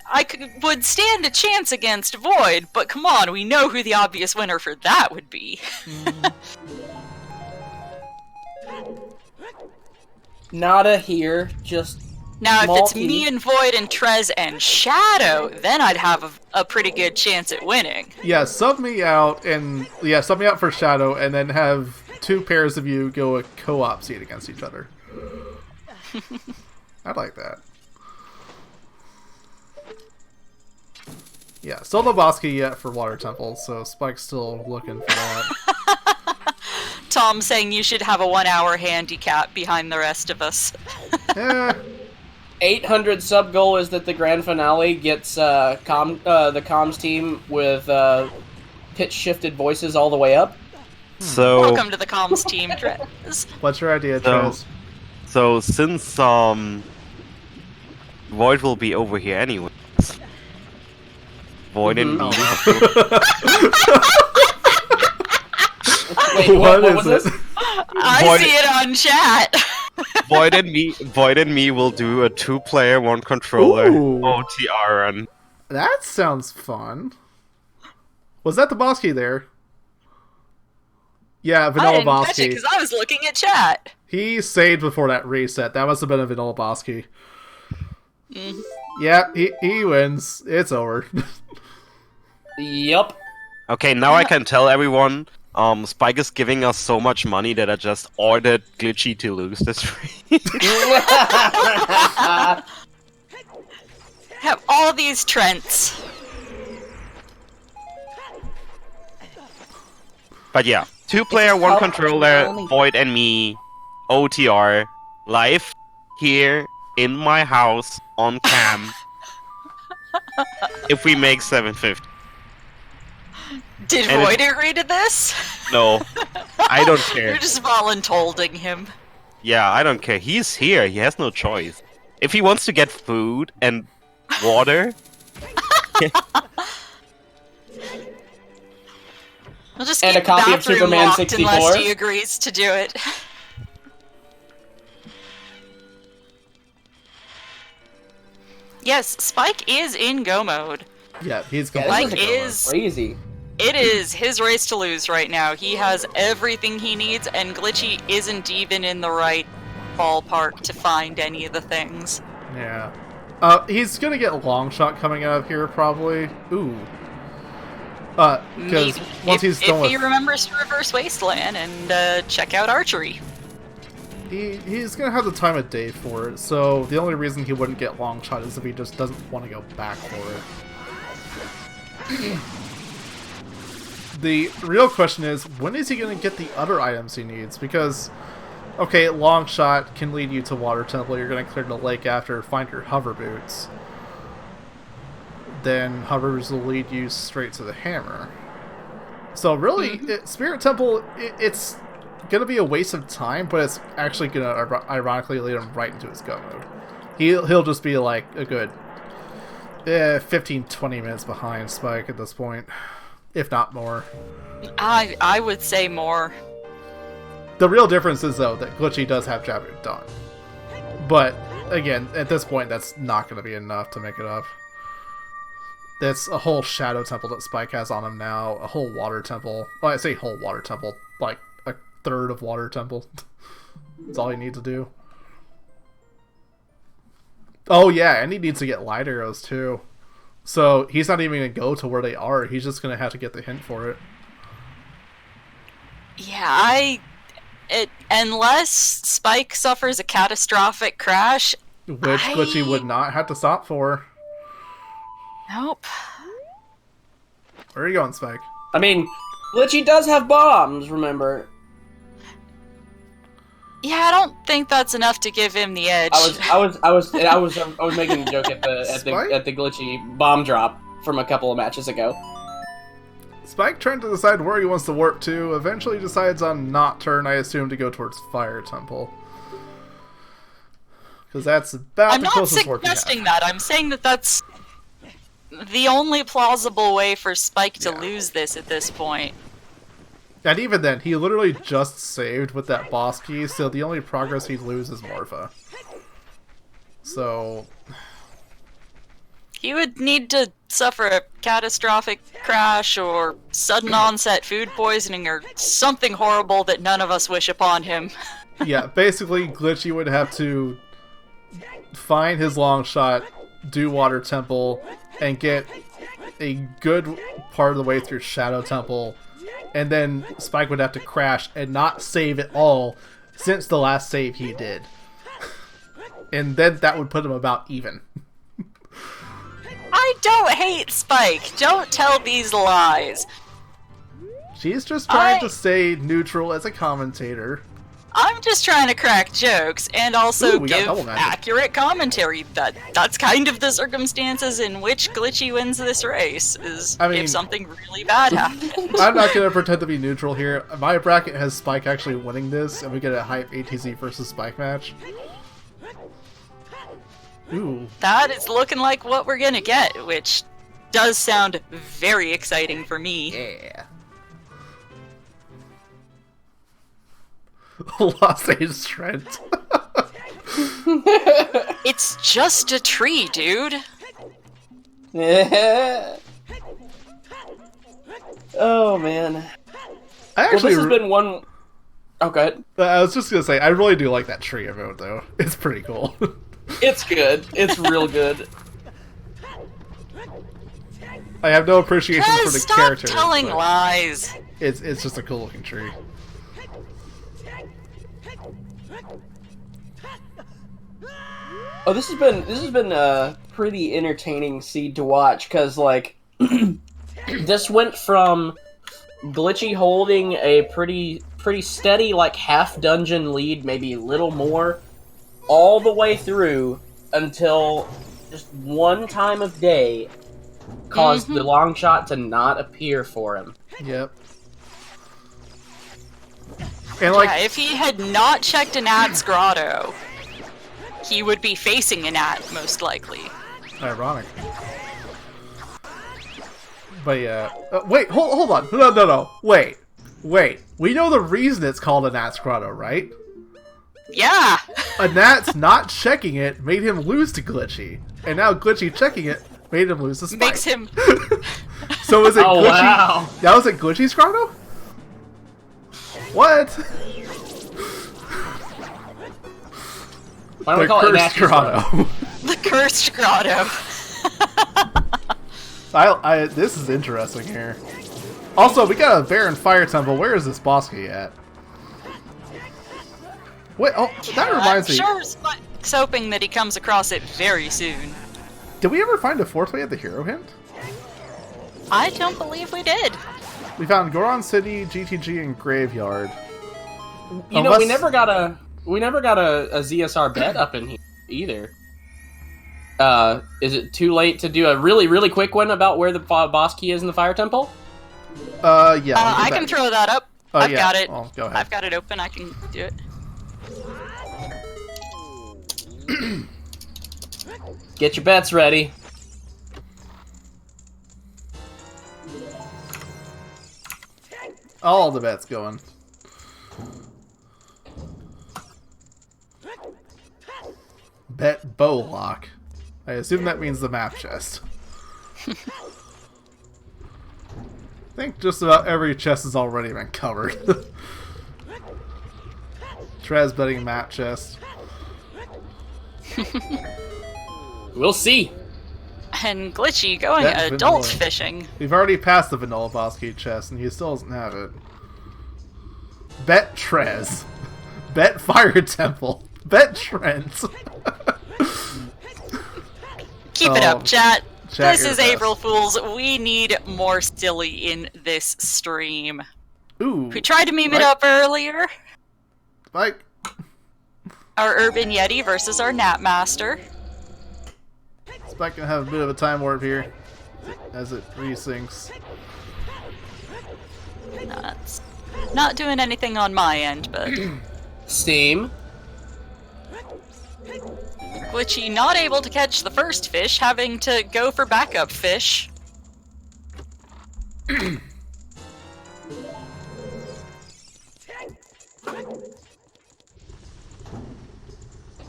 would stand a chance against Void, but come on, we know who the obvious winner for that would be. Nada here, just now if it's me and Void and Trez and Shadow, then I'd have a pretty good chance at winning. Yeah, sub me out for Shadow, and then have 2 pairs of you go a co-op seed against each other. I'd like that. Yeah, still no boss key yet for Water Temple, so Spike's still looking for that. Tom saying you should have a 1-hour handicap behind the rest of us. 800 sub goal is that the grand finale gets the comms team with pitch shifted voices all the way up. So welcome to the comms team, Trez. What's your idea, Trez? So since Void will be over here anyways, Void and me. Wait, what was this? I see it on chat. Void and me will do a 2-player, 1-controller OoTR run. That sounds fun. Was that the boss key there? Yeah, vanilla boss key. I didn't catch it because I was looking at chat. He saved before that reset. That must have been a vanilla boss key. Yeah, he wins. It's over. Yep. Okay, now I can tell everyone, Spike is giving us so much money that I just ordered Glitchy to lose this race. Have all these Trents. But yeah, 2-player, 1 controller, Void and me, OTR, live here in my house on cam. If we make 750. Did Void agree to this? No, I don't care. You're just voluntolding him. Yeah, I don't care. He's here. He has no choice. If he wants to get food and water... We'll just and keep a copy the of bathroom Superman locked 64. unless he agrees to do it. Yes, Spike is in go mode. Yeah, he's Yeah, going. Spike is crazy. It is his race to lose right now. He has everything he needs, and Glitchy isn't even in the right ballpark to find any of the things. Yeah. He's gonna get a long shot coming out of here, probably. Ooh. Because once he's done with... If he remembers to reverse Wasteland and check out Archery. He's gonna have the time of day for it, so the only reason he wouldn't get long shot is if he just doesn't want to go back for it. The real question is, when is he gonna get the other items he needs? Because, okay, long shot can lead you to Water Temple, you're gonna clear the lake after, find your hover boots. Then hovers will lead you straight to the hammer. So really, Spirit Temple, it's gonna be a waste of time, but it's actually gonna ironically lead him right into his go mode. He'll just be like a good 15-20 minutes behind Spike at this point, if not more. I would say more. The real difference is though that Glitchy does have Jabu done, but again, at this point, that's not gonna be enough to make it up. That's a whole Shadow Temple that Spike has on him now, a whole Water Temple. Well, I say whole Water Temple, like a third of Water Temple. That's all he needs to do. Oh yeah, and he needs to get light arrows too. So he's not even going to go to where they are, he's just going to have to get the hint for it. Yeah, unless Spike suffers a catastrophic crash... Which Glitchy would not have to stop for. Nope. Where are you going, Spike? I mean, Glitchy does have bombs, remember? Yeah, I don't think that's enough to give him the edge. I was making a joke at the Glitchy bomb drop from a couple of matches ago. Spike trying to decide where he wants to warp to, eventually decides on not turn, I assume, to go towards Fire Temple. Because that's about the closest warp he has. I'm not suggesting that, I'm saying that that's the only plausible way for Spike to lose this at this point. And even then, he literally just saved with that boss key, so the only progress he'd lose is Morpha. So... he would need to suffer a catastrophic crash or sudden onset food poisoning or something horrible that none of us wish upon him. Yeah, basically, Glitchy would have to find his long shot, do Water Temple, and get a good part of the way through Shadow Temple, and then Spike would have to crash and not save at all since the last save he did. And then that would put him about even. I don't hate Spike. Don't tell these lies. She's just trying to stay neutral as a commentator. I'm just trying to crack jokes and also give double magic. accurate commentary. That's kind of the circumstances in which Glitchy wins this race, is if something really bad happens. I'm not going to pretend to be neutral here. My bracket has Spike actually winning this, and we get a hype ATZ versus Spike match. Ooh. That is looking like what we're gonna get, which does sound very exciting for me. Yeah. Lost Age Trent. It's just a tree, dude. Oh man. This has been one. Oh, go ahead. I was just gonna say, I really do like that tree emote though. It's pretty cool. It's good. It's real good. I have no appreciation for the characters. Stop telling lies. It's just a cool looking tree. Oh, this has been pretty entertaining seed to watch, because, like, this went from Glitchy holding a pretty steady, like, half-dungeon lead, maybe a little more, all the way through until just one time of day caused the long shot to not appear for him. Yep. And like, yeah, if he had not checked an Ad's grotto, he would be facing an Ad, most likely. Ironic. But yeah. Wait, hold on. No. Wait. We know the reason it's called a Gnat's Grotto, right? Yeah! A Gnat's not checking it made him lose to Glitchy. And now Glitchy checking it made him lose to Spike. Makes him... So is it Oh, Glitchy? wow. That was it Glitchy's Grotto? What? Why don't we The call it cursed Gnat's grotto. the cursed grotto. This is interesting here. Also, we got a Baron Fire Temple. Where is this boss key at? Wait, oh, that reminds me. I'm sure Spike's hoping that he comes across it very soon. Did we ever find a fourth way at the hero hint? I don't believe we did. We found Goron City, GTG, and Graveyard. You know, we never got a ZSR bet up in here either. Is it too late to do a really quick one about where the boss key is in the Fire Temple? Yeah. I can throw that up. I've got it. Well, go ahead. I've got it open. I can do it. Get your bets ready. All the bets going. Bet Bowlock. I assume that means the map chest. I think just about every chest has already been covered. Trez betting map chest. We'll see. And Glitchy going That's adult vanilla. fishing. We've already passed the vanilla boss key chest, and he still doesn't have it. Bet Trez. Bet Fire Temple. Bet Trent. Keep it up, chat. Chat, This you're is the best. April Fools. We need more silly in this stream. Ooh. We tried to meme it Spike. up earlier. Spike. Our Urban Yeti versus our Gnat Master. Spike gonna have a bit of a time warp here as it resyncs. That's not doing anything on my end, but Steam. Glitchy not able to catch the first fish, having to go for backup fish.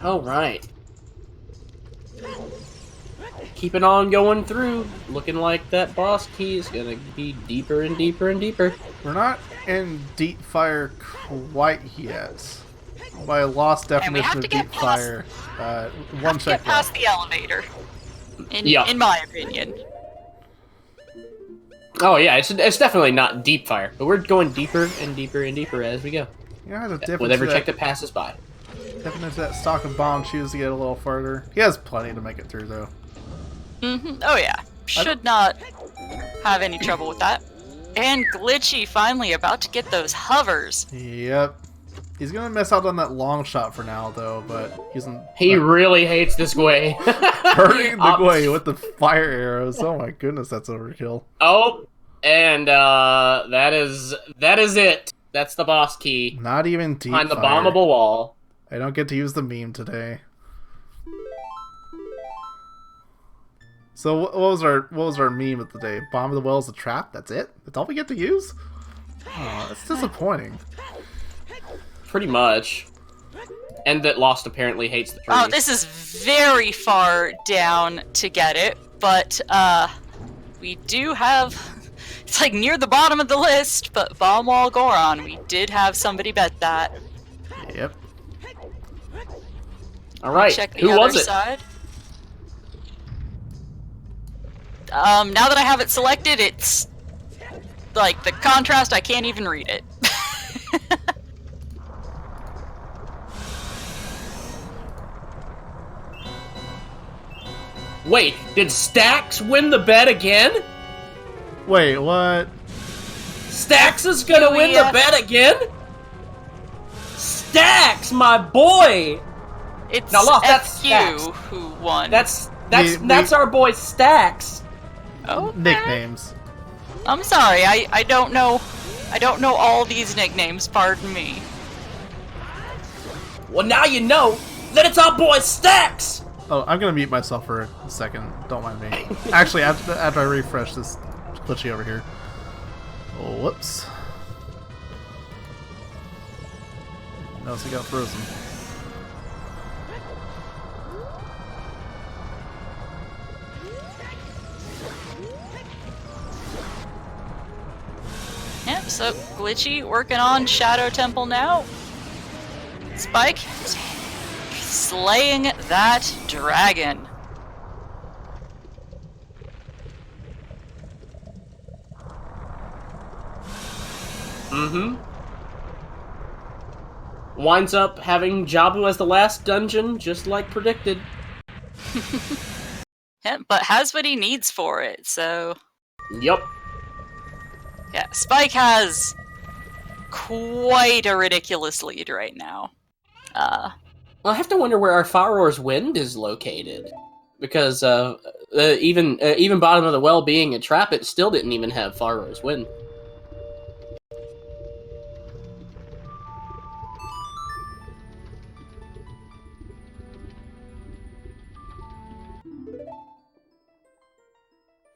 All right. Keeping on going through. Looking like that boss key is gonna be deeper and deeper and deeper. We're not in deep fire quite yet. By lost And we have definition of to get deep past- fire, one Have to check get past the elevator. Yeah. In my opinion. Oh yeah, it's definitely not deep fire, but we're going deeper and deeper and deeper as we go. You know, there's a With every check that, that passes by. dipping into that stock of bomb choose to get a little further. He has plenty to make it through, though. Oh yeah. Should not have any trouble with that. And Glitchy finally about to get those hovers. Yep. He's gonna miss out on that long shot for now, though, but he's He really hates this way. hurting the way with the fire arrows. Oh my goodness, that's overkill. Oh, and that is it. That's the boss key Not even deep behind the fire. bombable wall. I don't get to use the meme today. So what was our meme of the day? Bomb of the well is a trap. That's it. That's all we get to use. Oh, that's disappointing. Pretty much. And that Lost apparently hates the trees. Oh, this is very far down to get it, but we do have. It's like near the bottom of the list, but Bomb Wall Goron, we did have somebody bet that. Yep. All right, Check the who other was it? side. Now that I have it selected, it's like the contrast. I can't even read it. Wait, did Stacks win the bet again? Wait, what? Stacks is gonna win the bet again? Stacks, my boy! It's now, look, that's FQ Stacks. who won. That's our boy Stacks. Okay. Nicknames. I'm sorry, I don't know. I don't know all these nicknames. Pardon me. Well, now you know that it's our boy Stacks. Oh, I'm gonna mute myself for a second. Don't mind me. Actually, after I refresh this glitchy over here. Oh, whoops. Notice he got frozen. Yep, so Glitchy working on Shadow Temple now. Spike slaying that dragon. Winds up having Jabu as the last dungeon, just like predicted. Yeah, but has what he needs for it, so... Yep. Yeah, Spike has quite a ridiculous lead right now. I have to wonder where our Farror's Wind is located. Because even Bottom of the Well being a trap, it still didn't even have Farror's Wind.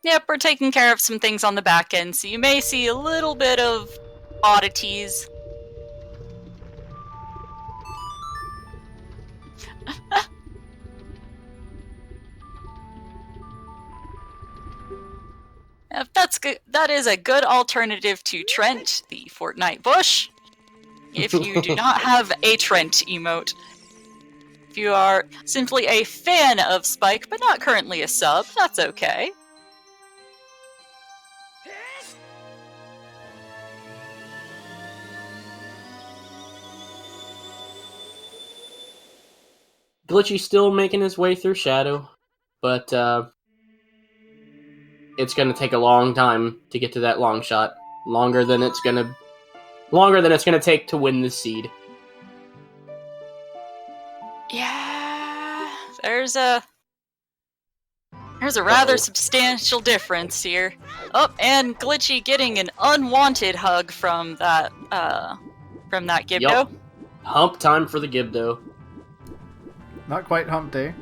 Yep, we're taking care of some things on the back end, so you may see a little bit of oddities. If that's good, that is a good alternative to Trent, the Fortnite bush. If you do not have a Trent emote. If you are simply a fan of Spike, but not currently a sub, that's okay. Glitchy's still making his way through Shadow, but it's gonna take a long time to get to that long shot. Longer than it's gonna take to win this seed. Yeah, there's a rather substantial difference here. Oh, and Glitchy getting an unwanted hug from that Gibdo. Yep. Hump time for the Gibdo. Not quite hump day.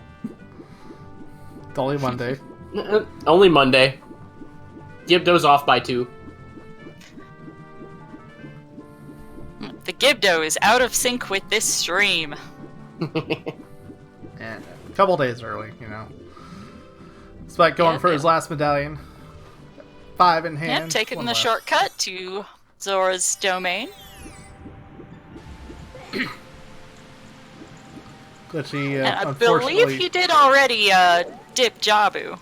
It's only Monday. Only Monday. Gibdo's off by 2. The Gibdo is out of sync with this stream. Yeah, a couple days early, you know. Spike going for his last medallion. 5 in hand. Yep, taking the left. shortcut to Zora's domain. Glitchy, And I unfortunately... believe he did already dip Jabu.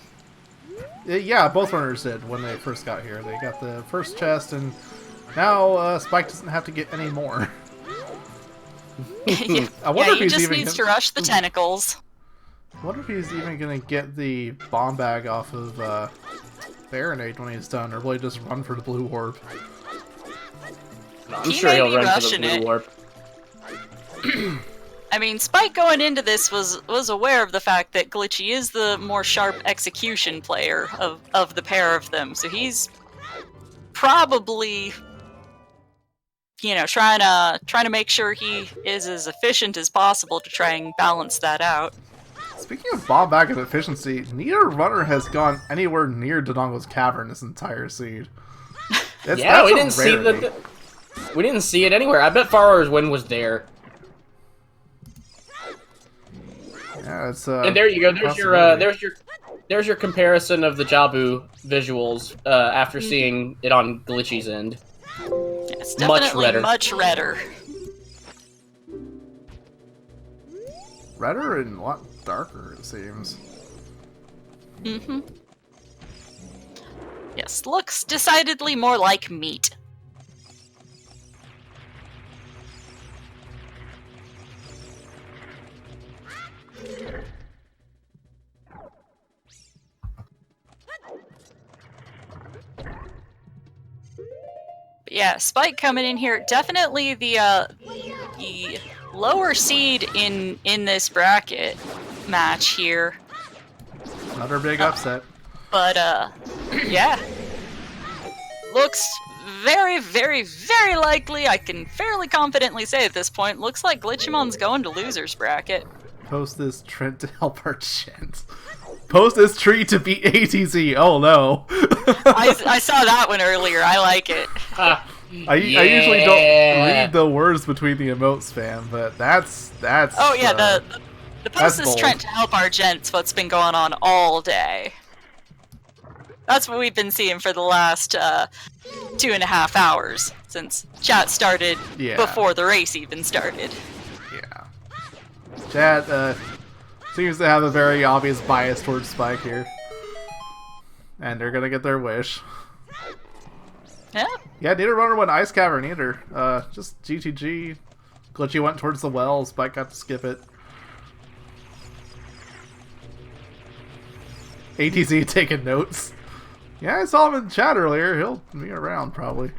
Yeah, both runners did when they first got here. They got the first chest, and now Spike doesn't have to get any more. I wonder if he he's just even needs to rush the tentacles. I wonder if he's even going to get the bomb bag off of Baronade when he's done, or will he just run for the blue orb? I'm sure he'll run for the blue warp. I mean, Spike going into this was aware of the fact that Glitchy is the more sharp execution player of the pair of them, so he's probably, you know, trying to make sure he is as efficient as possible to try and balance that out. Speaking of bomb bag of efficiency, neither runner has gone anywhere near Dodongo's cavern this entire seed. Yeah, we didn't see we didn't see it anywhere. I bet Farror's Wind was there. Yeah, it's and there you go. There's your comparison of the Jabu visuals after seeing it on Glitchy's end. It's definitely much redder. Redder and a lot darker, it seems. Mm-hmm. Yes, looks decidedly more like meat. Yeah, Spike coming in here. Definitely the lower seed in this bracket match here. Another big upset. But yeah. Looks very, very, very likely, I can fairly confidently say at this point, looks like Glitchymon's going to loser's bracket. Post this Trent to help our chance. Post this tree to beat ATZ. Oh no. I saw that one earlier. I like it. I usually don't read the words between the emotes, fam, but that's. Oh yeah, the post this Trent to help our gents. What's been going on all day? That's what we've been seeing for the last 2.5 hours since chat started before the race even started. Yeah. Chat seems to have a very obvious bias towards Spike here. And they're gonna get their wish. Yeah. Yeah, neither runner went Ice Cavern either. Just GTG. Glitchy went towards the well, Spike got to skip it. ATZ taking notes. Yeah, I saw him in chat earlier. He'll be around, probably.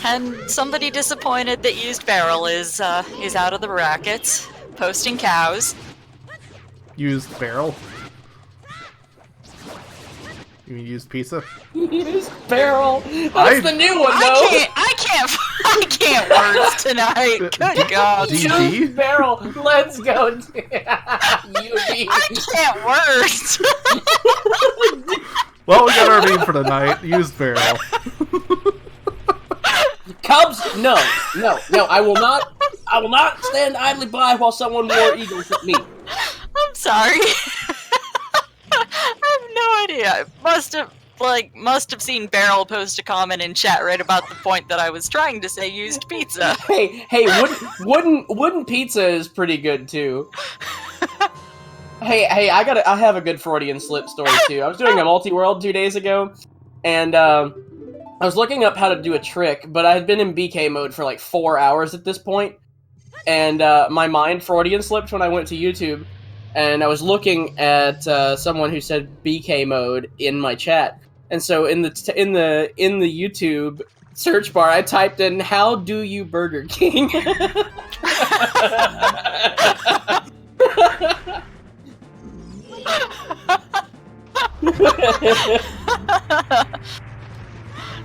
And somebody disappointed that Used Barrel is out of the brackets, posting cows. Used Barrel? You mean used pizza? Used Barrel. That's the new one, though. I can't words tonight. Good God. Used Barrel. Let's go. I can't words. Well, we got our meme for tonight. Used Barrel. Cubs, no. I will not stand idly by while someone more Eagles at me. I'm sorry. I have no idea. I must have seen Barrel post a comment in chat right about the point that I was trying to say used pizza. Hey, wooden pizza is pretty good too. Hey, I have a good Freudian slip story too. I was doing a multi-world 2 days ago, and I was looking up how to do a trick, but I had been in BK mode for like 4 hours at this point, and my mind Freudian slipped when I went to YouTube, and I was looking at someone who said BK mode in my chat, and so in the YouTube search bar, I typed in "How do you Burger King?"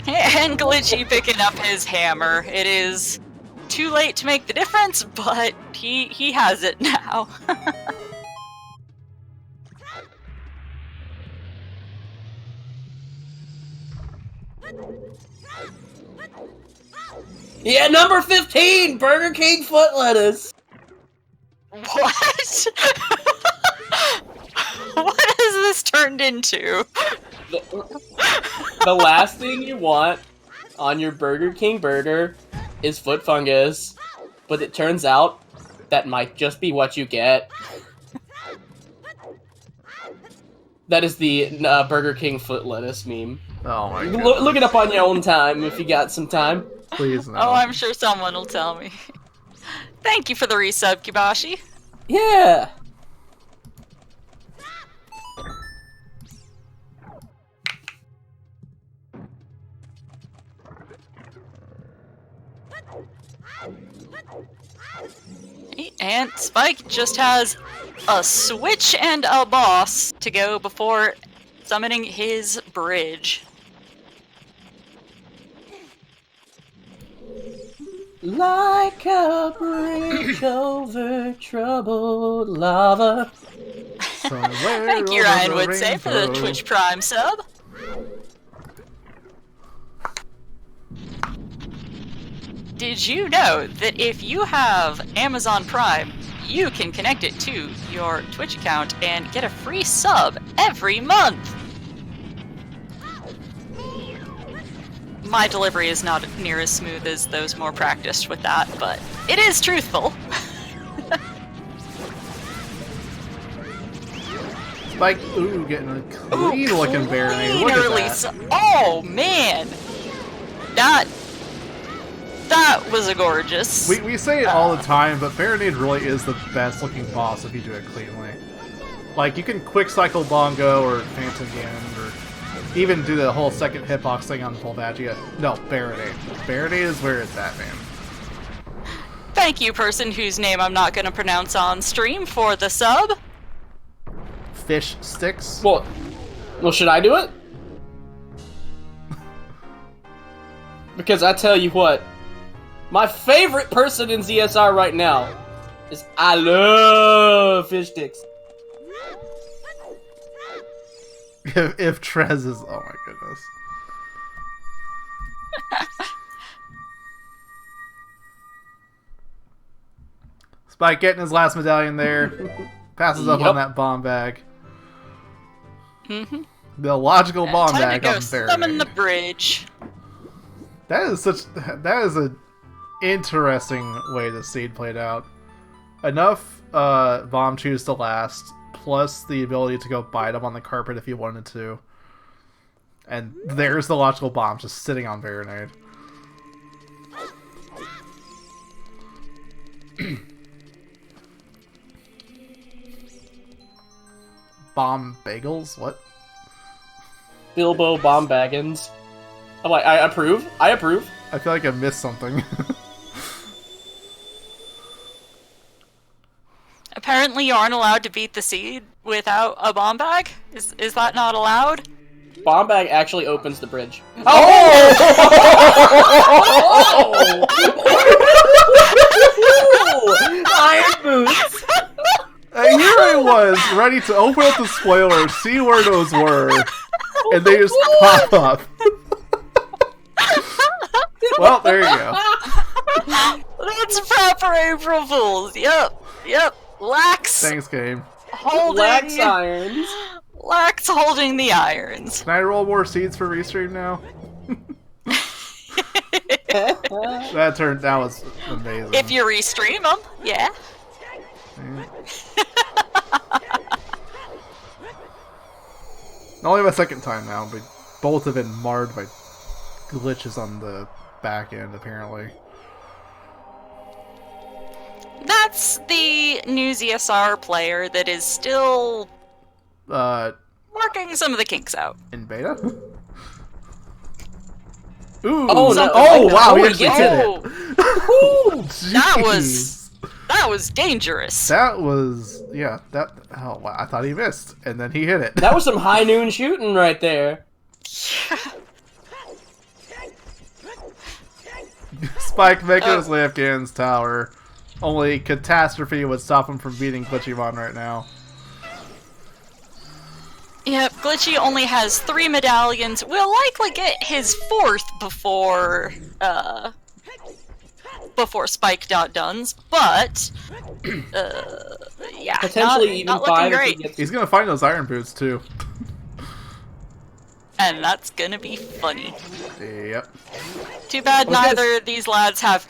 And Glitchy picking up his hammer. It is too late to make the difference, but he has it now. Yeah, number 15, Burger King foot lettuce. What? What has this turned into? The last thing you want on your Burger King burger is foot fungus, but it turns out that might just be what you get. That is the Burger King foot lettuce meme. Oh my god. Look it up on your own time if you got some time. Please no. Oh, I'm sure someone will tell me. Thank you for the resub, Kibashi. Yeah. And Spike just has a switch and a boss to go before summoning his bridge. Like a bridge over troubled lava. Thank you, Ryan Woodsay, for the Twitch Prime sub. Did you know that if you have Amazon Prime, you can connect it to your Twitch account and get a free sub every month? My delivery is not near as smooth as those more practiced with that, but it is truthful. Spike, ooh, getting a clean looking Baronade. Look at that. Oh man, that was a gorgeous. We say it all the time, but Baronade really is the best looking boss if you do it cleanly. Like, you can quick cycle Bongo or Phantom Ganon, or even do the whole second hitbox thing on Volvagia. No, Baronade. Baronade is where it's at, man. Thank you, person whose name I'm not going to pronounce on stream, for the sub. Fish Sticks. Well, should I do it? Because I tell you what, my favorite person in ZSR right now is I love Fish Sticks. If Trez is... Oh my goodness. Spike getting his last medallion there. Passes up on that bomb bag. Mm-hmm. The logical bomb Time bag to go on summon the Baronade. bridge. That is an interesting way the seed played out. Enough bomb chews to last, plus the ability to go bite them on the carpet if you wanted to. And there's the logical bomb just sitting on Baronade. Bomb bagels? What? Bilbo Bomb Baggins. I'm like, I approve. I approve. I feel like I missed something. Apparently you aren't allowed to beat the seed without a bomb bag? Is that not allowed? Bomb Bag actually opens the bridge. Oh! Iron boots! And here I was, ready to open up the spoiler, see where those were, and they just pop up. Well, there you go. That's proper April Fools. Yep. Lax Thanks, game. holding Lax irons. Lax holding the irons. Can I roll more seeds for restream now? That was amazing. If you restream them, yeah. Only my second time now, but both have been marred by glitches on the back end, apparently. That's the new ZSR player that is still working some of the kinks out. In beta? Ooh! Oh, no. Oh, wow, he Oh, actually yeah. did it! Ooh, That jeez. was dangerous. That was... Yeah, that... Oh, wow, I thought he missed, and then he hit it. That was some high noon shooting right there. Spikevegeta's left Ganon's tower. Only Catastrophe would stop him from beating Glitchymon right now. Yep, Glitchy only has 3 medallions. We'll likely get his 4th before Spike duns, but yeah, Potentially even not 5 looking if he great. gets... He's gonna find those iron boots too. And that's gonna be funny. Yep. Too bad Okay. neither of these lads have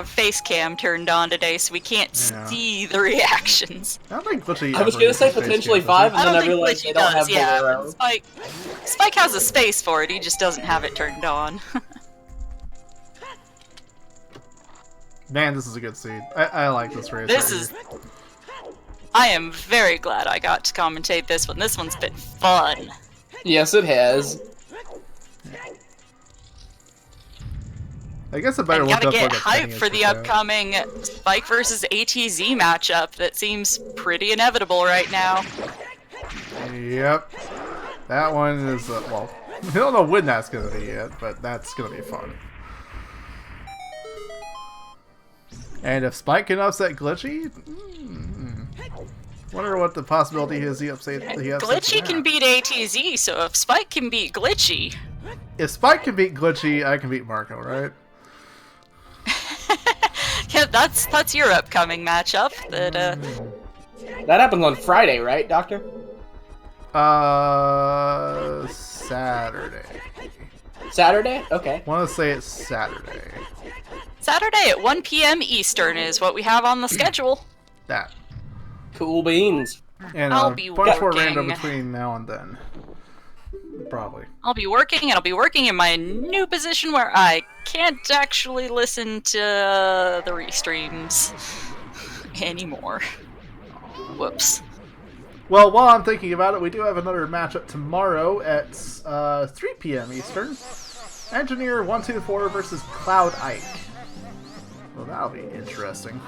face cam turned on today, so we can't Yeah. see the reactions. I don't think Glitchy I was ever gonna say uses face potentially cam, 5, does and I then don't I think realized they Glitchy don't have does, yeah. Bolero. Spike has a space for it, he just doesn't have it turned on. he? Man, this is a good seed. I like this race. This right is... here. I am very glad I got to commentate this one. This one's been fun. Yes, it has. I guess I better And look gotta up get what a penny hyped is for the that. upcoming Spike versus ATZ matchup that seems pretty inevitable right now. Yep. That one is, well, we don't know when that's gonna be yet, but that's gonna be fun. And if Spike can upset Glitchy, wonder what the possibility is he upsets Glitchy can that. beat ATZ, so if Spike can beat Glitchy... If Spike can beat Glitchy, I can beat Marco, right? Yeah, that's your upcoming matchup. That That happens on Friday, right, Doctor? Saturday. Saturday? Okay. Want to say it's Saturday. Saturday at 1 p.m. Eastern is what we have on the schedule. That. Cool beans. And I'll a be bunch more random working. between now and then. Probably. I'll be working, and I'll be working in my new position where I can't actually listen to the restreams anymore. Whoops. Well, while I'm thinking about it, we do have another matchup tomorrow at 3 p.m. Eastern. Engineer 124 versus Cloud Ike. Well, that'll be interesting.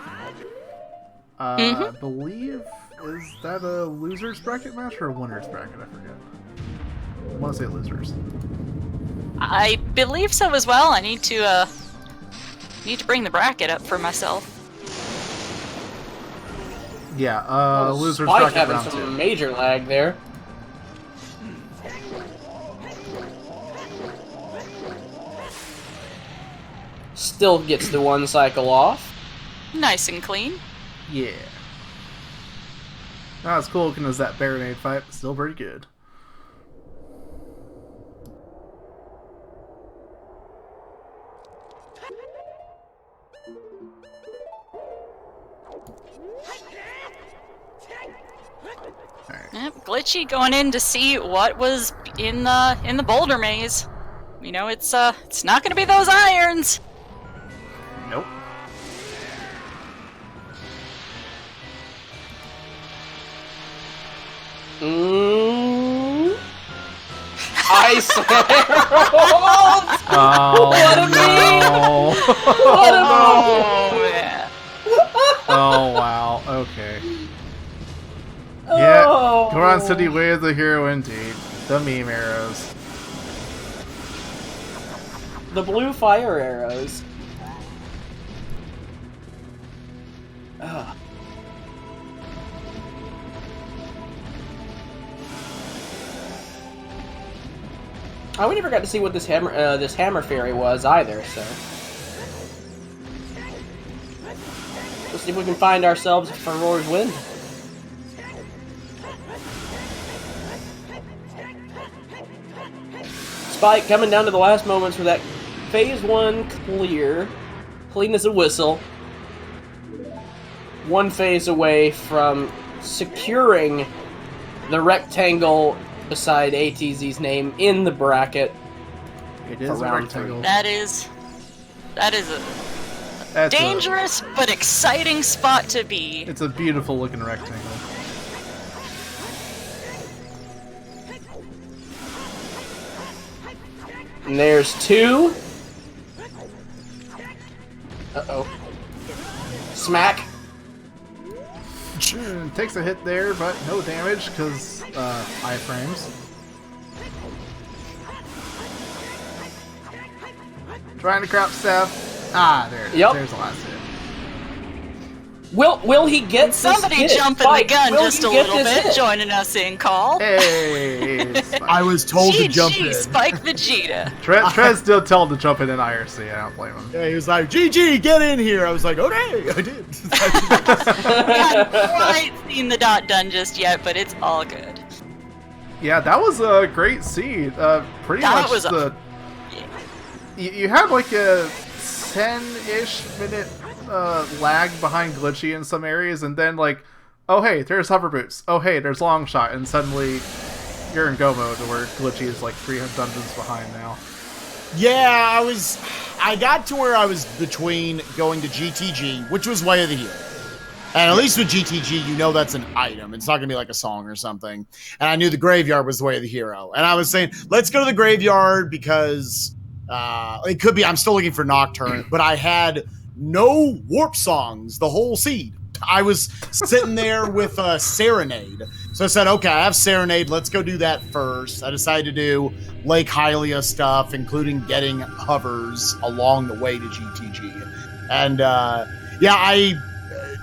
I believe, is that a loser's bracket match or a winner's bracket? I forget. I want to say losers. I believe so as well. I need to bring the bracket up for myself. Yeah, losers Spike bracket having round some 2. major lag there. Still gets the one cycle off. Nice and clean. Yeah. Not as cool looking as that Baronade fight, but still pretty good. Yep, Glitchy going in to see what was in the boulder maze. You know, it's not gonna be those irons. Nope. Ice Herald! Oh, What a no. What a Oh yeah. Oh, wow. Okay. Yeah, Oh. Goron City Way of the Hero indeed. The meme arrows. The blue fire arrows. Ugh. Oh, we never got to see what this hammer fairy was either, so. Let's see if we can find ourselves a Furor's Wind. Spike coming down to the last moments for that phase 1 clear. Clean as a whistle. One phase away from securing the rectangle beside ATZ's name in the bracket. It is a round rectangle. That is a That's dangerous but exciting spot to be. It's a beautiful looking rectangle. And there's 2. Uh-oh. Smack. Takes a hit there, but no damage because iframes. Trying to crop stuff. Ah, there it is. Yep. There's the last hit. Will he get Somebody this hit? jumping Spike, the gun will just he a get little this bit, hit? joining us in call. Hey, Spike. I was told to jump GG, in. Spike Vegeta. Trez still told to jump in IRC. I don't blame him. Yeah, he was like, GG, get in here. I was like, okay, I did. We haven't quite seen the dot done just yet, but it's all good. Yeah, that was a great seed. Pretty That much was the. You had like a 10-ish minute lag behind Glitchy in some areas, and then like, oh hey, there's hover boots. Oh hey, there's long shot, and suddenly you're in go mode where Glitchy is like 300 dungeons behind now. Yeah, I got to where I was between going to GTG, which was Way of the Hero. And at least with GTG, you know that's an item. It's not going to be like a song or something. And I knew the graveyard was the Way of the Hero. And I was saying, let's go to the graveyard because it could be, I'm still looking for Nocturne, but I had no warp songs the whole seed. I was sitting there with Serenade. So I said, okay, I have Serenade. Let's go do that first. I decided to do Lake Hylia stuff, including getting hovers along the way to GTG. And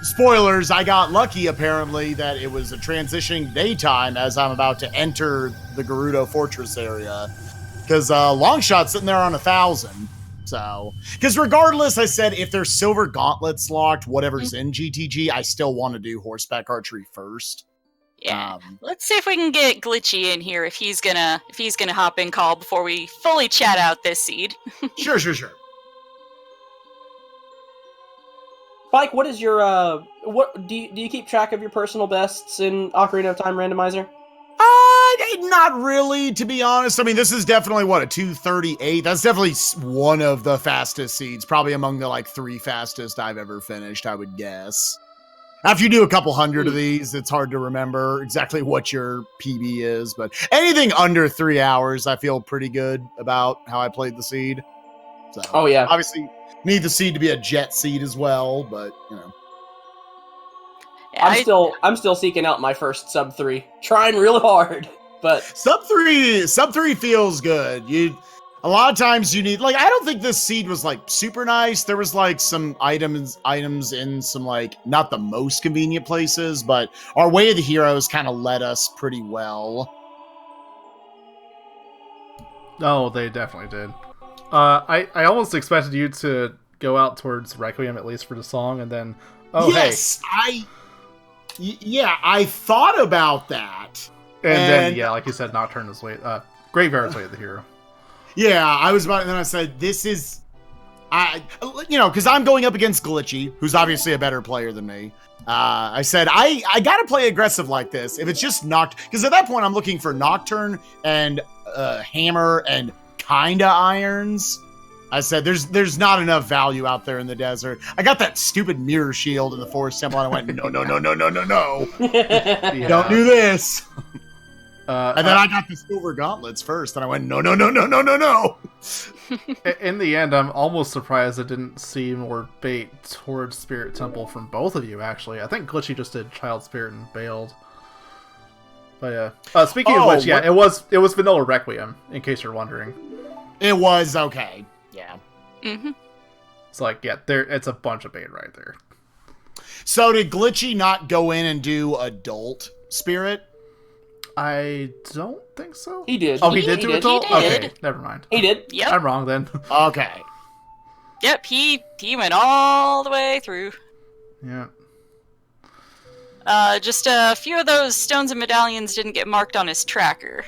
spoilers, I got lucky apparently that it was a transitioning daytime as I'm about to enter the Gerudo Fortress area. Because Longshot's sitting there on 1,000. So, because regardless, I said if there's silver gauntlets locked, whatever's in GTG, I still want to do horseback archery first. Yeah. Let's see if we can get Glitchy in here if he's gonna hop in call before we fully chat out this seed. Sure. Spike, what is your what do you keep track of your personal bests in Ocarina of Time Randomizer? Not really, to be honest. I mean, this is definitely, a 238? That's definitely one of the fastest seeds. Probably among the, 3 fastest I've ever finished, I would guess. After you do a couple hundred of these, it's hard to remember exactly what your PB is. But anything under 3 hours, I feel pretty good about how I played the seed. So, oh yeah, obviously need the seed to be a jet seed as well, but you know. I'm still seeking out my first sub 3, trying real hard, but sub 3 feels good. A lot of times you need, like, I don't think this seed was like super nice. There was like some items in some like not the most convenient places, but our Way of the Heroes kind of led us pretty well. Oh, they definitely did. I almost expected you to go out towards Requiem at least for the song, and then yes, I thought about that, and then like you said, Nocturne's Way, Graveyard's Way of the Hero. Yeah, I was about, and then I said, this is, because I'm going up against Glitchy, who's obviously a better player than me. I said, I gotta play aggressive like this. If it's just because at that point I'm looking for Nocturne and Hammer and kinda Irons. I said, there's not enough value out there in the desert. I got that stupid mirror shield in the Forest Temple, and I went, no. Yeah. Don't do this. And then I got the silver gauntlets first, and I went, no. In the end, I'm almost surprised I didn't see more bait towards Spirit Temple from both of you, actually. I think Glitchy just did Child Spirit and bailed. But yeah. Speaking of which, it was Vanilla Requiem, in case you're wondering. It was, okay. Yeah. Mm-hmm. It's like, it's a bunch of bait right there. So did Glitchy not go in and do Adult Spirit? I don't think so. He did. Oh, he did do Adult? He did. Okay, never mind. He did. Yep. I'm wrong then. Okay. Yep, he went all the way through. Yeah. Just a few of those stones and medallions didn't get marked on his tracker.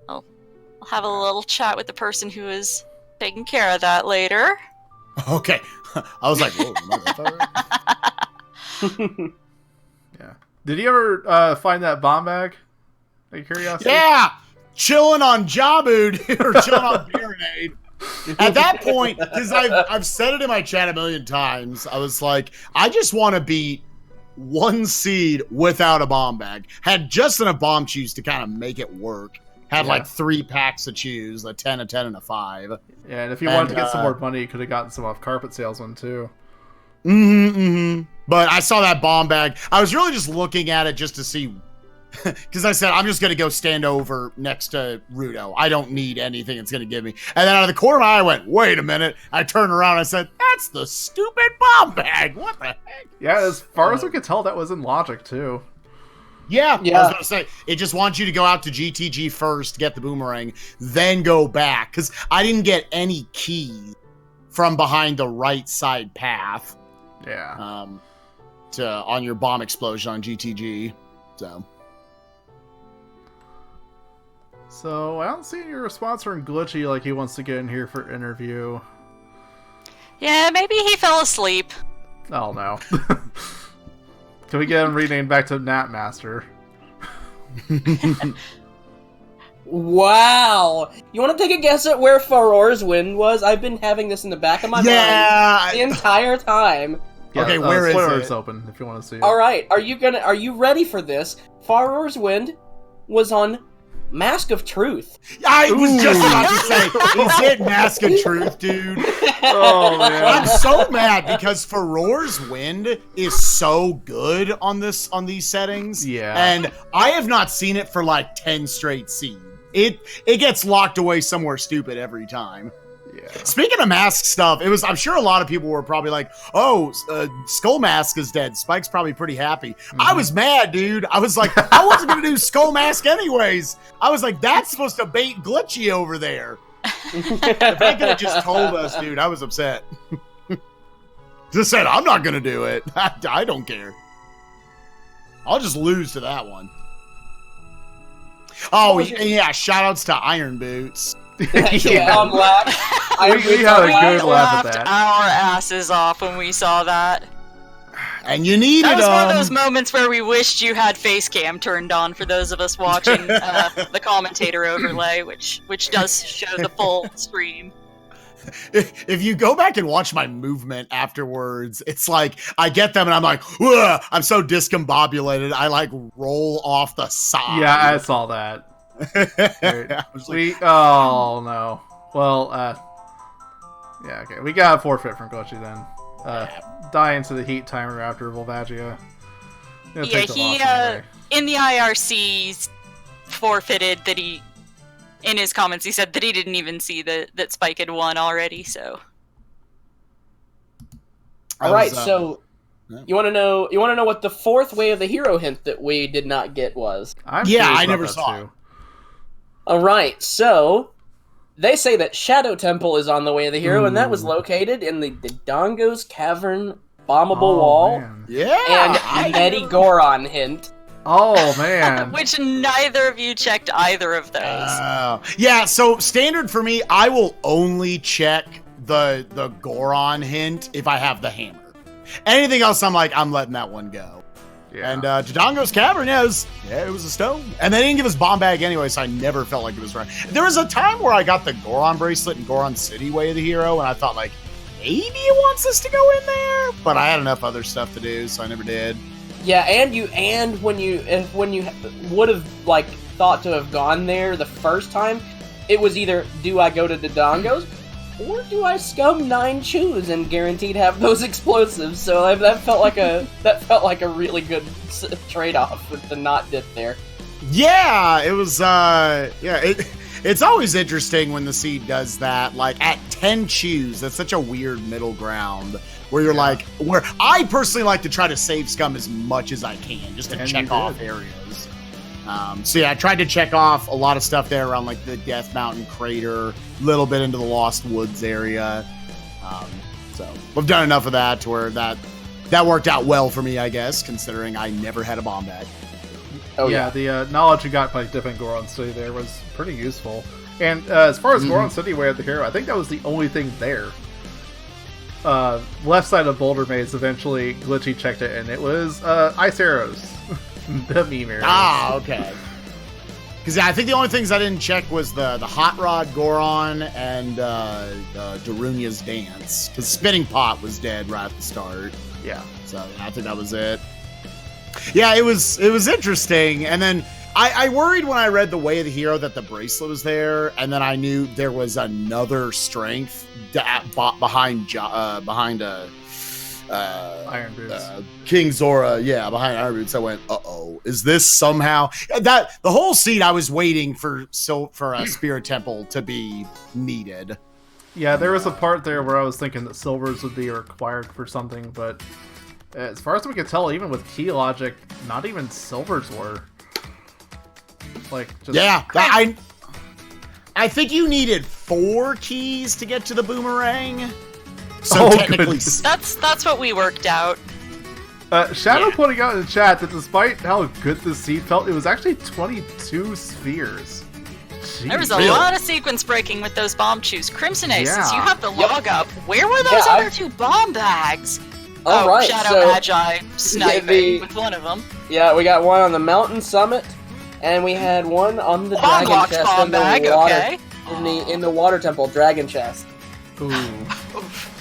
I'll have a little chat with the person who is taking care of that later. Okay. I was like, whoa, motherfucker. Yeah. Did you ever find that bomb bag? Are you curious? Yeah! Chilling on Jabu, dude, or chilling on Baronade. At that point, because I've said it in my chat a million times, I was like, I just want to beat one seed without a bomb bag. Had just enough bomb chews to kind of make it work. Had like 3 packs to choose, a 10, a 10, and a 5. Yeah, and if you wanted to get some more money, you could have gotten some off Carpet Salesman, too. But I saw that bomb bag. I was really just looking at it just to see, because I said, I'm just going to go stand over next to Rudo. I don't need anything it's going to give me. And then out of the corner of my eye, I went, wait a minute. I turned around and I said, that's the stupid bomb bag. What the heck? Yeah, as far as we could tell, that was in Logic, too. Yeah. I was going to say, it just wants you to go out to GTG first, get the boomerang, then go back. Because I didn't get any keys from behind the right side path. Yeah. On your bomb explosion on GTG. So I don't see your response from Glitchy like he wants to get in here for interview. Yeah, maybe he fell asleep. Oh no. Can we get him renamed back to Nat Master? Wow. You want to take a guess at where Furor's Wind was? I've been having this in the back of my mind the entire time. Yeah, okay, where is spoilers it? Open if you want to see it. All right, are you ready for this? Furor's Wind was on Mask of Truth. I was just about to say, is it Mask of Truth, dude? Oh man, I'm so mad because Furor's Wind is so good on these settings. Yeah, and I have not seen it for like 10 straight seasons. It gets locked away somewhere stupid every time. Yeah. Speaking of mask stuff, I'm sure a lot of people were probably like, oh, Skull Mask is dead. Spike's probably pretty happy. Mm-hmm. I was mad, dude. I was like, I wasn't going to do Skull Mask anyways. I was like, that's supposed to bait Glitchy over there. If I could have just told us, dude, I was upset. Just said, I'm not going to do it. I don't care. I'll just lose to that one. Oh, yeah, shout-outs to Iron Boots. Yeah, I'm laughing. We had a good laugh at that. Our asses off when we saw that. And you needed that was one of those moments where we wished you had face cam turned on for those of us watching the commentator overlay, which does show the full stream. if you go back and watch my movement afterwards, it's like I get them and I'm like, ugh, I'm so discombobulated. I like roll off the side. Yeah, I saw that. Oh no. Well, yeah, okay. We got a forfeit from Glitchy then. Die into the heat timer after Volvagia. Yeah, he in the IRC forfeited that he. In his comments, he said that he didn't even see that Spike had won already. So. All right, so you want to know what the fourth Way of the Hero hint that we did not get was? I never saw it. All right, so they say that Shadow Temple is on the Way of the Hero, and that was located in the Dodongo's Cavern bombable wall. Man. Yeah, and Nettie Goron hint. Oh man. Which neither of you checked either of those. Yeah, so standard for me, I will only check the Goron hint if I have the hammer. Anything else, I'm letting that one go. Yeah. And Dodongo's Cavern, it was a stone. And they didn't give us bomb bag anyway, so I never felt like it was right. There was a time where I got the Goron bracelet in Goron City Way of the Hero, and I thought, like, maybe it wants us to go in there? But I had enough other stuff to do, so I never did. Yeah, and when you would have like thought to have gone there the first time, it was either do I go to Dodongo's or do I scum 9 chews and guaranteed have those explosives? So that felt like a really good trade-off to not dip there. Yeah, it was. It's always interesting when the seed does that. Like at 10 chews, that's such a weird middle ground where you're like, where I personally like to try to save scum as much as I can, just to check off areas. So yeah, I tried to check off a lot of stuff there around like the Death Mountain crater, a little bit into the Lost Woods area. So we've done enough of that to where that worked out well for me, I guess, considering I never had a bomb bag. Oh yeah, the knowledge you got by dipping Goron City there was pretty useful. And as far as Goron City Way of the Hero, I think that was the only thing there. Left side of Boulder Maze, eventually Glitchy checked it, and it was ice arrows. The meme arrows. Ah, okay. Because I think the only things I didn't check was the Hot Rod Goron and Darunia's Dance. Because Spinning Pot was dead right at the start. Yeah. So I think that was it. Yeah, it was interesting. And then I worried when I read The Way of the Hero that the bracelet was there, and then I knew there was another strength behind Iron Boots. King Zora, behind Iron Boots. I went, uh-oh, is this somehow that the whole seed I was waiting for a Spirit Temple to be needed. Yeah, there was a part there where I was thinking that silvers would be required for something, but as far as we could tell, even with key logic, not even silvers were. Like, just... Yeah, I think you needed 4 keys to get to the boomerang. So technically, that's what we worked out. Shadow pointing out in the chat that despite how good this seed felt, it was actually 22 spheres. Jeez. There was a lot of sequence breaking with those bomb chews. Crimson Ace, since you have the log up, where were those other 2 bomb bags? Right, Shadow Magi sniping with one of them. Yeah, we got one on the mountain summit, and we had one on the dragon chest in the water. In the water temple dragon chest. Ooh.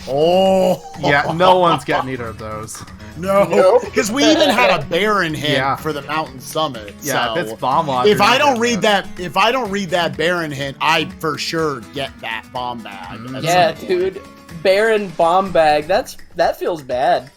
Oh. Yeah, no one's getting either of those. No, because we even had a Baron hint for the mountain summit. Yeah, so if it's bomb locker, if I don't read that Baron hint, I for sure get that bomb bag. Yeah, dude, Baron bomb bag. That feels bad.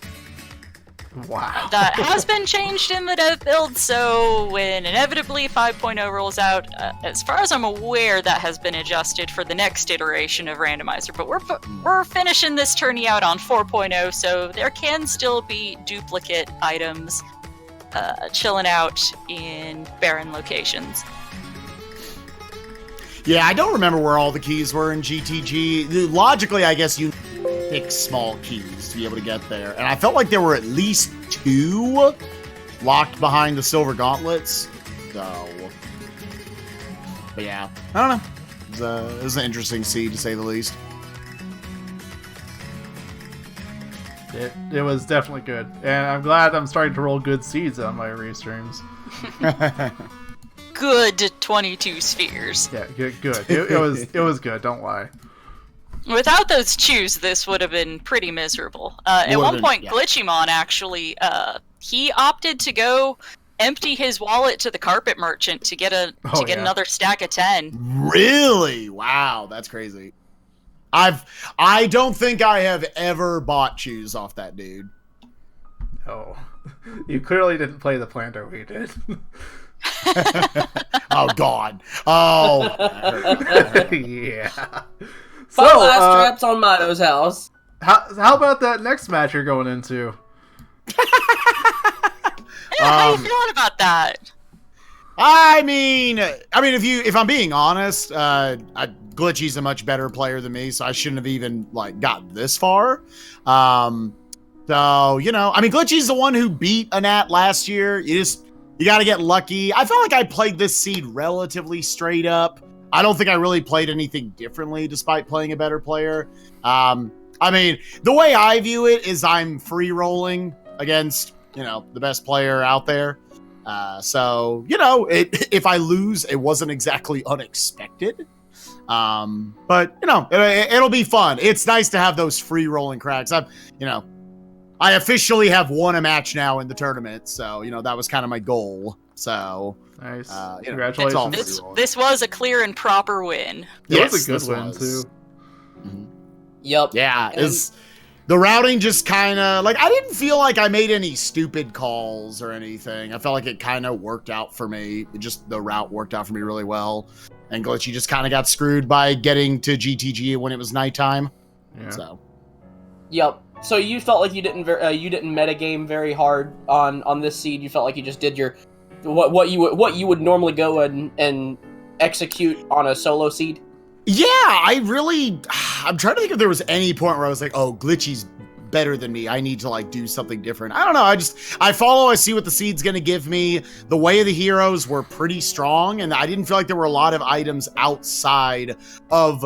Wow. That has been changed in the dev build, so when inevitably 5.0 rolls out, as far as I'm aware, that has been adjusted for the next iteration of Randomizer. But we're finishing this tourney out on 4.0, so there can still be duplicate items chilling out in barren locations. Yeah, I don't remember where all the keys were in GTG. Logically, I guess you pick small keys to be able to get there. And I felt like there were at least 2 locked behind the silver gauntlets. So, but yeah, I don't know. It was an interesting seed, to say the least. It was definitely good. And I'm glad I'm starting to roll good seeds on my restreams. Good 22 spheres. Yeah, good. It was good, don't lie. Without those chews, this would have been pretty miserable. At one point, Glitchymon actually, he opted to go empty his wallet to the carpet merchant to get another stack of 10. Really? Wow, that's crazy. I don't think I have ever bought chews off that dude. Oh, you clearly didn't play the planter we did. Oh God. Oh. Yeah. So, last traps on Mato's house. How about that next match you're going into? How you feeling about that? I mean, if I'm being honest, Glitchy's a much better player than me, so I shouldn't have even got this far. So Glitchy's the one who beat Anat last year. You got to get lucky. I felt like I played this seed relatively straight up. I don't think I really played anything differently, despite playing a better player. The way I view it is I'm free rolling against the best player out there. So if I lose, it wasn't exactly unexpected. But it'll be fun. It's nice to have those free rolling cracks. I officially have won a match now in the tournament, so that was kind of my goal. So nice. Congratulations. This was a clear and proper win. It was a good win too. Mm-hmm. Yep. Yeah, the routing just kind of I didn't feel like I made any stupid calls or anything. I felt like it kind of worked out for me. The route worked out for me really well. And Glitchy just kind of got screwed by getting to GTG when it was nighttime. Yeah. So. Yep. So you felt like you didn't metagame very hard on this seed. You felt like you just did your what you would normally go and execute on a solo seed. Yeah, I'm trying to think if there was any point where I was like, oh, Glitchy's better than me. I need to do something different. I don't know. I see what the seed's going to give me. The Way of the Heroes were pretty strong, and I didn't feel like there were a lot of items outside of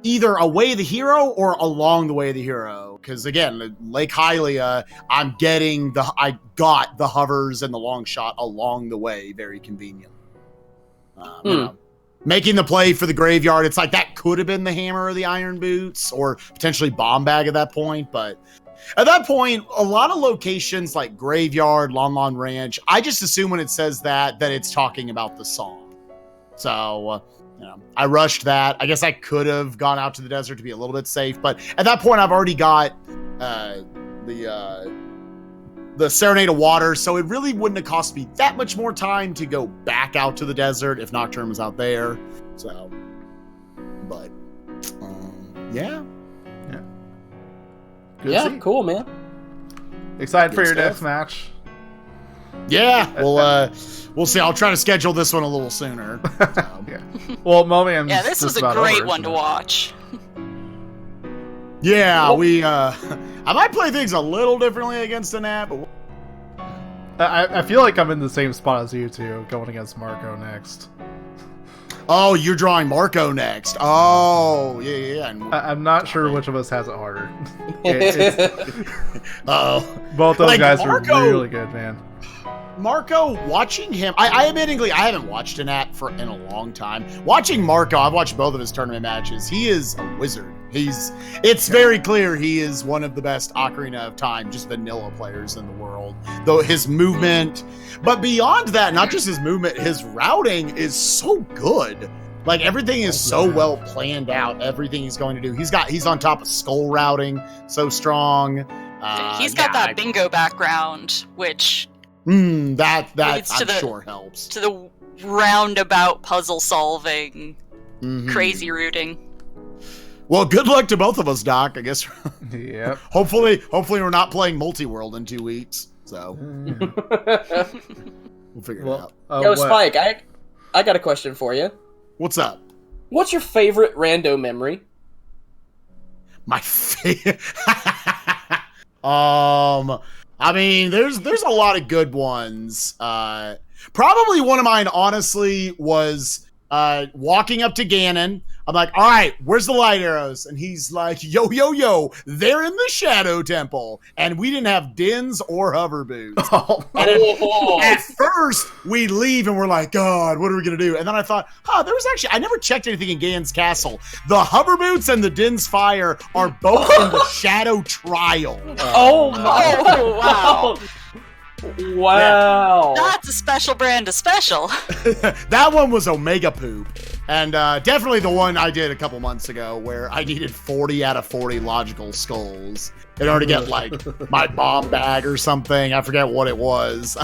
either a Way of the Hero or along the Way of the Hero. Because again, Lake Hylia, I got the hovers and the long shot along the way, very convenient. Making the play for the graveyard, it's like that could have been the hammer or the iron boots, or potentially bomb bag at that point. But at that point, a lot of locations like graveyard, Lon Lon Ranch, I just assume when it says that it's talking about the song. So I rushed that. I guess I could have gone out to the desert to be a little bit safe, but at that point, I've already got the Serenade of Water, so it really wouldn't have cost me that much more time to go back out to the desert if Nocturne was out there. So, but yeah. Good yeah, scene. Cool, man. Excited for your next match? Yeah, we'll see. I'll try to schedule this one a little sooner. So. Yeah. Well, Momi, this was a great one to watch. Yeah, I might play things a little differently against Anat, but I feel like I'm in the same spot as you two, going against Marco next. Oh, you're drawing Marco next. Oh, yeah. I'm not sure which of us has it harder. Both those guys are really good, man. Marco, watching him, I admittedly, I haven't watched Anat in a long time. Watching Marco, I've watched both of his tournament matches. He is a wizard. It's very clear he is one of the best Ocarina of Time, just vanilla players in the world. Though his movement, but beyond that, not just his movement, his routing is so good. Everything is so well planned out. Everything he's going to do. He's on top of skull routing, so strong. He's got that bingo background, which that sure helps. To the roundabout puzzle solving, crazy routing. Well, good luck to both of us, Doc. I guess. Yeah. Hopefully we're not playing multi-world in 2 weeks. So we'll figure it out. Yo, Spike, I got a question for you. What's up? What's your favorite rando memory? My favorite. There's a lot of good ones. Probably one of mine, honestly, was walking up to Ganon. I'm like, all right, where's the light arrows? And he's like, yo, they're in the Shadow Temple. And we didn't have dins or hover boots. At first, we leave and we're like, God, what are we going to do? And then I thought, there was actually, I never checked anything in Ganon's Castle. The hover boots and the Din's Fire are both in the Shadow Trial. Oh, wow. Wow. That's a special brand of special. That one was Omega Poop. And definitely the one I did a couple months ago where I needed 40 out of 40 logical skulls in order to get like my bomb bag or something. I forget what it was.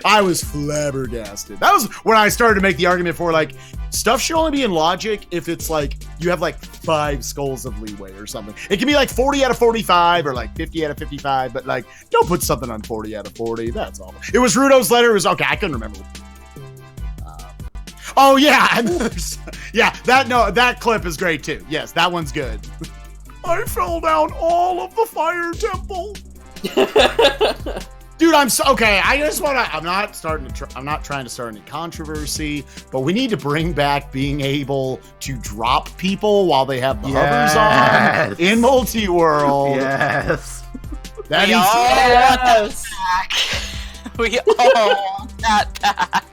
I was flabbergasted. That was when I started to make the argument for like stuff should only be in logic if it's like you have like 5 skulls of leeway or something. It can be like 40 out of 45 or like 50 out of 55, but like don't put something on 40 out of 40. That's all. It was Rudo's letter. It was okay. I couldn't remember. Oh yeah, and that clip is great too. Yes, that one's good. I fell down all of the fire temple. Dude, I'm so okay. I just want to. I'm not trying to start any controversy, but we need to bring back being able to drop people while they have the hovers on in multi-world. Yes. We all want that back. We all want that back.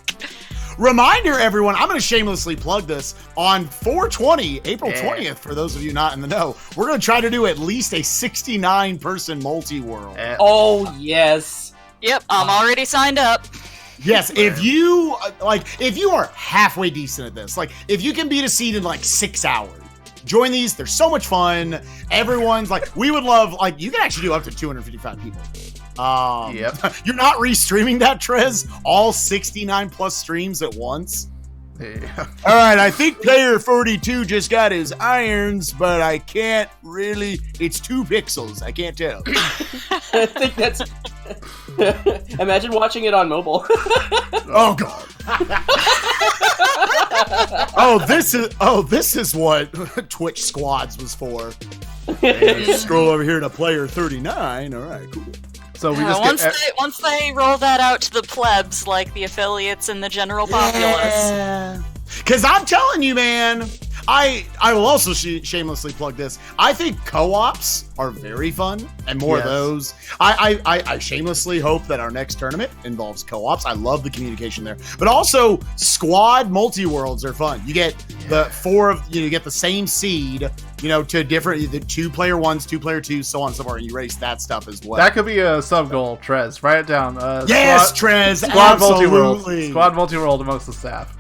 Reminder, everyone, I'm going to shamelessly plug this. On 4/20, April 20th, for those of you not in the know, we're going to try to do at least a 69-person multi-world. Oh, yes. Yep, I'm already signed up. Yes, if you are halfway decent at this, like, if you can beat a seed in, like, 6 hours, join these. They're so much fun. Everyone's, like, we would love, like, you can actually do up to 255 people. You're not restreaming that, Trez? All 69 plus streams at once? Yeah. All right, I think player 42 just got his irons, but I can't really. It's 2 pixels. I can't tell. I think that's. Imagine watching it on mobile. Oh God. This is what Twitch Squads was for. Scroll over here to player 39. All right, cool. So we just once they roll that out to the plebs, like the affiliates and the general populace. Because I'm telling you, man, I will also shamelessly plug this. I think co-ops are very fun, and more of those. I shamelessly hope that our next tournament involves co-ops. I love the communication there, but also squad multi-worlds are fun. You get the 4 of you get the same seed, to different the 2-player 1s, 2-player 2s, so on and so forth, and you race that stuff as well. That could be a sub goal, Trez. Write it down. Yes, Trez. Squad multi-world. Squad multi-world amongst the staff.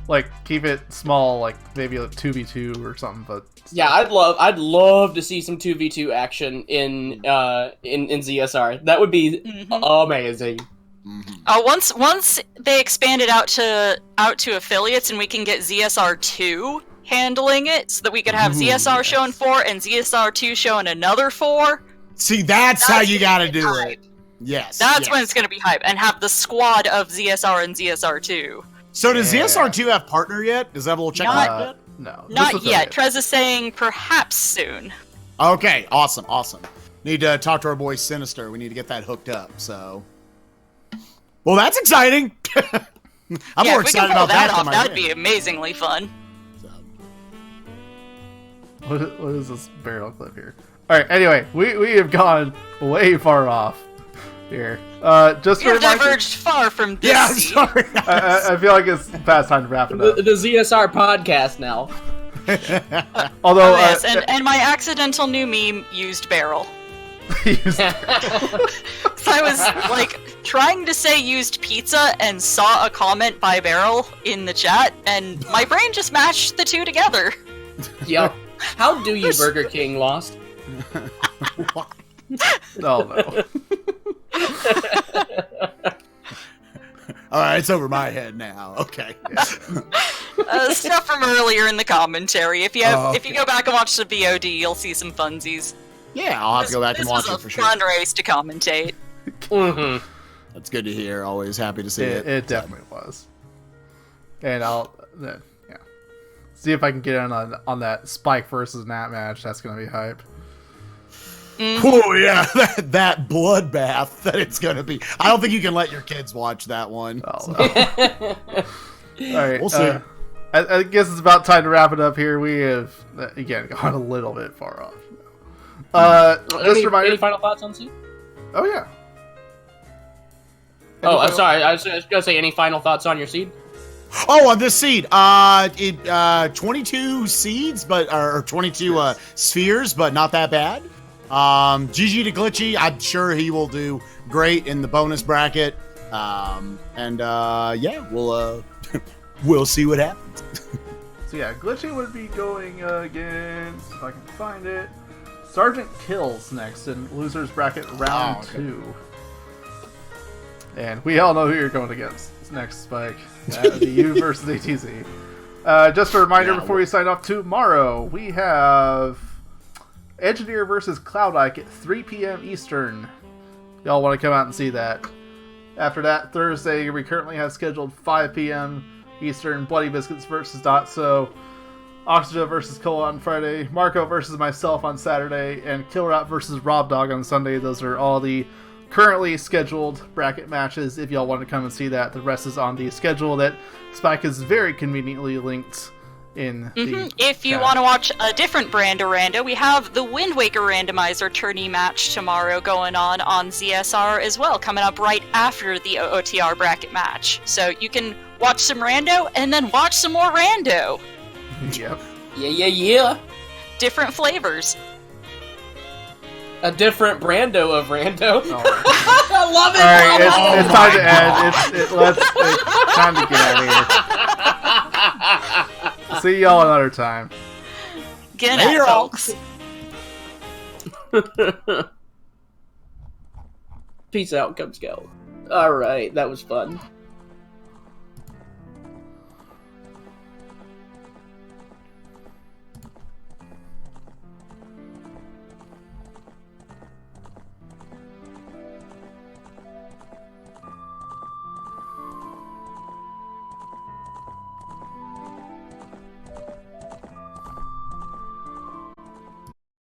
Like, keep it small, like maybe a 2v2 or something. But yeah, I'd love to see some 2v2 action in ZSR. That would be amazing. Once they expand it out to affiliates, and we can get ZSR2 handling it, so that we could have ZSR showing 4 and ZSR2 showing another 4. See, that's how you got to do it. Yes, that's when it's going to be hype, and have the squad of ZSR and ZSR2. So does ZSR2 have partner yet? Does that have a little check yet? No. Not yet. Trez is saying perhaps soon. Okay, awesome. Need to talk to our boy Sinister. We need to get that hooked up, so. Well, that's exciting. I'm more excited about that than my That'd be amazingly fun. So. What is this barrel clip here? Alright, anyway, we have gone way far off here. Just You've diverged far from this. Yeah, I'm sorry. I feel like it's past time to wrap it up. The ZSR podcast now. Although, yes, and my accidental new meme used barrel. So I was like trying to say used pizza and saw a comment by Barrel in the chat, and my brain just matched the two together. Yep. How do you, Burger King, Lost? No. Alright, it's over my head now. Okay. Stuff from earlier in the commentary. If you go back and watch the VOD, you'll see some funsies. Yeah, I'll have to go back and watch it for sure. This was a fun race to commentate. Mm-hmm. That's good to hear. Always happy to see it. It definitely was. And I'll see if I can get in on that Spike versus Nat match. That's going to be hype. Oh yeah, that bloodbath that it's going to be. I don't think you can let your kids watch that one. Oh, no. All right. We'll see. I guess it's about time to wrap it up here. We have, again, gone a little bit far off. Any final thoughts on Seed? Oh, yeah. I'm sorry. I was going to say, any final thoughts on your Seed? Oh, on this seed, 22 seeds, or 22 spheres, but not that bad. GG to Glitchy. I'm sure he will do great in the bonus bracket. Yeah, we'll see what happens. So yeah, Glitchy would be going against, if I can find it, Sergeant Kills next in losers bracket round 2. And we all know who you're going against next, Spike. That would be you versus ATZ. Just a reminder before we sign off, tomorrow we have Engineer versus Cloud Ike at 3 p.m. Eastern. Y'all want to come out and see that. After that, Thursday, we currently have scheduled 5 p.m. Eastern, Bloody Biscuits versus Dotso, Oxygen versus Cola on Friday, Marco versus myself on Saturday, and Killrat versus Rob Dog on Sunday. Those are all the currently scheduled bracket matches. If y'all want to come and see that, the rest is on the schedule that Spike has very conveniently linked in the If you want to watch a different brand of rando, we have the Wind Waker Randomizer tourney match tomorrow going on ZSR as well, coming up right after the OoTR bracket match. So you can watch some rando and then watch some more rando. Yep. Yeah. Different flavors. A different brando of rando. Oh. I love it. All right, it's time to end. It's time to get out of here. See y'all another time. Good night, folks. Peace out, Cub Scout. All right, that was fun.